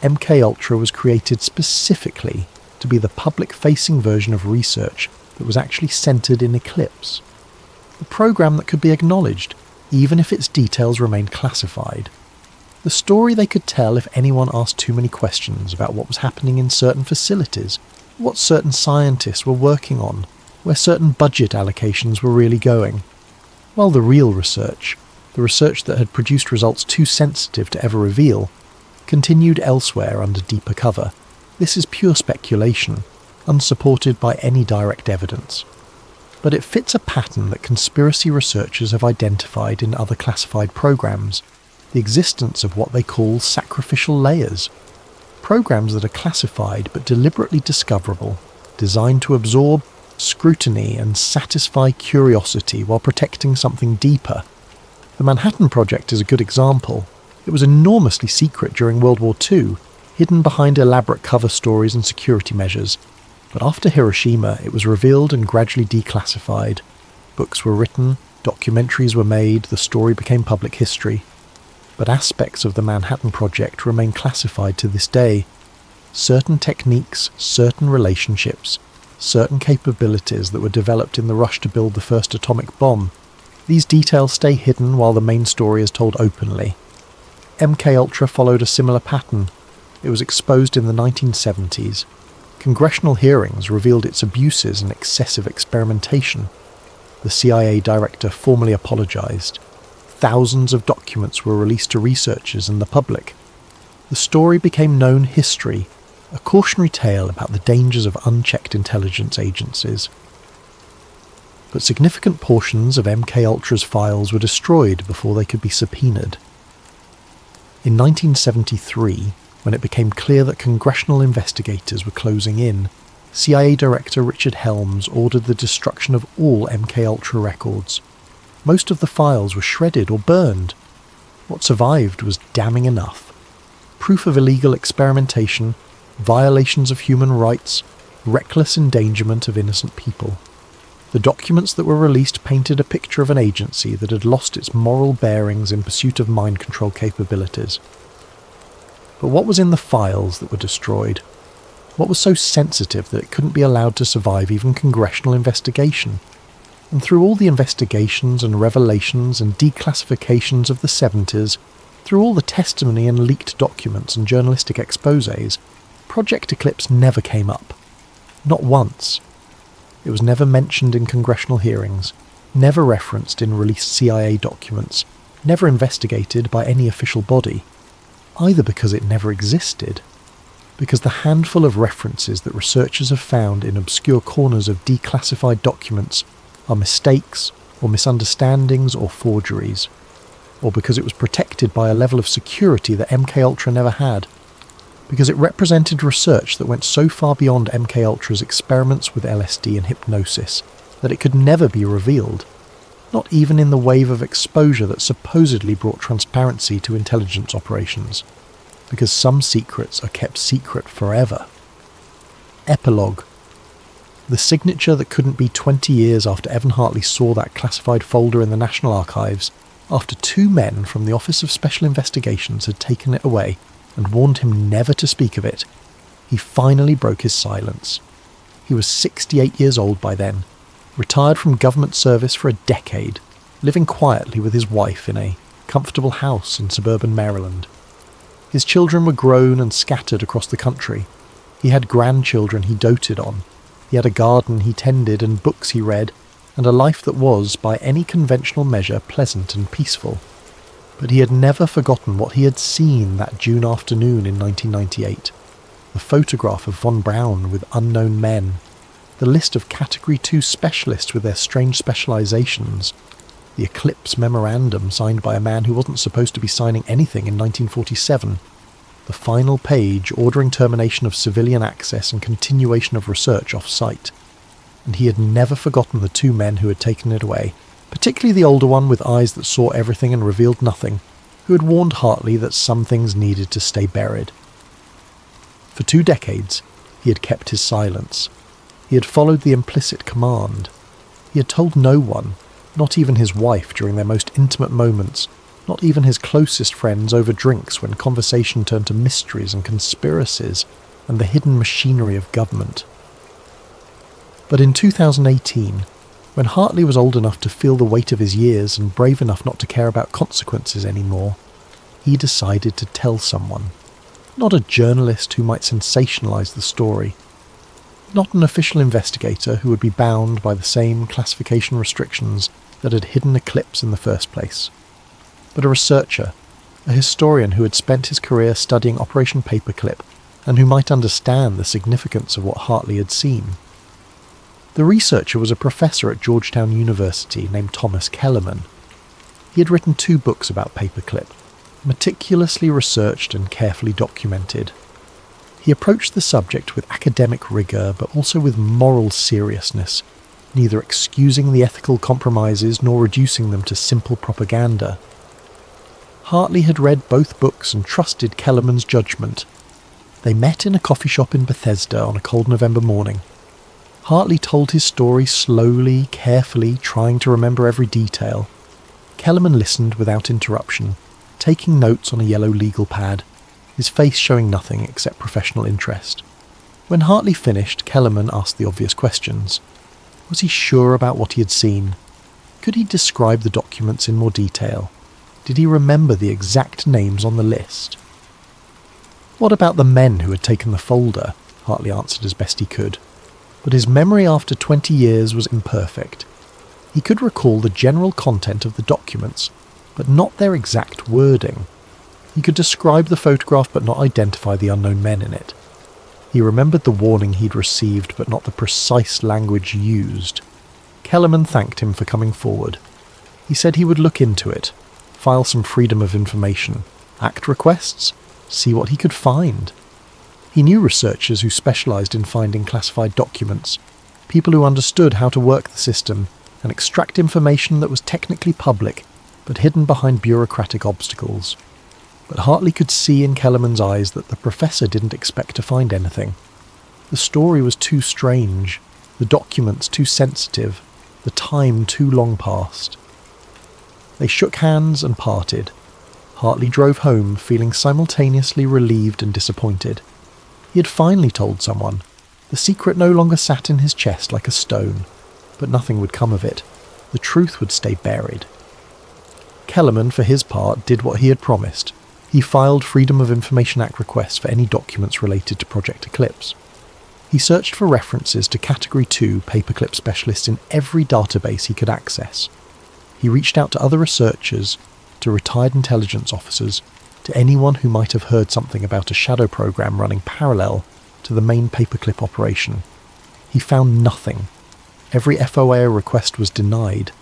MKUltra was created specifically to be the public-facing version of research that was actually centred in Eclipse. A program that could be acknowledged, even if its details remained classified. The story they could tell if anyone asked too many questions about what was happening in certain facilities, what certain scientists were working on, where certain budget allocations were really going. While the real research, the research that had produced results too sensitive to ever reveal, continued elsewhere under deeper cover. This is pure speculation, unsupported by any direct evidence. But it fits a pattern that conspiracy researchers have identified in other classified programs, the existence of what they call sacrificial layers. Programs that are classified but deliberately discoverable, designed to absorb scrutiny and satisfy curiosity while protecting something deeper. The Manhattan Project is a good example. It was enormously secret during World War II, hidden behind elaborate cover stories and security measures. But after Hiroshima, it was revealed and gradually declassified. Books were written, documentaries were made, the story became public history. But aspects of the Manhattan Project remain classified to this day. Certain techniques, certain relationships, certain capabilities that were developed in the rush to build the first atomic bomb. These details stay hidden while the main story is told openly. MKUltra followed a similar pattern. It was exposed in the 1970s. Congressional hearings revealed its abuses and excessive experimentation. The CIA director formally apologized. Thousands of documents were released to researchers and the public. The story became known history, a cautionary tale about the dangers of unchecked intelligence agencies. But significant portions of MKUltra's files were destroyed before they could be subpoenaed. In 1973, when it became clear that congressional investigators were closing in, CIA Director Richard Helms ordered the destruction of all MKUltra records. Most of the files were shredded or burned. What survived was damning enough. Proof of illegal experimentation, violations of human rights, reckless endangerment of innocent people. The documents that were released painted a picture of an agency that had lost its moral bearings in pursuit of mind control capabilities. But what was in the files that were destroyed? What was so sensitive that it couldn't be allowed to survive even congressional investigation? And through all the investigations and revelations and declassifications of the 70s, through all the testimony and leaked documents and journalistic exposés, Project Eclipse never came up. Not once. It was never mentioned in congressional hearings, never referenced in released CIA documents, never investigated by any official body. Either because it never existed, because the handful of references that researchers have found in obscure corners of declassified documents are mistakes or misunderstandings or forgeries, or because it was protected by a level of security that MKUltra never had, because it represented research that went so far beyond MKUltra's experiments with LSD and hypnosis that it could never be revealed, not even in the wave of exposure that supposedly brought transparency to intelligence operations, because some secrets are kept secret forever. Epilogue. The signature that couldn't be 20 years after Evan Hartley saw that classified folder in the National Archives, after two men from the Office of Special Investigations had taken it away and warned him never to speak of it, he finally broke his silence. He was 68 years old by then, retired from government service for a decade, living quietly with his wife in a comfortable house in suburban Maryland. His children were grown and scattered across the country. He had grandchildren he doted on. He had a garden he tended and books he read, and a life that was, by any conventional measure, pleasant and peaceful. But he had never forgotten what he had seen that June afternoon in 1998. The photograph of von Braun with unknown men, the list of Category 2 specialists with their strange specializations, the Eclipse memorandum signed by a man who wasn't supposed to be signing anything in 1947, the final page ordering termination of civilian access and continuation of research off-site. And he had never forgotten the two men who had taken it away, particularly the older one with eyes that saw everything and revealed nothing, who had warned Hartley that some things needed to stay buried. For 2 decades, he had kept his silence. He had followed the implicit command. He had told no one, not even his wife during their most intimate moments, not even his closest friends over drinks when conversation turned to mysteries and conspiracies and the hidden machinery of government. But in 2018, when Hartley was old enough to feel the weight of his years and brave enough not to care about consequences anymore, he decided to tell someone. Not a journalist who might sensationalize the story. Not an official investigator who would be bound by the same classification restrictions that had hidden Eclipse in the first place. But a researcher, a historian who had spent his career studying Operation Paperclip and who might understand the significance of what Hartley had seen. The researcher was a professor at Georgetown University named Thomas Kellerman. He had written 2 books about Paperclip, meticulously researched and carefully documented. He approached the subject with academic rigour but also with moral seriousness, neither excusing the ethical compromises nor reducing them to simple propaganda. Hartley had read both books and trusted Kellerman's judgment. They met in a coffee shop in Bethesda on a cold November morning. Hartley told his story slowly, carefully, trying to remember every detail. Kellerman listened without interruption, taking notes on a yellow legal pad, his face showing nothing except professional interest. When Hartley finished, Kellerman asked the obvious questions. Was he sure about what he had seen? Could he describe the documents in more detail? Did he remember the exact names on the list? What about the men who had taken the folder? Hartley answered as best he could. But his memory after 20 years was imperfect. He could recall the general content of the documents, but not their exact wording. He could describe the photograph but not identify the unknown men in it. He remembered the warning he'd received but not the precise language used. Kellerman thanked him for coming forward. He said he would look into it, file some freedom of information, act requests, see what he could find. He knew researchers who specialised in finding classified documents, people who understood how to work the system and extract information that was technically public but hidden behind bureaucratic obstacles. But Hartley could see in Kellerman's eyes that the professor didn't expect to find anything. The story was too strange, the documents too sensitive, the time too long past. They shook hands and parted. Hartley drove home feeling simultaneously relieved and disappointed. He had finally told someone. The secret no longer sat in his chest like a stone, but nothing would come of it. The truth would stay buried. Kellerman, for his part, did what he had promised. He filed Freedom of Information Act requests for any documents related to Project Eclipse. He searched for references to Category 2 paperclip specialists in every database he could access. He reached out to other researchers, to retired intelligence officers, to anyone who might have heard something about a shadow program running parallel to the main paperclip operation. He found nothing. Every FOA request was denied,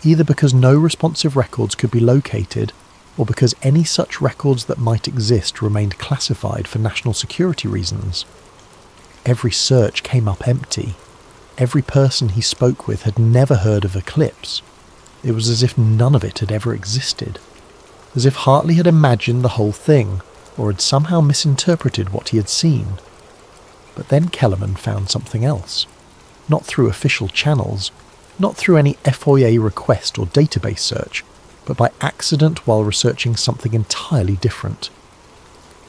either because no responsive records could be located, or because any such records that might exist remained classified for national security reasons. Every search came up empty. Every person he spoke with had never heard of Eclipse. It was as if none of it had ever existed. As if Hartley had imagined the whole thing, or had somehow misinterpreted what he had seen. But then Kellerman found something else. Not through official channels, not through any FOIA request or database search, but by accident while researching something entirely different.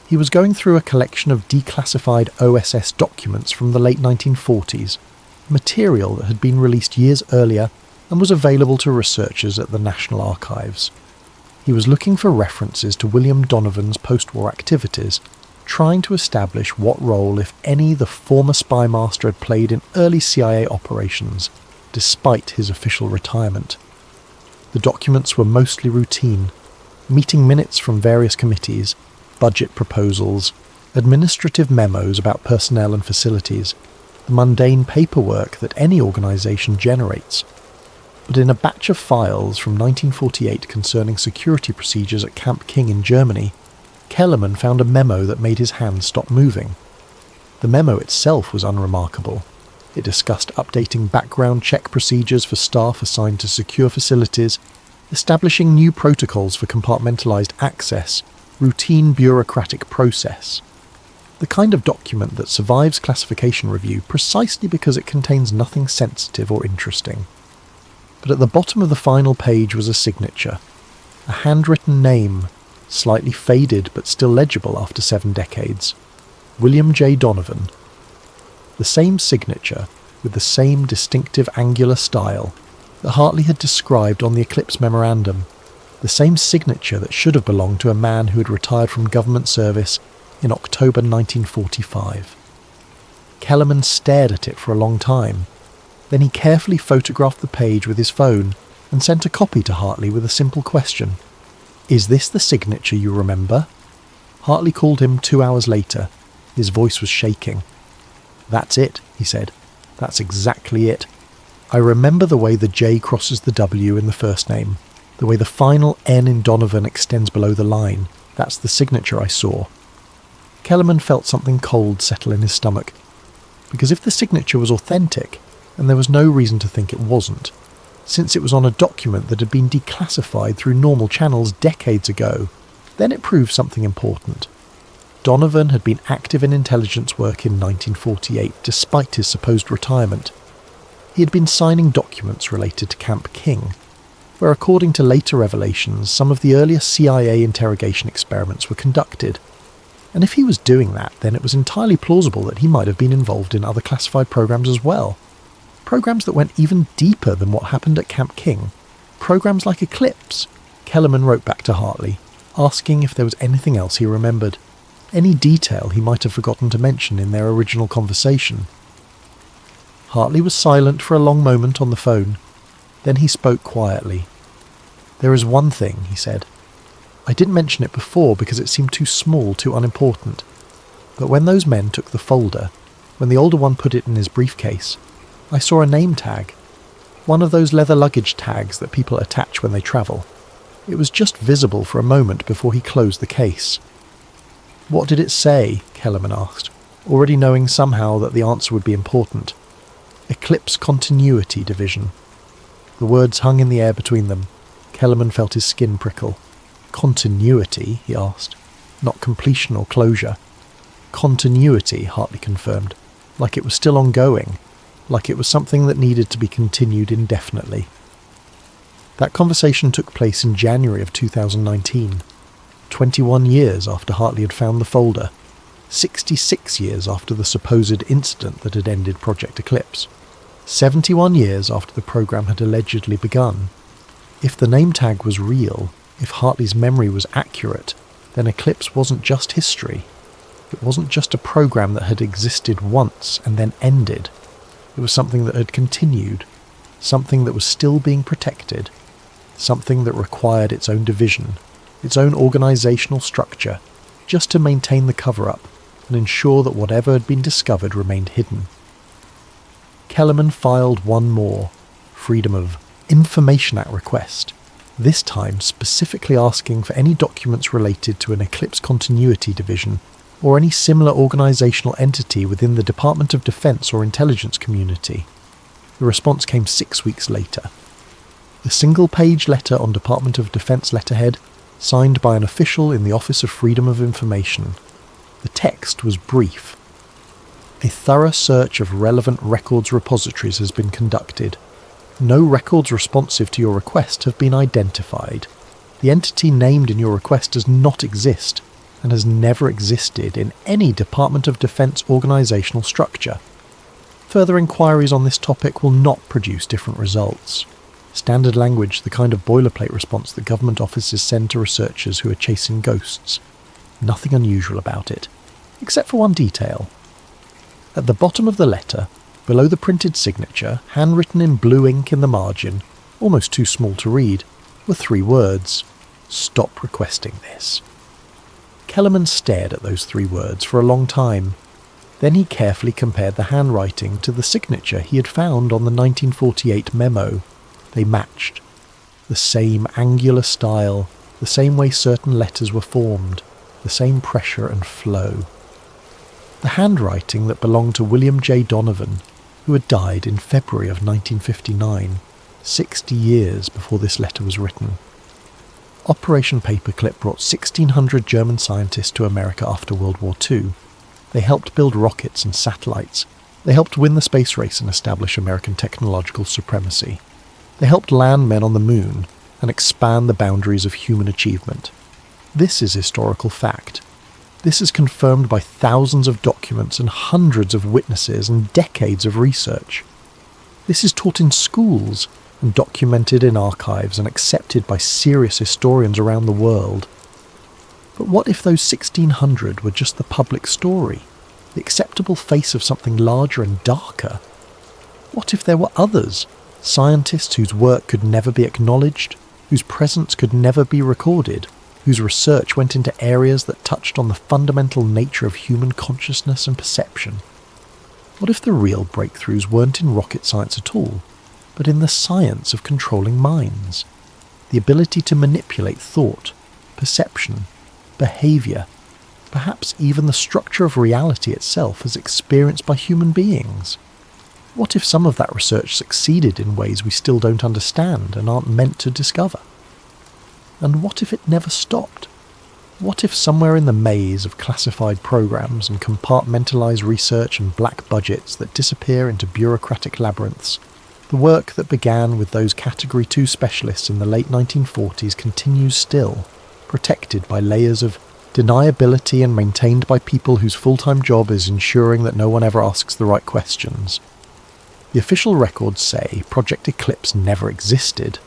He was going through a collection of declassified OSS documents from the late 1940s, material that had been released years earlier and was available to researchers at the National Archives. He was looking for references to William Donovan's post-war activities, trying to establish what role, if any, the former spy master had played in early CIA operations, despite his official retirement. The documents were mostly routine. meeting minutes from various committees, budget proposals, administrative memos about personnel and facilities, the mundane paperwork that any organisation generates. But in a batch of files from 1948 concerning security procedures at Camp King in Germany, Kellerman found a memo that made his hands stop moving. The memo itself was unremarkable. It discussed updating background check procedures for staff assigned to secure facilities, establishing new protocols for compartmentalised access, routine bureaucratic process. The kind of document that survives classification review precisely because it contains nothing sensitive or interesting. But at the bottom of the final page was a signature, a handwritten name, slightly faded but still legible after 7 decades. William J. Donovan. The same signature, with the same distinctive angular style that Hartley had described on the Eclipse memorandum, the same signature that should have belonged to a man who had retired from government service in October 1945. Kellerman stared at it for a long time. Then he carefully photographed the page with his phone and sent a copy to Hartley with a simple question. "Is this the signature you remember?" Hartley called him 2 hours later. His voice was shaking. "That's it," he said. "That's exactly it. I remember the way the J crosses the W in the first name, the way the final N in Donovan extends below the line. That's the signature I saw." Kellerman felt something cold settle in his stomach, because if the signature was authentic, and there was no reason to think it wasn't, since it was on a document that had been declassified through normal channels decades ago, then it proved something important. Donovan had been active in intelligence work in 1948 despite his supposed retirement. He had been signing documents related to Camp King, where according to later revelations some of the earlier CIA interrogation experiments were conducted. And if he was doing that, then it was entirely plausible that he might have been involved in other classified programs as well. Programs that went even deeper than what happened at Camp King. Programs like Eclipse. Kellerman wrote back to Hartley, asking if there was anything else he remembered. Any detail he might have forgotten to mention in their original conversation. Hartley was silent for a long moment on the phone. Then he spoke quietly. "There is one thing," he said. "I didn't mention it before because it seemed too small, too unimportant. But when those men took the folder, when the older one put it in his briefcase, I saw a name tag. One of those leather luggage tags that people attach when they travel. It was just visible for a moment before he closed the case." "What did it say?" Kellerman asked, already knowing somehow that the answer would be important. "Eclipse Continuity Division." The words hung in the air between them. Kellerman felt his skin prickle. "Continuity?" he asked. "Not completion or closure." "Continuity," Hartley confirmed, like it was still ongoing, like it was something that needed to be continued indefinitely. That conversation took place in January of 2019, 21 years after Hartley had found the folder, 66 years after the supposed incident that had ended Project Eclipse, 71 years after the program had allegedly begun. If the name tag was real, if Hartley's memory was accurate, then Eclipse wasn't just history. It wasn't just a program that had existed once and then ended. It was something that had continued, something that was still being protected, something that required its own division, its own organisational structure, just to maintain the cover-up and ensure that whatever had been discovered remained hidden. Kellerman filed one more, Freedom of Information Act request, this time specifically asking for any documents related to an Eclipse Continuity Division or any similar organisational entity within the Department of Defence or intelligence community. The response came 6 weeks later. A single-page letter on Department of Defence letterhead, signed by an official in the Office of Freedom of Information. The text was brief. "A thorough search of relevant records repositories has been conducted. No records responsive to your request have been identified. The entity named in your request does not exist and has never existed in any Department of Defence organisational structure. Further inquiries on this topic will not produce different results." Standard language, the kind of boilerplate response that government offices send to researchers who are chasing ghosts. Nothing unusual about it, except for one detail. At the bottom of the letter, below the printed signature, handwritten in blue ink in the margin, almost too small to read, were 3 words. Stop requesting this." Kellerman stared at those 3 words for a long time. Then he carefully compared the handwriting to the signature he had found on the 1948 memo. They matched. The same angular style, the same way certain letters were formed, the same pressure and flow. The handwriting that belonged to William J. Donovan, who had died in February of 1959, 60 years before this letter was written. Operation Paperclip brought 1,600 German scientists to America after World War II. They helped build rockets and satellites. They helped win the space race and establish American technological supremacy. They helped land men on the moon and expand the boundaries of human achievement. This is historical fact. This is confirmed by thousands of documents and hundreds of witnesses and decades of research. This is taught in schools and documented in archives and accepted by serious historians around the world. But what if those 1,600 were just the public story, the acceptable face of something larger and darker? What if there were others, scientists whose work could never be acknowledged, whose presence could never be recorded, whose research went into areas that touched on the fundamental nature of human consciousness and perception? What if the real breakthroughs weren't in rocket science at all, but in the science of controlling minds? The ability to manipulate thought, perception, behaviour, perhaps even the structure of reality itself as experienced by human beings? What if some of that research succeeded in ways we still don't understand and aren't meant to discover? And what if it never stopped? What if somewhere in the maze of classified programs and compartmentalized research and black budgets that disappear into bureaucratic labyrinths, the work that began with those Category 2 specialists in the late 1940s continues still, protected by layers of deniability and maintained by people whose full-time job is ensuring that no one ever asks the right questions? The official records say Project Eclipse never existed.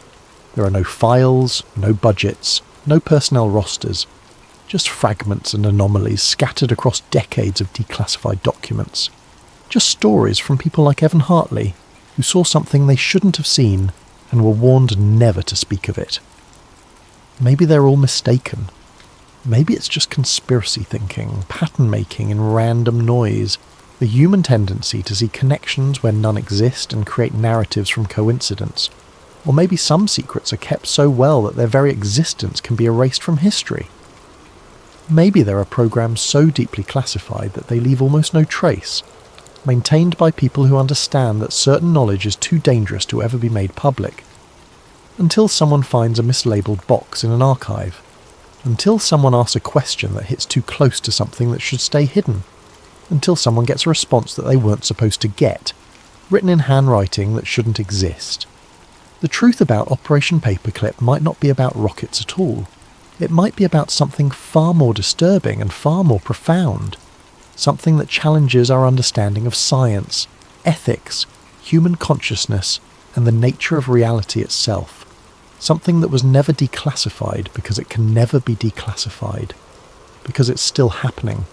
There are no files, no budgets, no personnel rosters, just fragments and anomalies scattered across decades of declassified documents. Just stories from people like Evan Hartley, who saw something they shouldn't have seen and were warned never to speak of it. Maybe they're all mistaken. Maybe it's just conspiracy thinking, pattern making and random noise, the human tendency to see connections where none exist and create narratives from coincidence. Or maybe some secrets are kept so well that their very existence can be erased from history. Maybe there are programs so deeply classified that they leave almost no trace, maintained by people who understand that certain knowledge is too dangerous to ever be made public. Until someone finds a mislabeled box in an archive. Until someone asks a question that hits too close to something that should stay hidden. Until someone gets a response that they weren't supposed to get, written in handwriting that shouldn't exist. The truth about Operation Paperclip might not be about rockets at all. It might be about something far more disturbing and far more profound. Something that challenges our understanding of science, ethics, human consciousness, and the nature of reality itself. Something that was never declassified because it can never be declassified. Because it's still happening.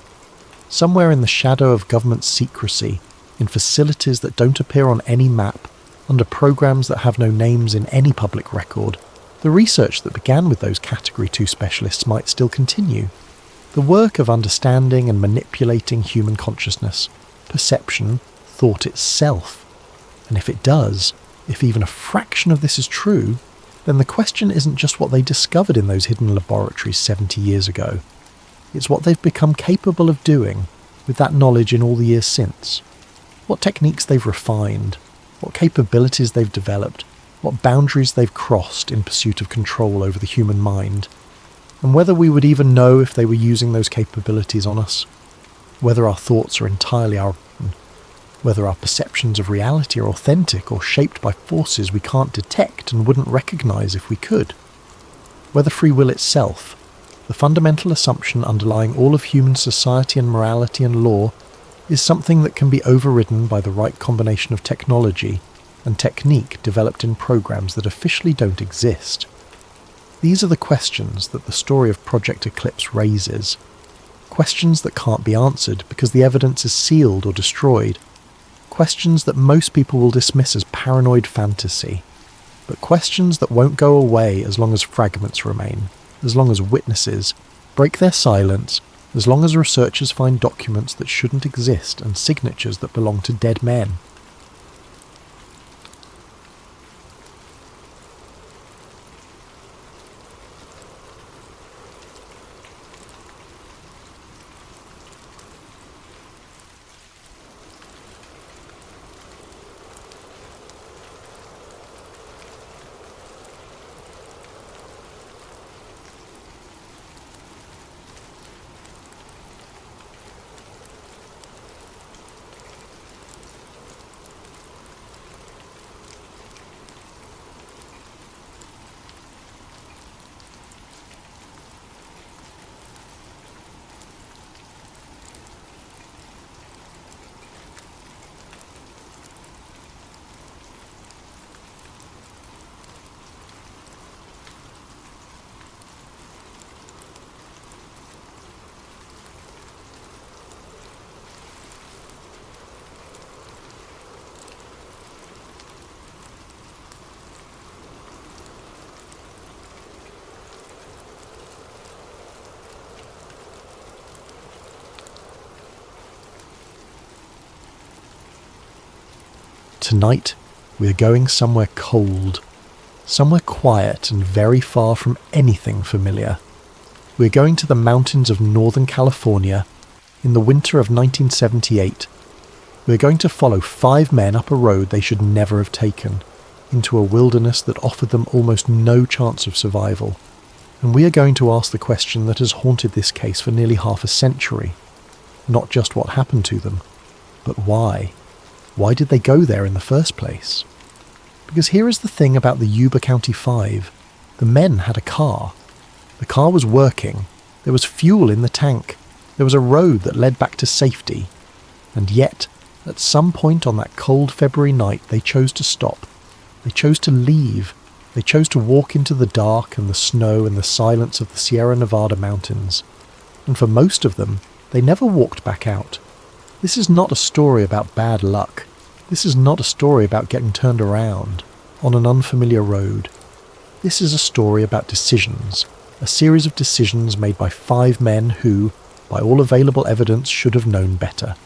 Somewhere in the shadow of government secrecy, in facilities that don't appear on any map, under programs that have no names in any public record, the research that began with those Category 2 specialists might still continue. The work of understanding and manipulating human consciousness, perception, thought itself. And if it does, if even a fraction of this is true, then the question isn't just what they discovered in those hidden laboratories 70 years ago. It's what they've become capable of doing with that knowledge in all the years since. What techniques they've refined, what capabilities they've developed, what boundaries they've crossed in pursuit of control over the human mind, and whether we would even know if they were using those capabilities on us, whether our thoughts are entirely our own, whether our perceptions of reality are authentic or shaped by forces we can't detect and wouldn't recognize if we could, whether free will itself, the fundamental assumption underlying all of human society and morality and law, is something that can be overridden by the right combination of technology and technique developed in programs that officially don't exist. These are the questions that the story of Project Eclipse raises. Questions that can't be answered because the evidence is sealed or destroyed. Questions that most people will dismiss as paranoid fantasy. But questions that won't go away as long as fragments remain. as long as witnesses break their silence, as long as researchers find documents that shouldn't exist and signatures that belong to dead men. Tonight, we are going somewhere cold, somewhere quiet and very far from anything familiar. We are going to the mountains of Northern California in the winter of 1978. We are going to follow 5 men up a road they should never have taken, into a wilderness that offered them almost no chance of survival. And we are going to ask the question that has haunted this case for nearly half a century. Not just what happened to them, but why. Why did they go there in the first place? Because here is the thing about the Yuba County 5. The men had a car. The car was working. There was fuel in the tank. There was a road that led back to safety. And yet, at some point on that cold February night, they chose to stop. They chose to leave. They chose to walk into the dark and the snow and the silence of the Sierra Nevada mountains. And for most of them, they never walked back out. This is not a story about bad luck. This is not a story about getting turned around on an unfamiliar road. This is a story about decisions, a series of decisions made by 5 men who, by all available evidence, should have known better.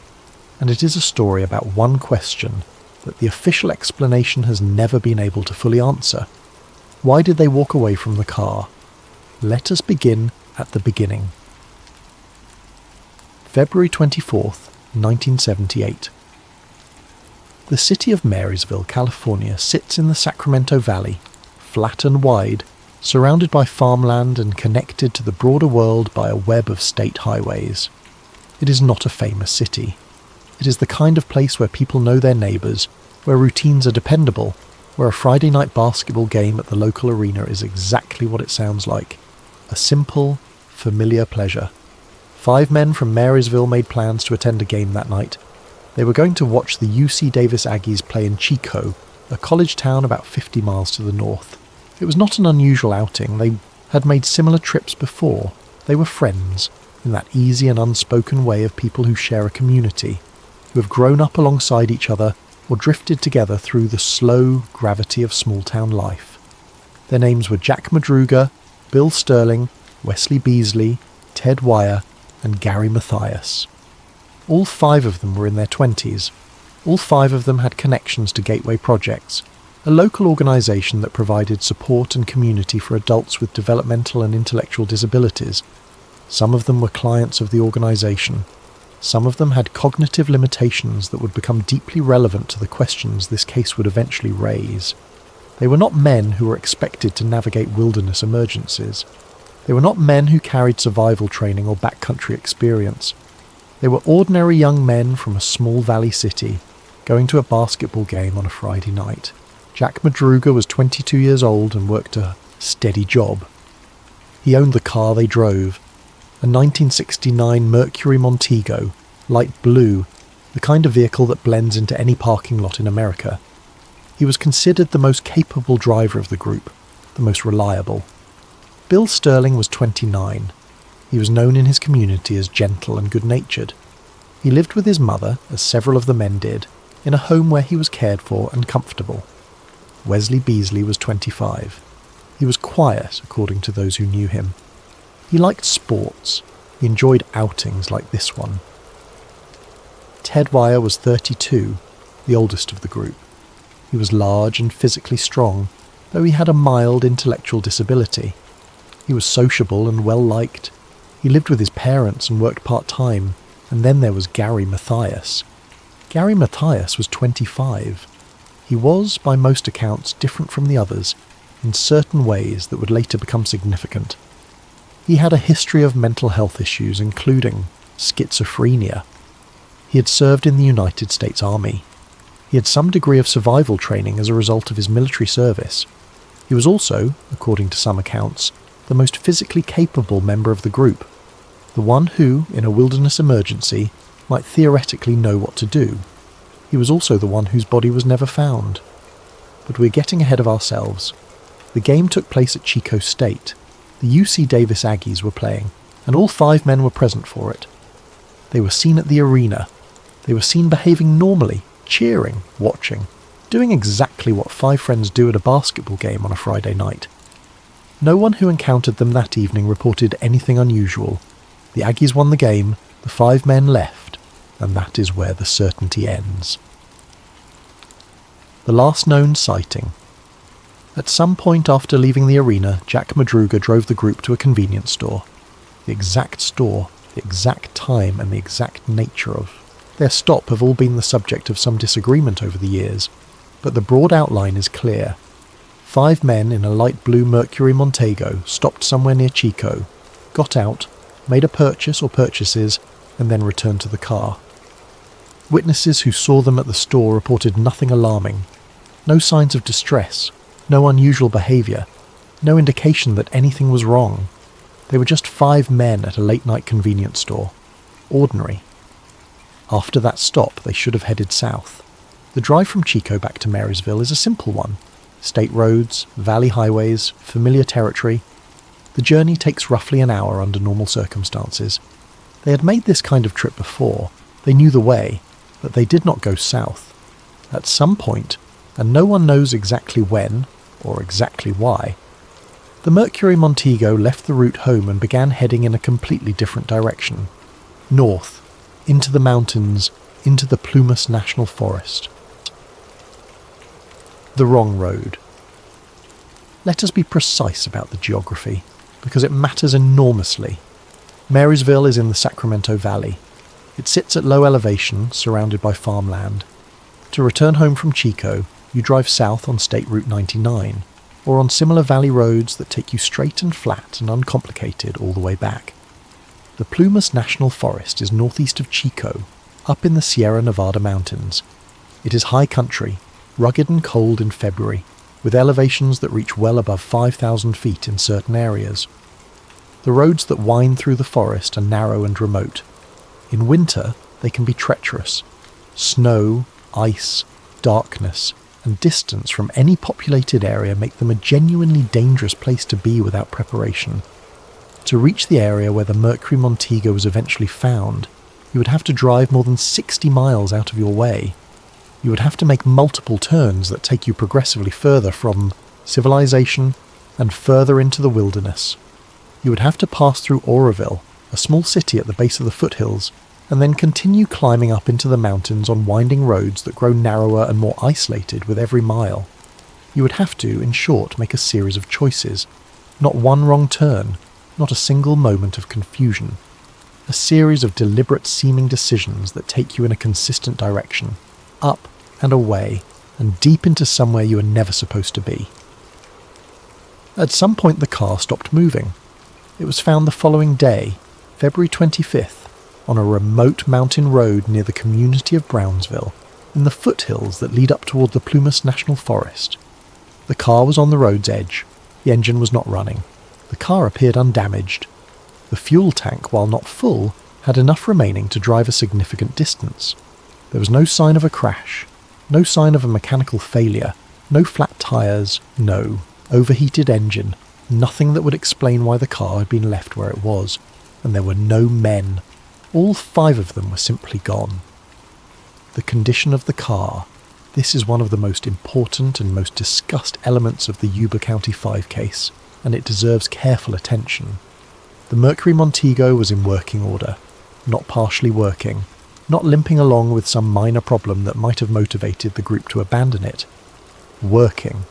And it is a story about one question that the official explanation has never been able to fully answer. Why did they walk away from the car? Let us begin at the beginning. February 24th, 1978. The city of Marysville, California sits in the Sacramento Valley, flat and wide, surrounded by farmland and connected to the broader world by a web of state highways. It is not a famous city. It is the kind of place where people know their neighbours, where routines are dependable, where a Friday night basketball game at the local arena is exactly what it sounds like. A simple, familiar pleasure. 5 men from Marysville made plans to attend a game that night. They were going to watch the UC Davis Aggies play in Chico, a college town about 50 miles to the north. It was not an unusual outing. They had made similar trips before. They were friends, in that easy and unspoken way of people who share a community, who have grown up alongside each other or drifted together through the slow gravity of small-town life. Their names were Jack Madruga, Bill Sterling, Wesley Beasley, Ted Wire, and Gary Mathias. All 5 of them were in their 20s. All 5 of them had connections to Gateway Projects, a local organisation that provided support and community for adults with developmental and intellectual disabilities. Some of them were clients of the organisation. Some of them had cognitive limitations that would become deeply relevant to the questions this case would eventually raise. They were not men who were expected to navigate wilderness emergencies. They were not men who carried survival training or backcountry experience. They were ordinary young men from a small valley city, going to a basketball game on a Friday night. Jack Madruga was 22 years old and worked a steady job. He owned the car they drove, a 1969 Mercury Montego, light blue, the kind of vehicle that blends into any parking lot in America. He was considered the most capable driver of the group, the most reliable. Bill Sterling was 29. He was known in his community as gentle and good-natured. He lived with his mother, as several of the men did, in a home where he was cared for and comfortable. Wesley Beasley was 25. He was quiet, according to those who knew him. He liked sports. He enjoyed outings like this one. Ted Wire was 32, the oldest of the group. He was large and physically strong, though he had a mild intellectual disability. He was sociable and well-liked. He lived with his parents and worked part-time, and then there was Gary Mathias. Gary Mathias was 25. He was, by most accounts, different from the others, in certain ways that would later become significant. He had a history of mental health issues, including schizophrenia. He had served in the United States Army. He had some degree of survival training as a result of his military service. He was also, according to some accounts, the most physically capable member of the group, the one who, in a wilderness emergency, might theoretically know what to do. He was also the one whose body was never found. But we're getting ahead of ourselves. The game took place at Chico State. The UC Davis Aggies were playing, and all 5 men were present for it. They were seen at the arena. They were seen behaving normally, cheering, watching, doing exactly what 5 friends do at a basketball game on a Friday night. No one who encountered them that evening reported anything unusual. The Aggies won the game, the 5 men left, and that is where the certainty ends. The last known sighting. At some point after leaving the arena, Jack Madruga drove the group to a convenience store. The exact store, the exact time, and the exact nature of their stop have all been the subject of some disagreement over the years, but the broad outline is clear. 5 men in a light blue Mercury Montego stopped somewhere near Chico, got out, made a purchase or purchases, and then returned to the car. Witnesses who saw them at the store reported nothing alarming. No signs of distress, no unusual behaviour, no indication that anything was wrong. They were just 5 men at a late-night convenience store. Ordinary. After that stop, they should have headed south. The drive from Chico back to Marysville is a simple one. State roads, valley highways, familiar territory. The journey takes roughly an hour under normal circumstances. They had made this kind of trip before. They knew the way, but they did not go south. At some point, and no one knows exactly when, or exactly why, the Mercury Montego left the route home and began heading in a completely different direction. North, into the mountains, into the Plumas National Forest. The wrong road. Let us be precise about the geography, because it matters enormously. Marysville is in the Sacramento Valley. It sits at low elevation, surrounded by farmland. To return home from Chico, you drive south on State Route 99, or on similar valley roads that take you straight and flat and uncomplicated all the way back. The Plumas National Forest is northeast of Chico, up in the Sierra Nevada mountains. It is high country, rugged and cold in February, with elevations that reach well above 5,000 feet in certain areas. The roads that wind through the forest are narrow and remote. In winter, they can be treacherous. Snow, ice, darkness, and distance from any populated area make them a genuinely dangerous place to be without preparation. To reach the area where the Mercury Montego was eventually found, you would have to drive more than 60 miles out of your way. You would have to make multiple turns that take you progressively further from civilization and further into the wilderness. You would have to pass through Oroville, a small city at the base of the foothills, and then continue climbing up into the mountains on winding roads that grow narrower and more isolated with every mile. You would have to, in short, make a series of choices. Not one wrong turn, not a single moment of confusion. A series of deliberate seeming decisions that take you in a consistent direction, up and away, and deep into somewhere you are never supposed to be. At some point the car stopped moving. It was found the following day, February 25th, on a remote mountain road near the community of Brownsville, in the foothills that lead up toward the Plumas National Forest. The car was on the road's edge. The engine was not running. The car appeared undamaged. The fuel tank, while not full, had enough remaining to drive a significant distance. There was no sign of a crash, no sign of a mechanical failure, no flat tyres, no overheated engine, nothing that would explain why the car had been left where it was, and there were no men. All 5 of them were simply gone. The condition of the car, This is one of the most important and most discussed elements of the Yuba County 5 case, and it deserves careful attention. The Mercury Montego was in working order, not partially working, not limping along with some minor problem that might have motivated the group to abandon it. Working.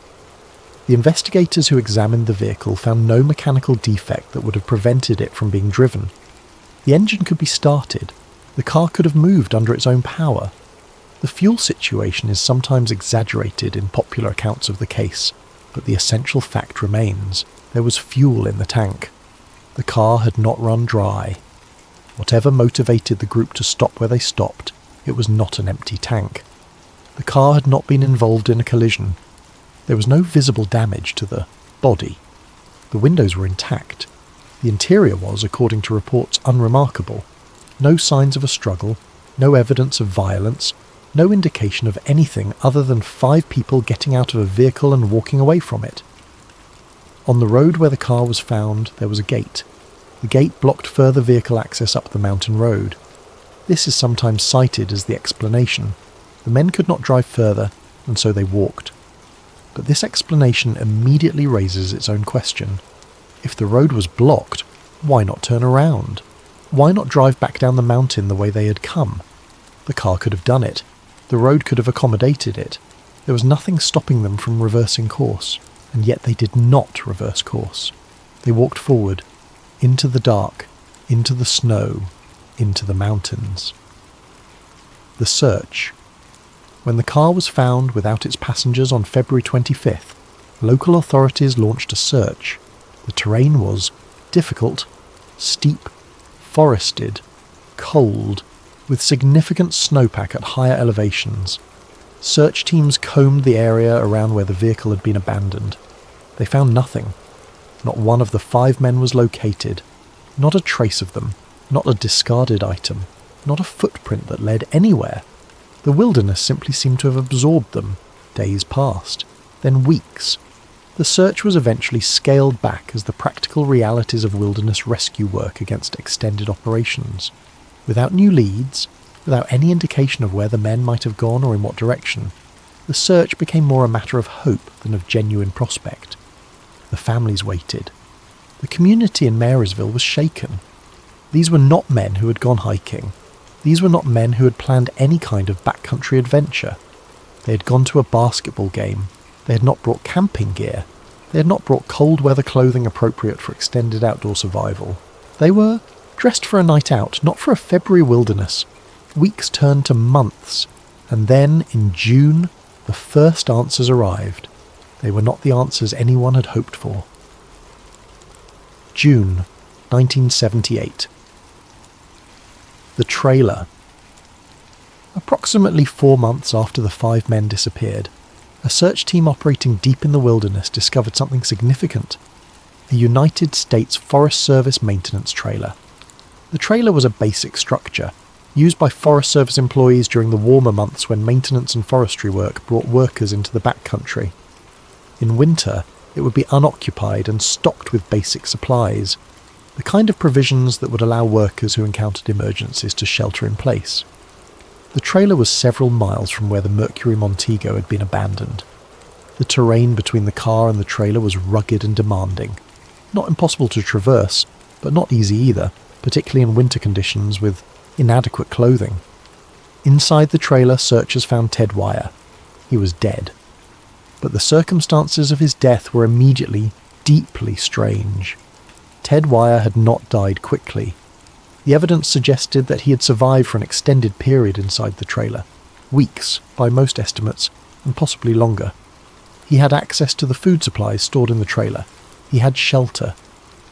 The investigators who examined the vehicle found no mechanical defect that would have prevented it from being driven. The engine could be started. The car could have moved under its own power. The fuel situation is sometimes exaggerated in popular accounts of the case, but the essential fact remains. There was fuel in the tank. The car had not run dry. Whatever motivated the group to stop where they stopped, it was not an empty tank. The car had not been involved in a collision. There was no visible damage to the body. The windows were intact. The interior was, according to reports, unremarkable. No signs of a struggle, no evidence of violence, no indication of anything other than 5 people getting out of a vehicle and walking away from it. On the road where the car was found, there was a gate. The gate blocked further vehicle access up the mountain road. This is sometimes cited as the explanation. The men could not drive further, and so they walked. But this explanation immediately raises its own question. If the road was blocked, why not turn around? Why not drive back down the mountain the way they had come? The car could have done it. The road could have accommodated it. There was nothing stopping them from reversing course, and yet they did not reverse course. They walked forward, into the dark, into the snow, into the mountains. The search. When the car was found without its passengers on February 25th, local authorities launched a search. The terrain was difficult, steep, forested, cold, with significant snowpack at higher elevations. Search teams combed the area around where the vehicle had been abandoned. They found nothing. Not one of the 5 men was located. Not a trace of them. Not a discarded item. Not a footprint that led anywhere. The wilderness simply seemed to have absorbed them. Days passed. Then weeks. The search was eventually scaled back as the practical realities of wilderness rescue work against extended operations. Without new leads, without any indication of where the men might have gone or in what direction, the search became more a matter of hope than of genuine prospect. The families waited. The community in Marysville was shaken. These were not men who had gone hiking. These were not men who had planned any kind of backcountry adventure. They had gone to a basketball game. They had not brought camping gear. They had not brought cold weather clothing appropriate for extended outdoor survival. They were dressed for a night out, not for a February wilderness. Weeks turned to months, and then, in June, the first answers arrived. They were not the answers anyone had hoped for. June 1978. The trailer. Approximately 4 months after the 5 men disappeared, a search team operating deep in the wilderness discovered something significant. A United States Forest Service maintenance trailer. The trailer was a basic structure, used by Forest Service employees during the warmer months when maintenance and forestry work brought workers into the backcountry. In winter, it would be unoccupied and stocked with basic supplies, the kind of provisions that would allow workers who encountered emergencies to shelter in place. The trailer was several miles from where the Mercury Montego had been abandoned. The terrain between the car and the trailer was rugged and demanding. Not impossible to traverse, but not easy either, particularly in winter conditions with inadequate clothing. Inside the trailer, searchers found Ted Wire. He was dead. But the circumstances of his death were immediately deeply strange. Ted Wire had not died quickly. The evidence suggested that he had survived for an extended period inside the trailer, weeks by most estimates, and possibly longer. He had access to the food supplies stored in the trailer. He had shelter.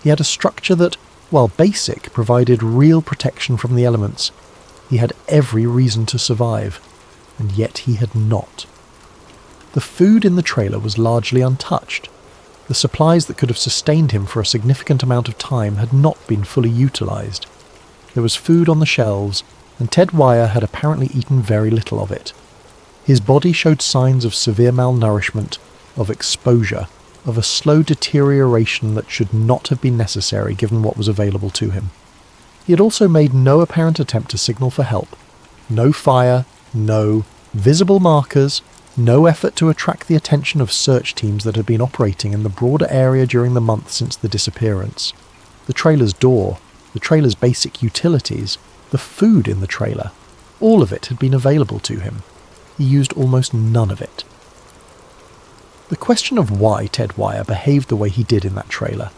He had a structure that, while basic, provided real protection from the elements. He had every reason to survive, and yet he had not. The food in the trailer was largely untouched. The supplies that could have sustained him for a significant amount of time had not been fully utilised. There was food on the shelves, and Ted Wire had apparently eaten very little of it. His body showed signs of severe malnourishment, of exposure, of a slow deterioration that should not have been necessary given what was available to him. He had also made no apparent attempt to signal for help. No fire, no visible markers, No effort to attract the attention of search teams that had been operating in the broader area during the month since the disappearance. The trailer's door, the trailer's basic utilities, the food in the trailer, all of it had been available to him. He used almost none of it. The question of why Ted Wire behaved the way he did in that trailer,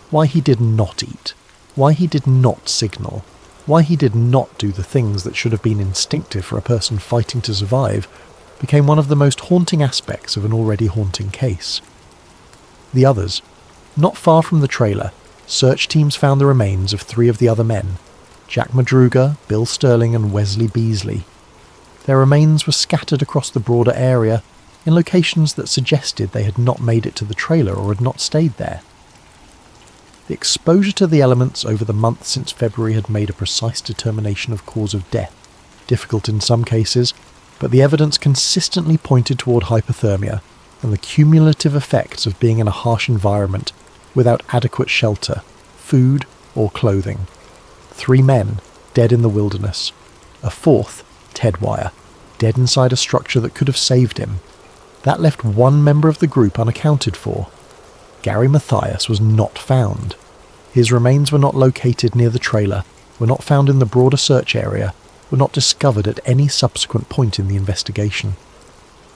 why he did not eat, why he did not signal, why he did not do the things that should have been instinctive for a person fighting to survive, became one of the most haunting aspects of an already haunting case. The others. Not far from the trailer, search teams found the remains of 3 of the other men, Jack Madruga, Bill Sterling and Wesley Beasley. Their remains were scattered across the broader area in locations that suggested they had not made it to the trailer or had not stayed there. The exposure to the elements over the month since February had made a precise determination of cause of death difficult in some cases, but the evidence consistently pointed toward hypothermia and the cumulative effects of being in a harsh environment without adequate shelter, food or clothing. 3 men dead in the wilderness. A 4th, Ted Wire, dead inside a structure that could have saved him. That left 1 member of the group unaccounted for. Gary Mathias was not found. His remains were not located near the trailer, were not found in the broader search area, were not discovered at any subsequent point in the investigation.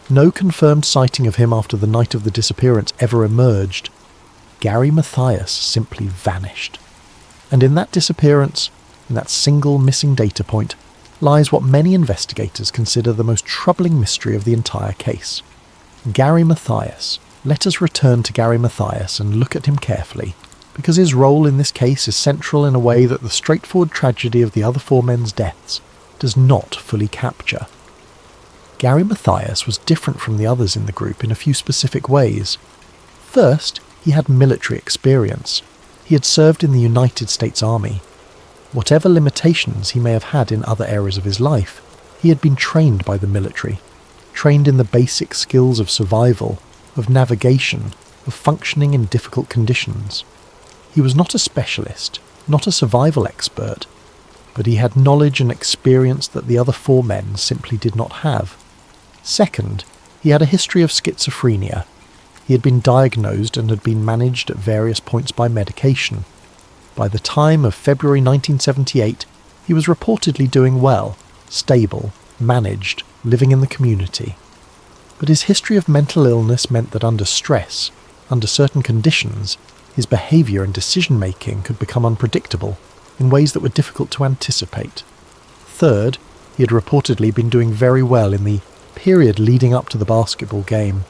No confirmed sighting of him after the night of the disappearance ever emerged. Gary Mathias simply vanished. And in that disappearance, in that single missing data point, lies what many investigators consider the most troubling mystery of the entire case. Gary Mathias. Let us return to Gary Mathias and look at him carefully, because his role in this case is central in a way that the straightforward tragedy of the other 4 men's deaths does not fully capture. Gary Mathias was different from the others in the group in a few specific ways. First, he had military experience. He had served in the United States Army. Whatever limitations he may have had in other areas of his life, he had been trained by the military, trained in the basic skills of survival, of navigation, of functioning in difficult conditions. He was not a specialist, not a survival expert, but he had knowledge and experience that the other 4 men simply did not have. Second, he had a history of schizophrenia. He had been diagnosed and had been managed at various points by medication. By the time of February 1978, he was reportedly doing well, stable, managed, living in the community. But his history of mental illness meant that under stress, under certain conditions, his behaviour and decision-making could become unpredictable in ways that were difficult to anticipate. Third, he had reportedly been doing very well in the period leading up to the basketball game.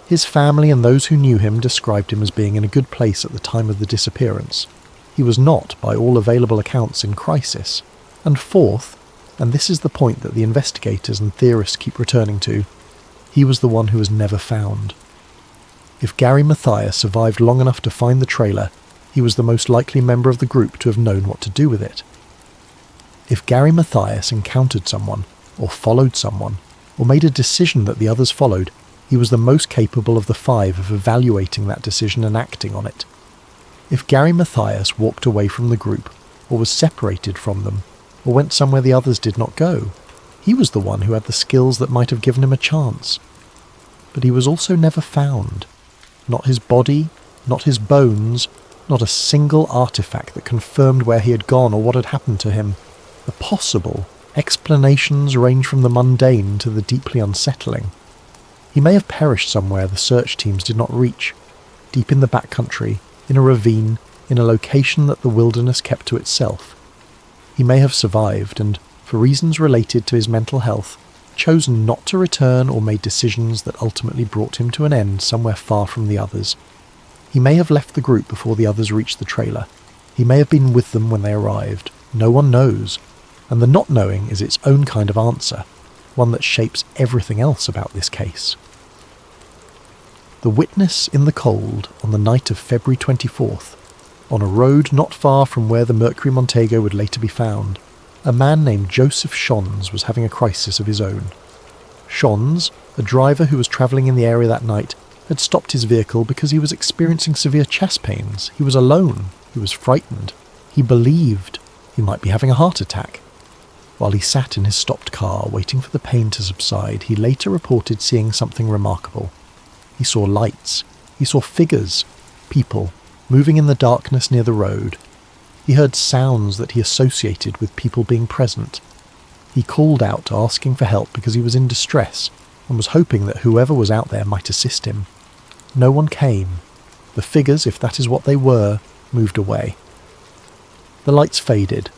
His family and those who knew him described him as being in a good place at the time of the disappearance. He was not, by all available accounts, in crisis. And fourth, and this is the point that the investigators and theorists keep returning to, he was the one who was never found. If Gary Mathias survived long enough to find the trailer, he was the most likely member of the group to have known what to do with it. If Gary Mathias encountered someone, or followed someone, or made a decision that the others followed, he was the most capable of the 5 of evaluating that decision and acting on it. If Gary Mathias walked away from the group, or was separated from them, or went somewhere the others did not go, he was the one who had the skills that might have given him a chance. But he was also never found. Not his body, not his bones, not a single artifact that confirmed where he had gone or what had happened to him. The possible explanations range from the mundane to the deeply unsettling. He may have perished somewhere the search teams did not reach, deep in the backcountry, in a ravine, in a location that the wilderness kept to itself. He may have survived and, for reasons related to his mental health, chosen not to return or made decisions that ultimately brought him to an end somewhere far from the others. He may have left the group before the others reached the trailer. He may have been with them when they arrived. No one knows. And the not knowing is its own kind of answer, one that shapes everything else about this case. The witness in the cold on the night of February 24th, on a road not far from where the Mercury Montego would later be found, a man named Joseph Shons was having a crisis of his own. Shons, a driver who was travelling in the area that night, had stopped his vehicle because he was experiencing severe chest pains. He was alone. He was frightened. He believed he might be having a heart attack. While he sat in his stopped car waiting for the pain to subside, he later reported seeing something remarkable. He saw lights. He saw figures, people, moving in the darkness near the road. He heard sounds that he associated with people being present. He called out asking for help because he was in distress and was hoping that whoever was out there might assist him. No one came. The figures, if that is what they were, moved away. The lights faded.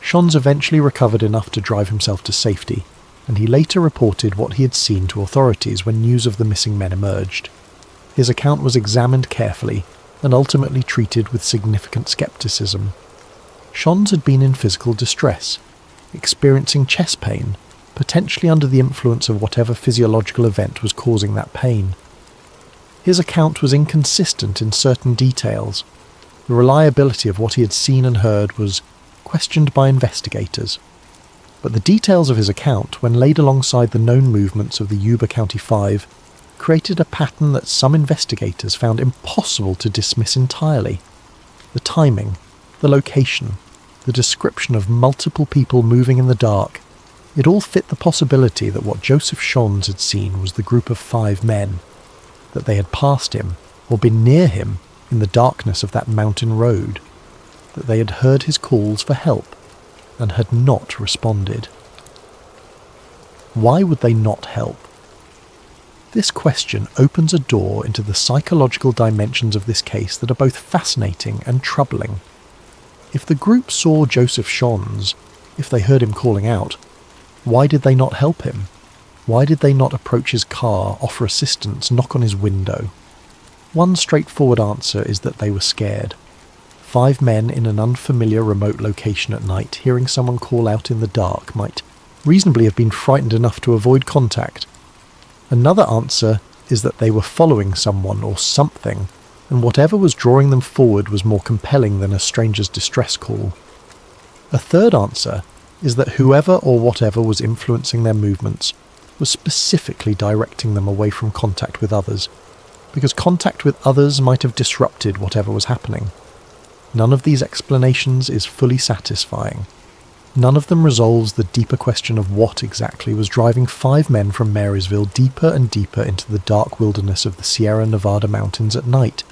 Shons eventually recovered enough to drive himself to safety, and he later reported what he had seen to authorities when news of the missing men emerged. His account was examined carefully and ultimately treated with significant skepticism. Shons had been in physical distress, experiencing chest pain, potentially under the influence of whatever physiological event was causing that pain. His account was inconsistent in certain details. The reliability of what he had seen and heard was questioned by investigators. But the details of his account, when laid alongside the known movements of the Yuba County 5, created a pattern that some investigators found impossible to dismiss entirely. The timing, the location, the description of multiple people moving in the dark, it all fit the possibility that what Joseph Shons had seen was the group of 5 men, that they had passed him or been near him in the darkness of that mountain road, that they had heard his calls for help and had not responded. Why would they not help? This question opens a door into the psychological dimensions of this case that are both fascinating and troubling. If the group saw Joseph Shons, if they heard him calling out, why did they not help him? Why did they not approach his car, offer assistance, knock on his window? One straightforward answer is that they were scared. 5 men in an unfamiliar remote location at night, hearing someone call out in the dark, might reasonably have been frightened enough to avoid contact. Another answer is that they were following someone or something, and whatever was drawing them forward was more compelling than a stranger's distress call. A third answer is that whoever or whatever was influencing their movements was specifically directing them away from contact with others, because contact with others might have disrupted whatever was happening. None of these explanations is fully satisfying. None of them resolves the deeper question of what exactly was driving 5 men from Marysville deeper and deeper into the dark wilderness of the Sierra Nevada mountains at night,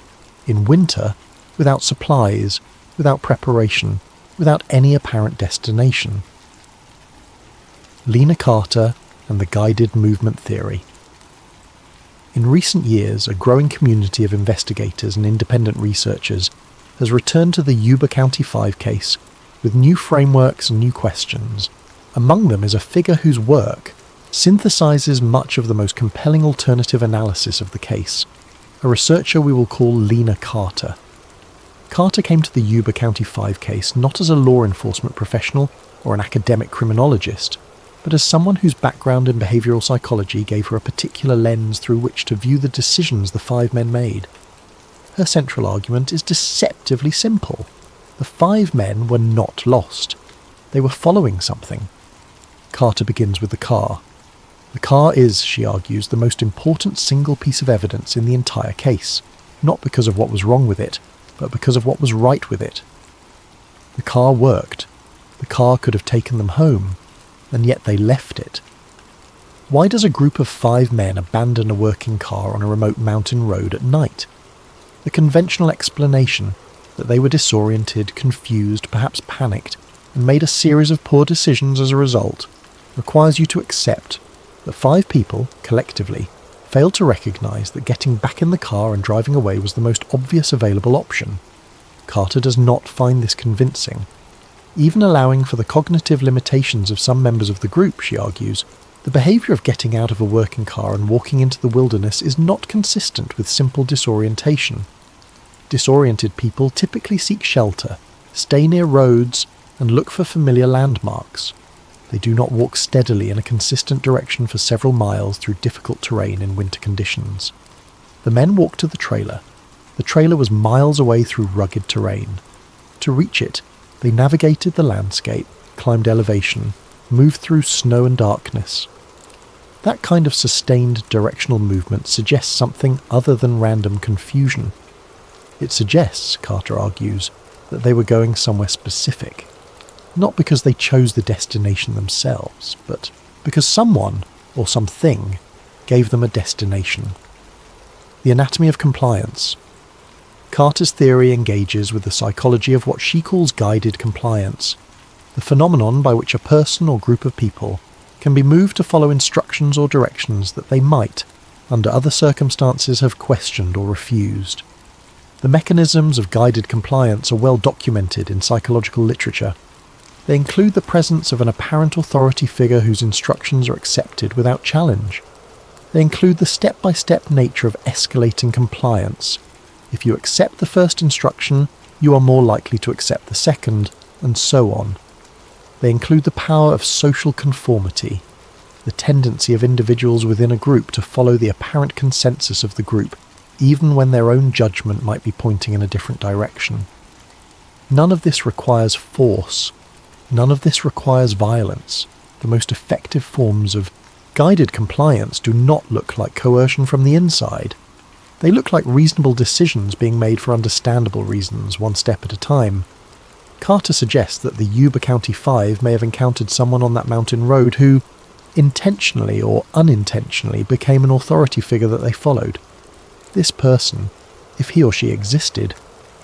in winter, without supplies, without preparation, without any apparent destination. Lena Carter and the guided movement theory. In recent years, a growing community of investigators and independent researchers has returned to the Yuba County 5 case with new frameworks and new questions. Among them is a figure whose work synthesizes much of the most compelling alternative analysis of the case, a researcher we will call Lena Carter. Carter came to the Yuba County 5 case not as a law enforcement professional or an academic criminologist, but as someone whose background in behavioral psychology gave her a particular lens through which to view the decisions the 5 men made. Her central argument is deceptively simple. The 5 men were not lost. They were following something. Carter begins with the car. The car is, she argues, the most important single piece of evidence in the entire case, not because of what was wrong with it, but because of what was right with it. The car worked. The car could have taken them home, and yet they left it. Why does a group of 5 men abandon a working car on a remote mountain road at night? The conventional explanation that they were disoriented, confused, perhaps panicked, and made a series of poor decisions as a result, requires you to accept that 5 people, collectively, failed to recognise that getting back in the car and driving away was the most obvious available option. Carter does not find this convincing. Even allowing for the cognitive limitations of some members of the group, she argues, the behaviour of getting out of a working car and walking into the wilderness is not consistent with simple disorientation. Disoriented people typically seek shelter, stay near roads, and look for familiar landmarks. They do not walk steadily in a consistent direction for several miles through difficult terrain in winter conditions. The men walked to the trailer. The trailer was miles away through rugged terrain. To reach it, they navigated the landscape, climbed elevation, moved through snow and darkness. That kind of sustained directional movement suggests something other than random confusion. It suggests, Carter argues, that they were going somewhere specific. not because they chose the destination themselves, but because someone, or something, gave them a destination. The anatomy of compliance. Carter's theory engages with the psychology of what she calls guided compliance, the phenomenon by which a person or group of people can be moved to follow instructions or directions that they might, under other circumstances, have questioned or refused. The mechanisms of guided compliance are well documented in psychological literature. They include the presence of an apparent authority figure whose instructions are accepted without challenge. They include the step-by-step nature of escalating compliance. If you accept the first instruction, you are more likely to accept the second, and so on. They include the power of social conformity, the tendency of individuals within a group to follow the apparent consensus of the group, even when their own judgment might be pointing in a different direction. None of this requires force. None of this requires violence. The most effective forms of guided compliance do not look like coercion from the inside. They look like reasonable decisions being made for understandable reasons, one step at a time. Carter suggests that the Yuba County 5 may have encountered someone on that mountain road who, intentionally or unintentionally, became an authority figure that they followed. This person, if he or she existed,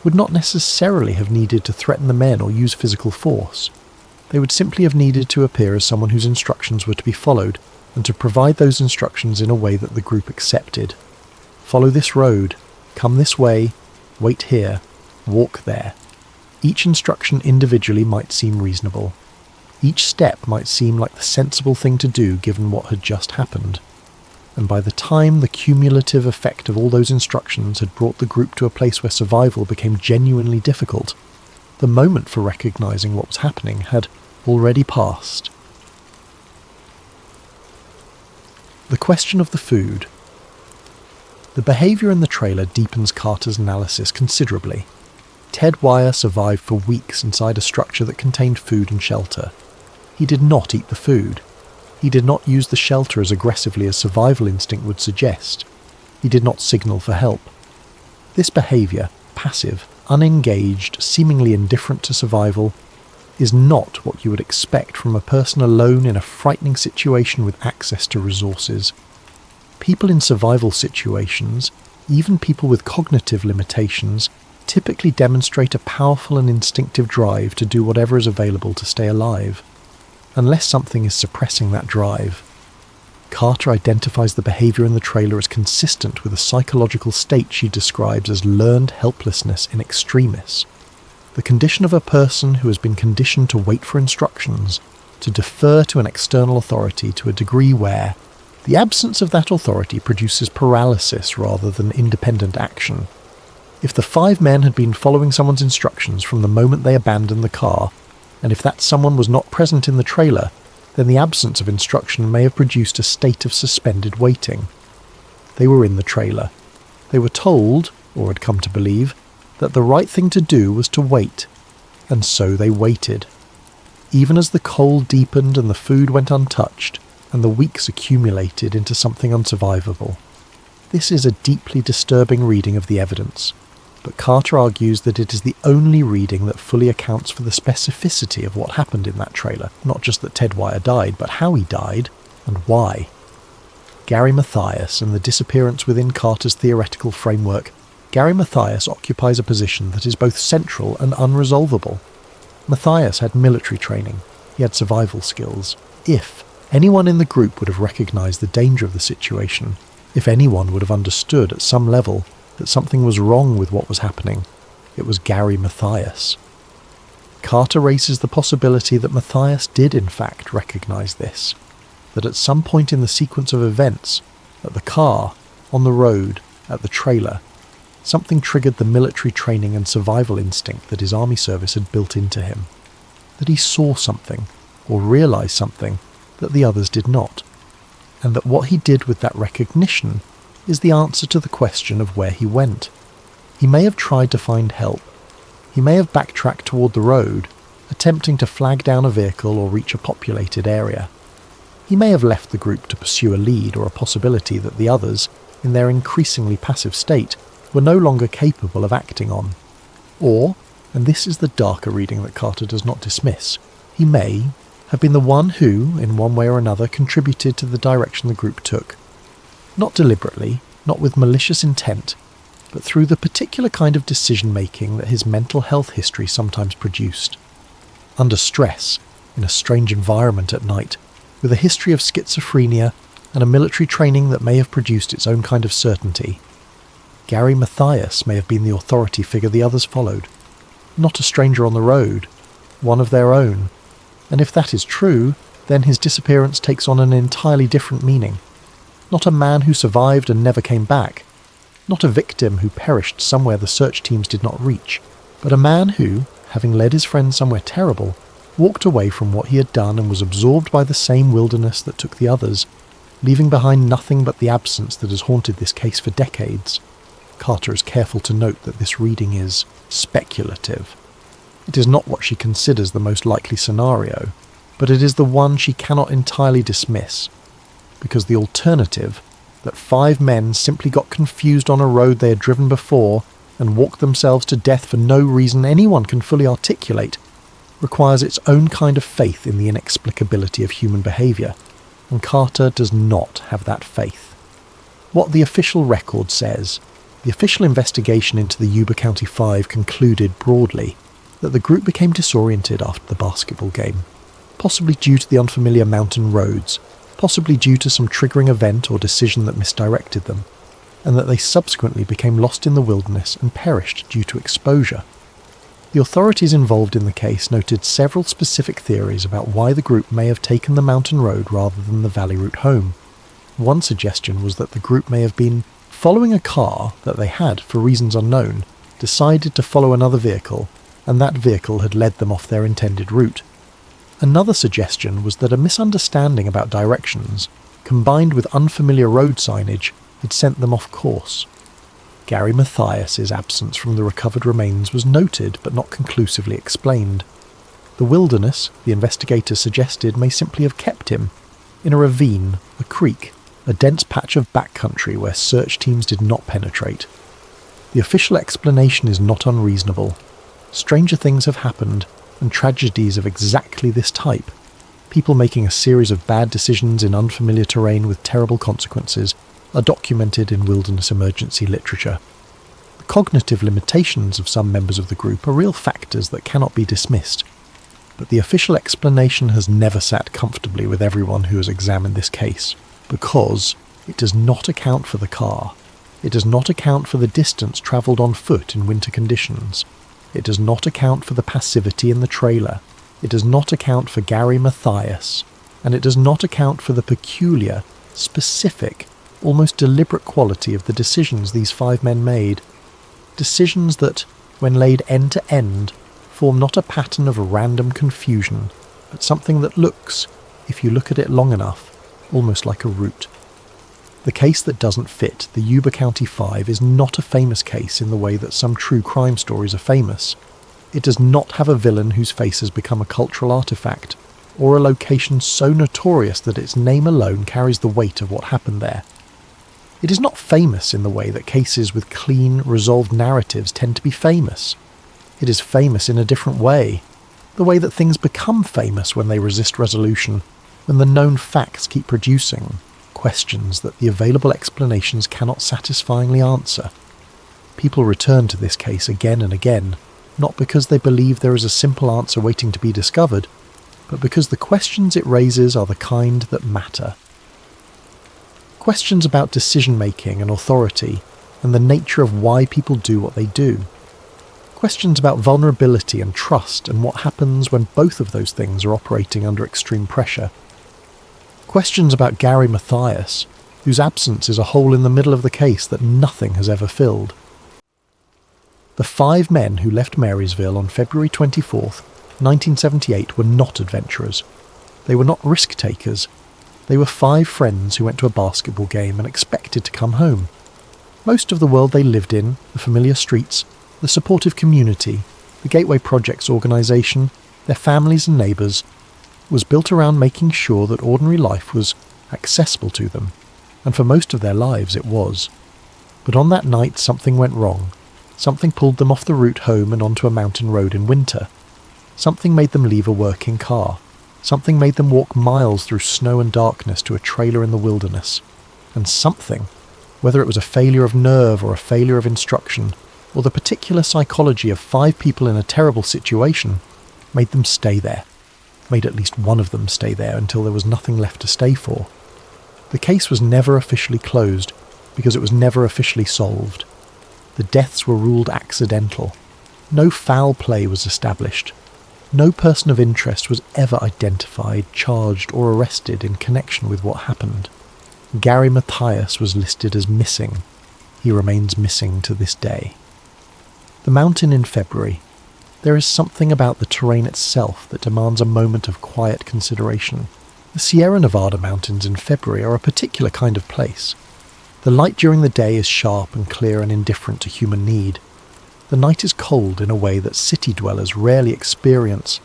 would not necessarily have needed to threaten the men or use physical force. They would simply have needed to appear as someone whose instructions were to be followed, and to provide those instructions in a way that the group accepted. Follow this road, come this way, wait here, walk there. Each instruction individually might seem reasonable. Each step might seem like the sensible thing to do given what had just happened. And by the time the cumulative effect of all those instructions had brought the group to a place where survival became genuinely difficult, the moment for recognizing what was happening had already passed. The question of the food. The behaviour in the trailer deepens Carter's analysis considerably. Ted Wire survived for weeks inside a structure that contained food and shelter. He did not eat the food. He did not use the shelter as aggressively as survival instinct would suggest. He did not signal for help. This behaviour, passive, unengaged, seemingly indifferent to survival, is not what you would expect from a person alone in a frightening situation with access to resources. People in survival situations, even people with cognitive limitations, typically demonstrate a powerful and instinctive drive to do whatever is available to stay alive, unless something is suppressing that drive. Carter identifies the behaviour in the trailer as consistent with a psychological state she describes as learned helplessness in extremis, the condition of a person who has been conditioned to wait for instructions, to defer to an external authority to a degree where the absence of that authority produces paralysis rather than independent action. If the 5 men had been following someone's instructions from the moment they abandoned the car, and if that someone was not present in the trailer, then the absence of instruction may have produced a state of suspended waiting. They were in the trailer. They were told, or had come to believe, that the right thing to do was to wait, and so they waited. Even as the cold deepened and the food went untouched, and the weeks accumulated into something unsurvivable. This is a deeply disturbing reading of the evidence, but Carter argues that it is the only reading that fully accounts for the specificity of what happened in that trailer, not just that Ted Wire died, but how he died, and why. Gary Mathias and the disappearance within Carter's theoretical framework. Gary Mathias occupies a position that is both central and unresolvable. Mathias had military training. He had survival skills. If anyone in the group would have recognized the danger of the situation, if anyone would have understood at some level that something was wrong with what was happening, it was Gary Mathias. Carter raises the possibility that Mathias did in fact recognize this, that at some point in the sequence of events, at the car, on the road, at the trailer, something triggered the military training and survival instinct that his army service had built into him, that he saw something, or realized something, that the others did not, and that what he did with that recognition is the answer to the question of where he went. He may have tried to find help. He may have backtracked toward the road, attempting to flag down a vehicle or reach a populated area. He may have left the group to pursue a lead or a possibility that the others, in their increasingly passive state, were no longer capable of acting on. Or, and this is the darker reading that Carter does not dismiss, He may have been the one who, in one way or another, contributed to the direction the group took. Not deliberately, not with malicious intent, but through the particular kind of decision-making that his mental health history sometimes produced. Under stress, in a strange environment at night, with a history of schizophrenia and a military training that may have produced its own kind of certainty, Gary Mathias may have been the authority figure the others followed. Not a stranger on the road, one of their own. And if that is true, then his disappearance takes on an entirely different meaning. Not a man who survived and never came back. Not a victim who perished somewhere the search teams did not reach. But a man who, having led his friends somewhere terrible, walked away from what he had done and was absorbed by the same wilderness that took the others, leaving behind nothing but the absence that has haunted this case for decades. Carter is careful to note that this reading is speculative. It is not what she considers the most likely scenario, but it is the one she cannot entirely dismiss, because the alternative, that 5 men simply got confused on a road they had driven before and walked themselves to death for no reason anyone can fully articulate, requires its own kind of faith in the inexplicability of human behaviour, and Carter does not have that faith. What the official record says, the official investigation into the Yuba County 5 concluded broadly that the group became disoriented after the basketball game, possibly due to the unfamiliar mountain roads, possibly due to some triggering event or decision that misdirected them, and that they subsequently became lost in the wilderness and perished due to exposure. The authorities involved in the case noted several specific theories about why the group may have taken the mountain road rather than the valley route home. One suggestion was that the group may have been following a car that they had, for reasons unknown, decided to follow another vehicle, and that vehicle had led them off their intended route. Another suggestion was that a misunderstanding about directions, combined with unfamiliar road signage, had sent them off course. Gary Mathias's absence from the recovered remains was noted but not conclusively explained. The wilderness, the investigators suggested, may simply have kept him in a ravine, a creek, a dense patch of backcountry where search teams did not penetrate. The official explanation is not unreasonable. Stranger things have happened, and tragedies of exactly this type, people making a series of bad decisions in unfamiliar terrain with terrible consequences, are documented in wilderness emergency literature. The cognitive limitations of some members of the group are real factors that cannot be dismissed, but the official explanation has never sat comfortably with everyone who has examined this case, because it does not account for the car, it does not account for the distance travelled on foot in winter conditions, it does not account for the passivity in the trailer, it does not account for Gary Mathias, and it does not account for the peculiar, specific, almost deliberate quality of the decisions these 5 men made. Decisions that, when laid end to end, form not a pattern of random confusion, but something that looks, if you look at it long enough, almost like a route. The case that doesn't fit, the Yuba County 5, is not a famous case in the way that some true crime stories are famous. It does not have a villain whose face has become a cultural artifact, or a location so notorious that its name alone carries the weight of what happened there. It is not famous in the way that cases with clean, resolved narratives tend to be famous. It is famous in a different way, the way that things become famous when they resist resolution, when the known facts keep producing questions that the available explanations cannot satisfyingly answer. People return to this case again and again, not because they believe there is a simple answer waiting to be discovered, but because the questions it raises are the kind that matter. Questions about decision-making and authority, and the nature of why people do what they do. Questions about vulnerability and trust and what happens when both of those things are operating under extreme pressure. Questions about Gary Mathias, whose absence is a hole in the middle of the case that nothing has ever filled. The 5 men who left Marysville on February 24th, 1978 were not adventurers. They were not risk-takers. They were 5 friends who went to a basketball game and expected to come home. Most of the world they lived in, the familiar streets, the supportive community, the Gateway Project's organisation, their families and neighbours, was built around making sure that ordinary life was accessible to them, and for most of their lives it was. But on that night something went wrong. Something pulled them off the route home and onto a mountain road in winter. Something made them leave a working car. Something made them walk miles through snow and darkness to a trailer in the wilderness. And something, whether it was a failure of nerve or a failure of instruction, or the particular psychology of 5 people in a terrible situation, made them stay there. Made at least one of them stay there until there was nothing left to stay for. The case was never officially closed, because it was never officially solved. The deaths were ruled accidental. No foul play was established. No person of interest was ever identified, charged, or arrested in connection with what happened. Gary Matthias was listed as missing. He remains missing to this day. The mountain in February. There is something about the terrain itself that demands a moment of quiet consideration. The Sierra Nevada mountains in February are a particular kind of place. The light during the day is sharp and clear and indifferent to human need. The night is cold in a way that city dwellers rarely experience,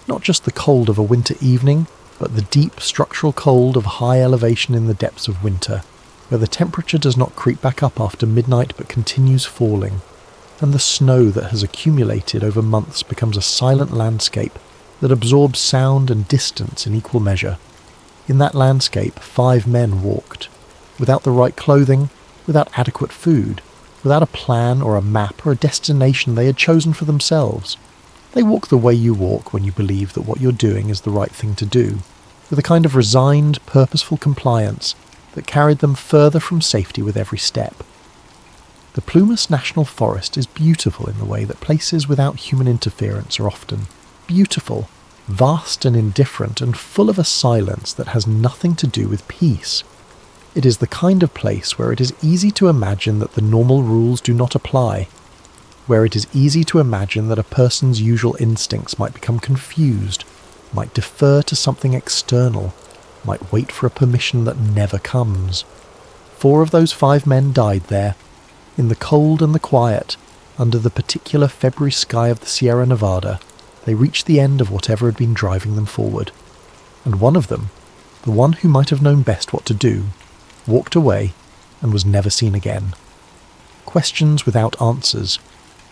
not just the cold of a winter evening, but the deep structural cold of high elevation in the depths of winter, where the temperature does not creep back up after midnight but continues falling, and the snow that has accumulated over months becomes a silent landscape that absorbs sound and distance in equal measure. In that landscape, 5 men walked, without the right clothing, without adequate food, without a plan or a map or a destination they had chosen for themselves. They walk the way you walk when you believe that what you're doing is the right thing to do, with a kind of resigned, purposeful compliance that carried them further from safety with every step. The Plumas National Forest is beautiful in the way that places without human interference are often. Beautiful, vast and indifferent, and full of a silence that has nothing to do with peace. It is the kind of place where it is easy to imagine that the normal rules do not apply, where it is easy to imagine that a person's usual instincts might become confused, might defer to something external, might wait for a permission that never comes. 4 of those 5 men died there, in the cold and the quiet, under the particular February sky of the Sierra Nevada. They reached the end of whatever had been driving them forward. And one of them, the one who might have known best what to do, walked away and was never seen again. Questions without answers.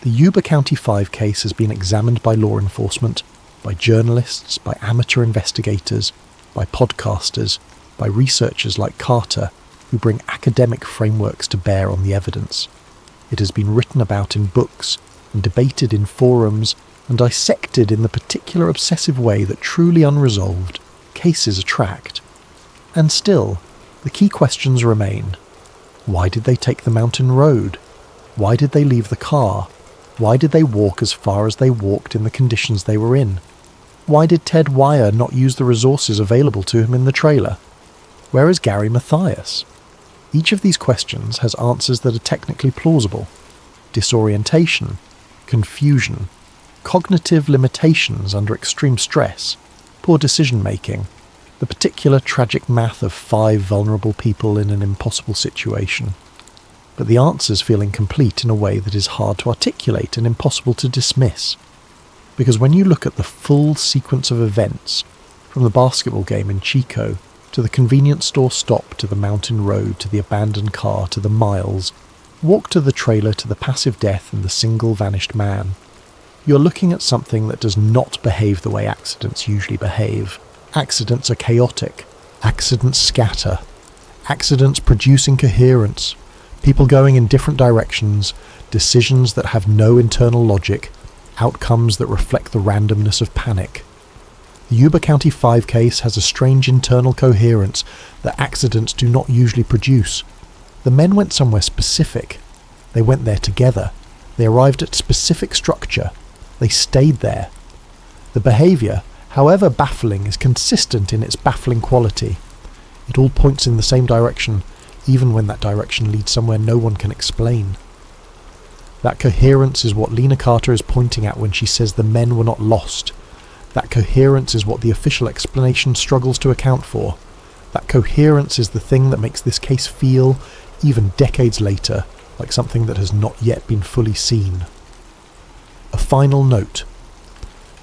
The Yuba County 5 case has been examined by law enforcement, by journalists, by amateur investigators, by podcasters, by researchers like Carter, who bring academic frameworks to bear on the evidence. It has been written about in books, and debated in forums, and dissected in the particular obsessive way that truly unresolved cases attract. And still, the key questions remain. Why did they take the mountain road? Why did they leave the car? Why did they walk as far as they walked in the conditions they were in? Why did Ted Wire not use the resources available to him in the trailer? Where is Gary Matthias? Each of these questions has answers that are technically plausible. Disorientation, confusion, cognitive limitations under extreme stress, poor decision-making, the particular tragic math of 5 vulnerable people in an impossible situation. But the answers feel incomplete in a way that is hard to articulate and impossible to dismiss. Because when you look at the full sequence of events, from the basketball game in Chico, to the convenience store stop, to the mountain road, to the abandoned car, to the miles, walk to the trailer, to the passive death and the single vanished man, you're looking at something that does not behave the way accidents usually behave. Accidents are chaotic. Accidents scatter. Accidents produce incoherence. People going in different directions, decisions that have no internal logic, outcomes that reflect the randomness of panic. The Yuba County 5 case has a strange internal coherence that accidents do not usually produce. The men went somewhere specific. They went there together. They arrived at specific structure. They stayed there. The behaviour, however baffling, is consistent in its baffling quality. It all points in the same direction, even when that direction leads somewhere no one can explain. That coherence is what Lena Carter is pointing at when she says the men were not lost. That coherence is what the official explanation struggles to account for. That coherence is the thing that makes this case feel, even decades later, like something that has not yet been fully seen. A final note.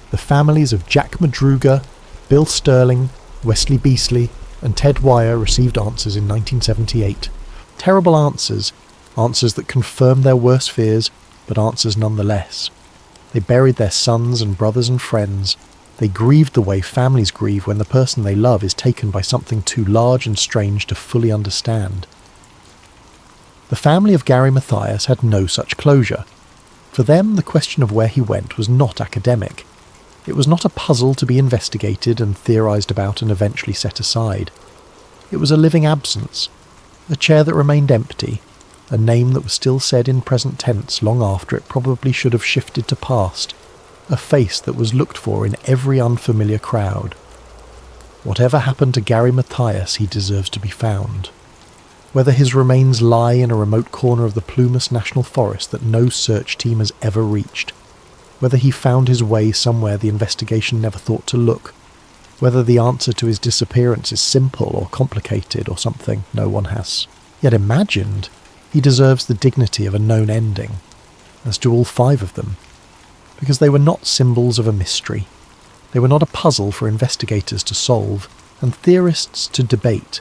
The families of Jack Madruga, Bill Sterling, Wesley Beasley, and Ted Wire received answers in 1978. Terrible answers, answers that confirmed their worst fears, but answers nonetheless. They buried their sons and brothers and friends. They grieved the way families grieve when the person they love is taken by something too large and strange to fully understand. The family of Gary Mathias had no such closure. For them, the question of where he went was not academic. It was not a puzzle to be investigated and theorised about and eventually set aside. It was a living absence, a chair that remained empty, a name that was still said in present tense long after it probably should have shifted to past, a face that was looked for in every unfamiliar crowd. Whatever happened to Gary Mathias, he deserves to be found. Whether his remains lie in a remote corner of the Plumas National Forest that no search team has ever reached, whether he found his way somewhere the investigation never thought to look, whether the answer to his disappearance is simple or complicated or something no one has yet imagined, he deserves the dignity of a known ending, as do all 5 of them, because they were not symbols of a mystery. They were not a puzzle for investigators to solve and theorists to debate.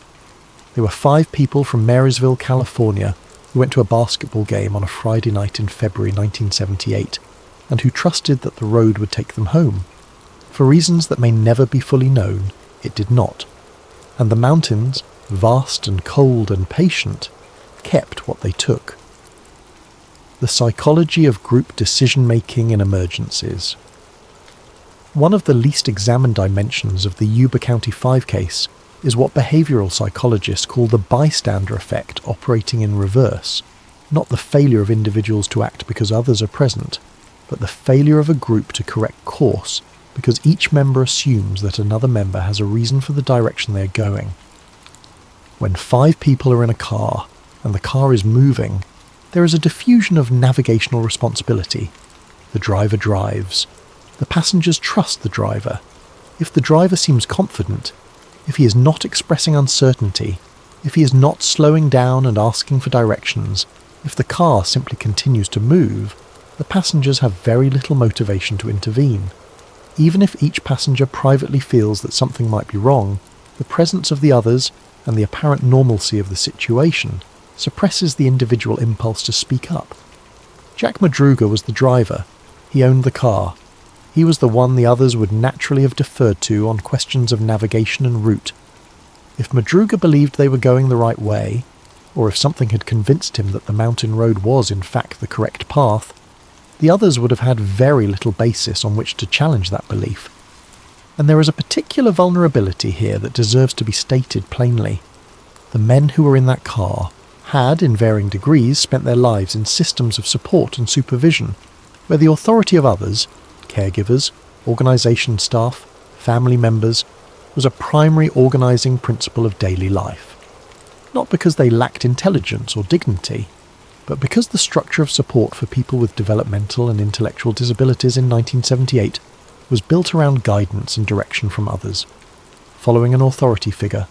They were 5 people from Marysville, California, who went to a basketball game on a Friday night in February 1978, and who trusted that the road would take them home. For reasons that may never be fully known, it did not. And the mountains, vast and cold and patient, kept what they took. The psychology of group decision-making in emergencies. One of the least examined dimensions of the Yuba County 5 case is what behavioural psychologists call the bystander effect operating in reverse, not the failure of individuals to act because others are present, but the failure of a group to correct course because each member assumes that another member has a reason for the direction they are going. When 5 people are in a car, and the car is moving, there is a diffusion of navigational responsibility. The driver drives. The passengers trust the driver. If the driver seems confident, if he is not expressing uncertainty, if he is not slowing down and asking for directions, if the car simply continues to move, the passengers have very little motivation to intervene. Even if each passenger privately feels that something might be wrong, the presence of the others and the apparent normalcy of the situation suppresses the individual impulse to speak up. Jack Madruga was the driver. He owned the car. He was the one the others would naturally have deferred to on questions of navigation and route. If Madruga believed they were going the right way, or if something had convinced him that the mountain road was in fact the correct path, the others would have had very little basis on which to challenge that belief. And there is a particular vulnerability here that deserves to be stated plainly. The men who were in that car had, in varying degrees, spent their lives in systems of support and supervision, where the authority of others, caregivers, organisation staff, family members, was a primary organising principle of daily life. Not because they lacked intelligence or dignity, but because the structure of support for people with developmental and intellectual disabilities in 1978 was built around guidance and direction from others, following an authority figure,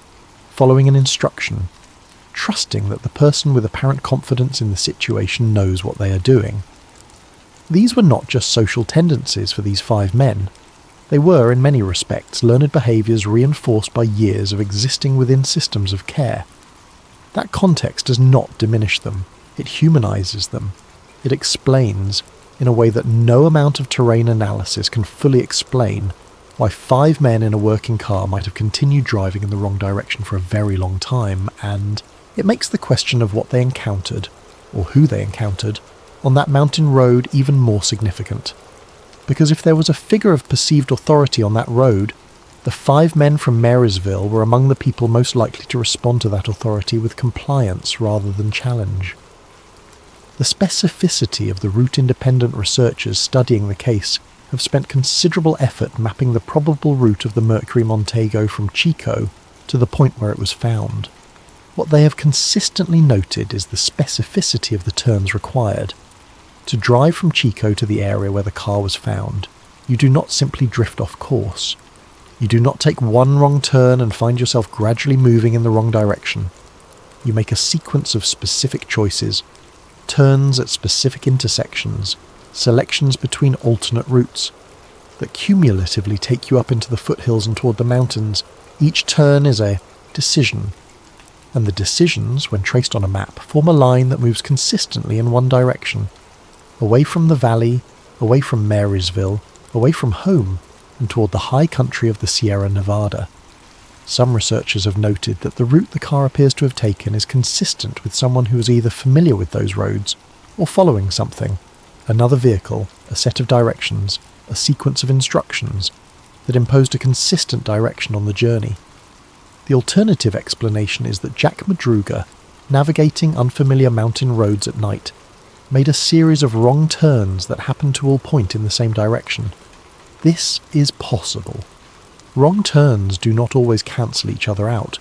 following an instruction, trusting that the person with apparent confidence in the situation knows what they are doing. These were not just social tendencies for these 5 men. They were, in many respects, learned behaviours reinforced by years of existing within systems of care. That context does not diminish them. It humanises them. It explains, in a way that no amount of terrain analysis can fully explain, why 5 men in a working car might have continued driving in the wrong direction for a very long time, and it makes the question of what they encountered, or who they encountered, on that mountain road even more significant. Because if there was a figure of perceived authority on that road, the 5 men from Marysville were among the people most likely to respond to that authority with compliance rather than challenge. The specificity of the route-independent researchers studying the case have spent considerable effort mapping the probable route of the Mercury Montego from Chico to the point where it was found. What they have consistently noted is the specificity of the turns required. To drive from Chico to the area where the car was found, you do not simply drift off course. You do not take one wrong turn and find yourself gradually moving in the wrong direction. You make a sequence of specific choices, turns at specific intersections, selections between alternate routes, that cumulatively take you up into the foothills and toward the mountains. Each turn is a decision, and the decisions, when traced on a map, form a line that moves consistently in one direction, away from the valley, away from Marysville, away from home, and toward the high country of the Sierra Nevada. Some researchers have noted that the route the car appears to have taken is consistent with someone who is either familiar with those roads or following something, another vehicle, a set of directions, a sequence of instructions that imposed a consistent direction on the journey. The alternative explanation is that Jack Madruga, navigating unfamiliar mountain roads at night, made a series of wrong turns that happened to all point in the same direction. This is possible. Wrong turns do not always cancel each other out.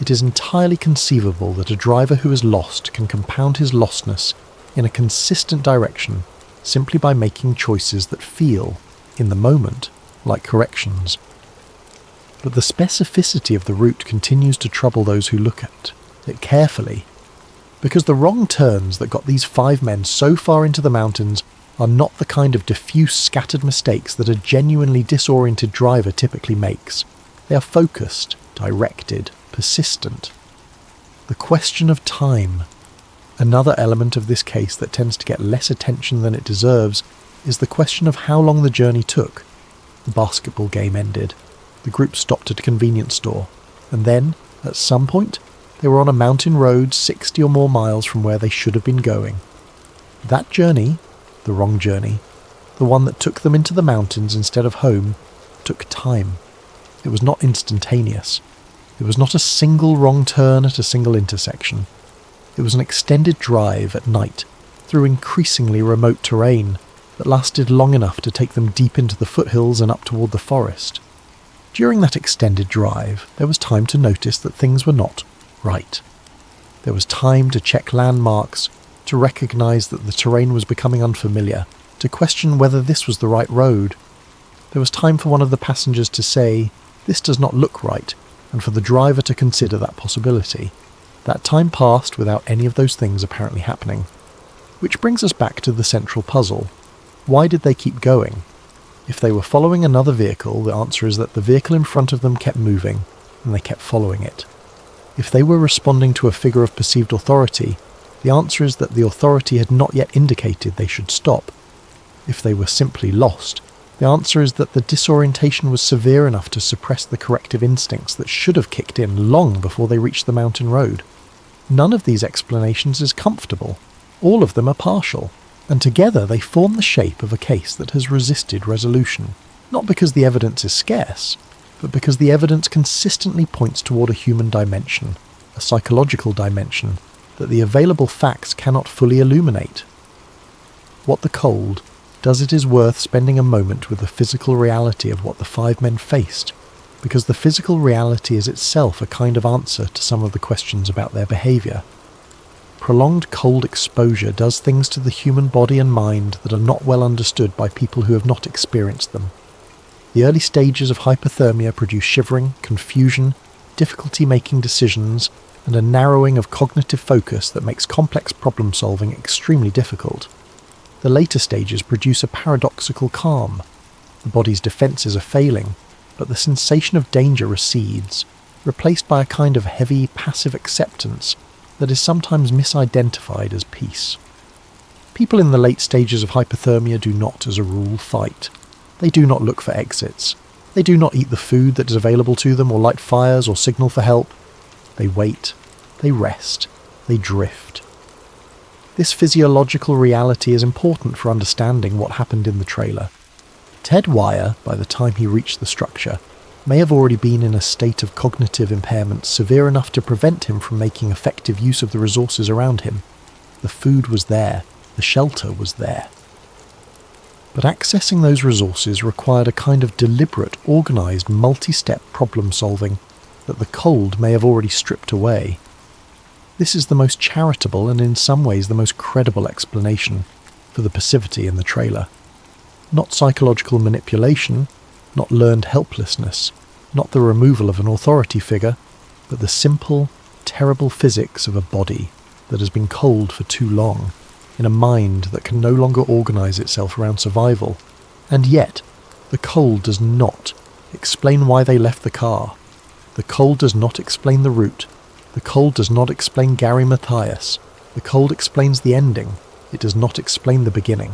It is entirely conceivable that a driver who is lost can compound his lostness in a consistent direction simply by making choices that feel, in the moment, like corrections. But the specificity of the route continues to trouble those who look at it carefully, because the wrong turns that got these 5 men so far into the mountains are not the kind of diffuse, scattered mistakes that a genuinely disoriented driver typically makes. They are focused, directed, persistent. The question of time. Another element of this case that tends to get less attention than it deserves is the question of how long the journey took. The basketball game ended. The group stopped at a convenience store, and then, at some point, they were on a mountain road 60 or more miles from where they should have been going. That journey, the wrong journey, the one that took them into the mountains instead of home, took time. It was not instantaneous. It was not a single wrong turn at a single intersection. It was an extended drive at night through increasingly remote terrain that lasted long enough to take them deep into the foothills and up toward the forest. During that extended drive, there was time to notice that things were not right. There was time to check landmarks, to recognise that the terrain was becoming unfamiliar, to question whether this was the right road. There was time for one of the passengers to say, "This does not look right," and for the driver to consider that possibility. That time passed without any of those things apparently happening. Which brings us back to the central puzzle. Why did they keep going? If they were following another vehicle, the answer is that the vehicle in front of them kept moving, and they kept following it. If they were responding to a figure of perceived authority, the answer is that the authority had not yet indicated they should stop. If they were simply lost, the answer is that the disorientation was severe enough to suppress the corrective instincts that should have kicked in long before they reached the mountain road. None of these explanations is comfortable. All of them are partial, and together they form the shape of a case that has resisted resolution, not because the evidence is scarce, but because the evidence consistently points toward a human dimension, a psychological dimension, that the available facts cannot fully illuminate. What the cold does it is worth spending a moment with the physical reality of what the 5 men faced, because the physical reality is itself a kind of answer to some of the questions about their behaviour. Prolonged cold exposure does things to the human body and mind that are not well understood by people who have not experienced them. The early stages of hypothermia produce shivering, confusion, difficulty making decisions, and a narrowing of cognitive focus that makes complex problem solving extremely difficult. The later stages produce a paradoxical calm. The body's defences are failing, but the sensation of danger recedes, replaced by a kind of heavy, passive acceptance that is sometimes misidentified as peace. People in the late stages of hypothermia do not, as a rule, fight. They do not look for exits. They do not eat the food that is available to them or light fires or signal for help. They wait. They rest. They drift. This physiological reality is important for understanding what happened in the trailer. Ted Wire, by the time he reached the structure, may have already been in a state of cognitive impairment severe enough to prevent him from making effective use of the resources around him. The food was there. The shelter was there. But accessing those resources required a kind of deliberate, organised, multi-step problem-solving that the cold may have already stripped away. This is the most charitable and in some ways the most credible explanation for the passivity in the trailer. Not psychological manipulation, not learned helplessness, not the removal of an authority figure, but the simple, terrible physics of a body that has been cold for too long, in a mind that can no longer organise itself around survival. And yet, the cold does not explain why they left the car. The cold does not explain the route. The cold does not explain Gary Mathias. The cold explains the ending. It does not explain the beginning.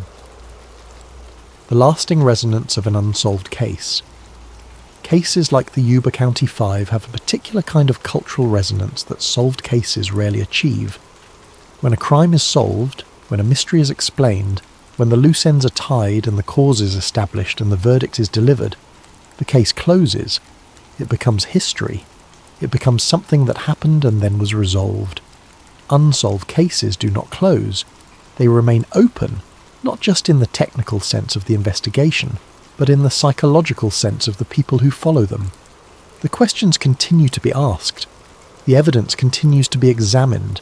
the lasting resonance of an unsolved case. Cases like the Yuba County 5 have a particular kind of cultural resonance that solved cases rarely achieve. When a crime is solved, when a mystery is explained, when the loose ends are tied and the cause is established and the verdict is delivered, the case closes. It becomes history. It becomes something that happened and then was resolved. Unsolved cases do not close. They remain open, not just in the technical sense of the investigation, but in the psychological sense of the people who follow them. The questions continue to be asked. The evidence continues to be examined.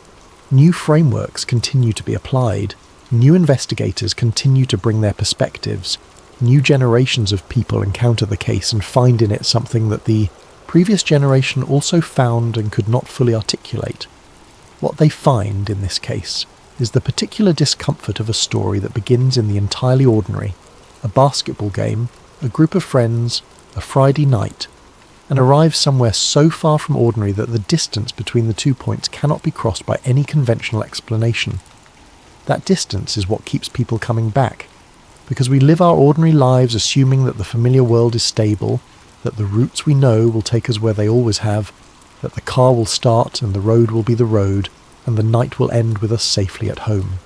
New frameworks continue to be applied. New investigators continue to bring their perspectives. New generations of people encounter the case and find in it something that the previous generation also found and could not fully articulate. What they find in this case is the particular discomfort of a story that begins in the entirely ordinary, a basketball game, a group of friends, a Friday night, and arrives somewhere so far from ordinary that the distance between the 2 points cannot be crossed by any conventional explanation. That distance is what keeps people coming back, because we live our ordinary lives assuming that the familiar world is stable, that the routes we know will take us where they always have, that the car will start and the road will be the road, and the night will end with us safely at home.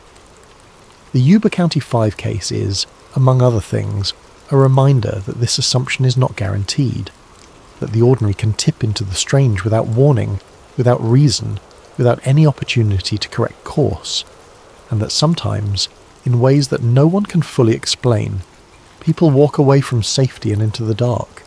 The Yuba County 5 case is, among other things, a reminder that this assumption is not guaranteed, that the ordinary can tip into the strange without warning, without reason, without any opportunity to correct course, and that sometimes, in ways that no one can fully explain, people walk away from safety and into the dark,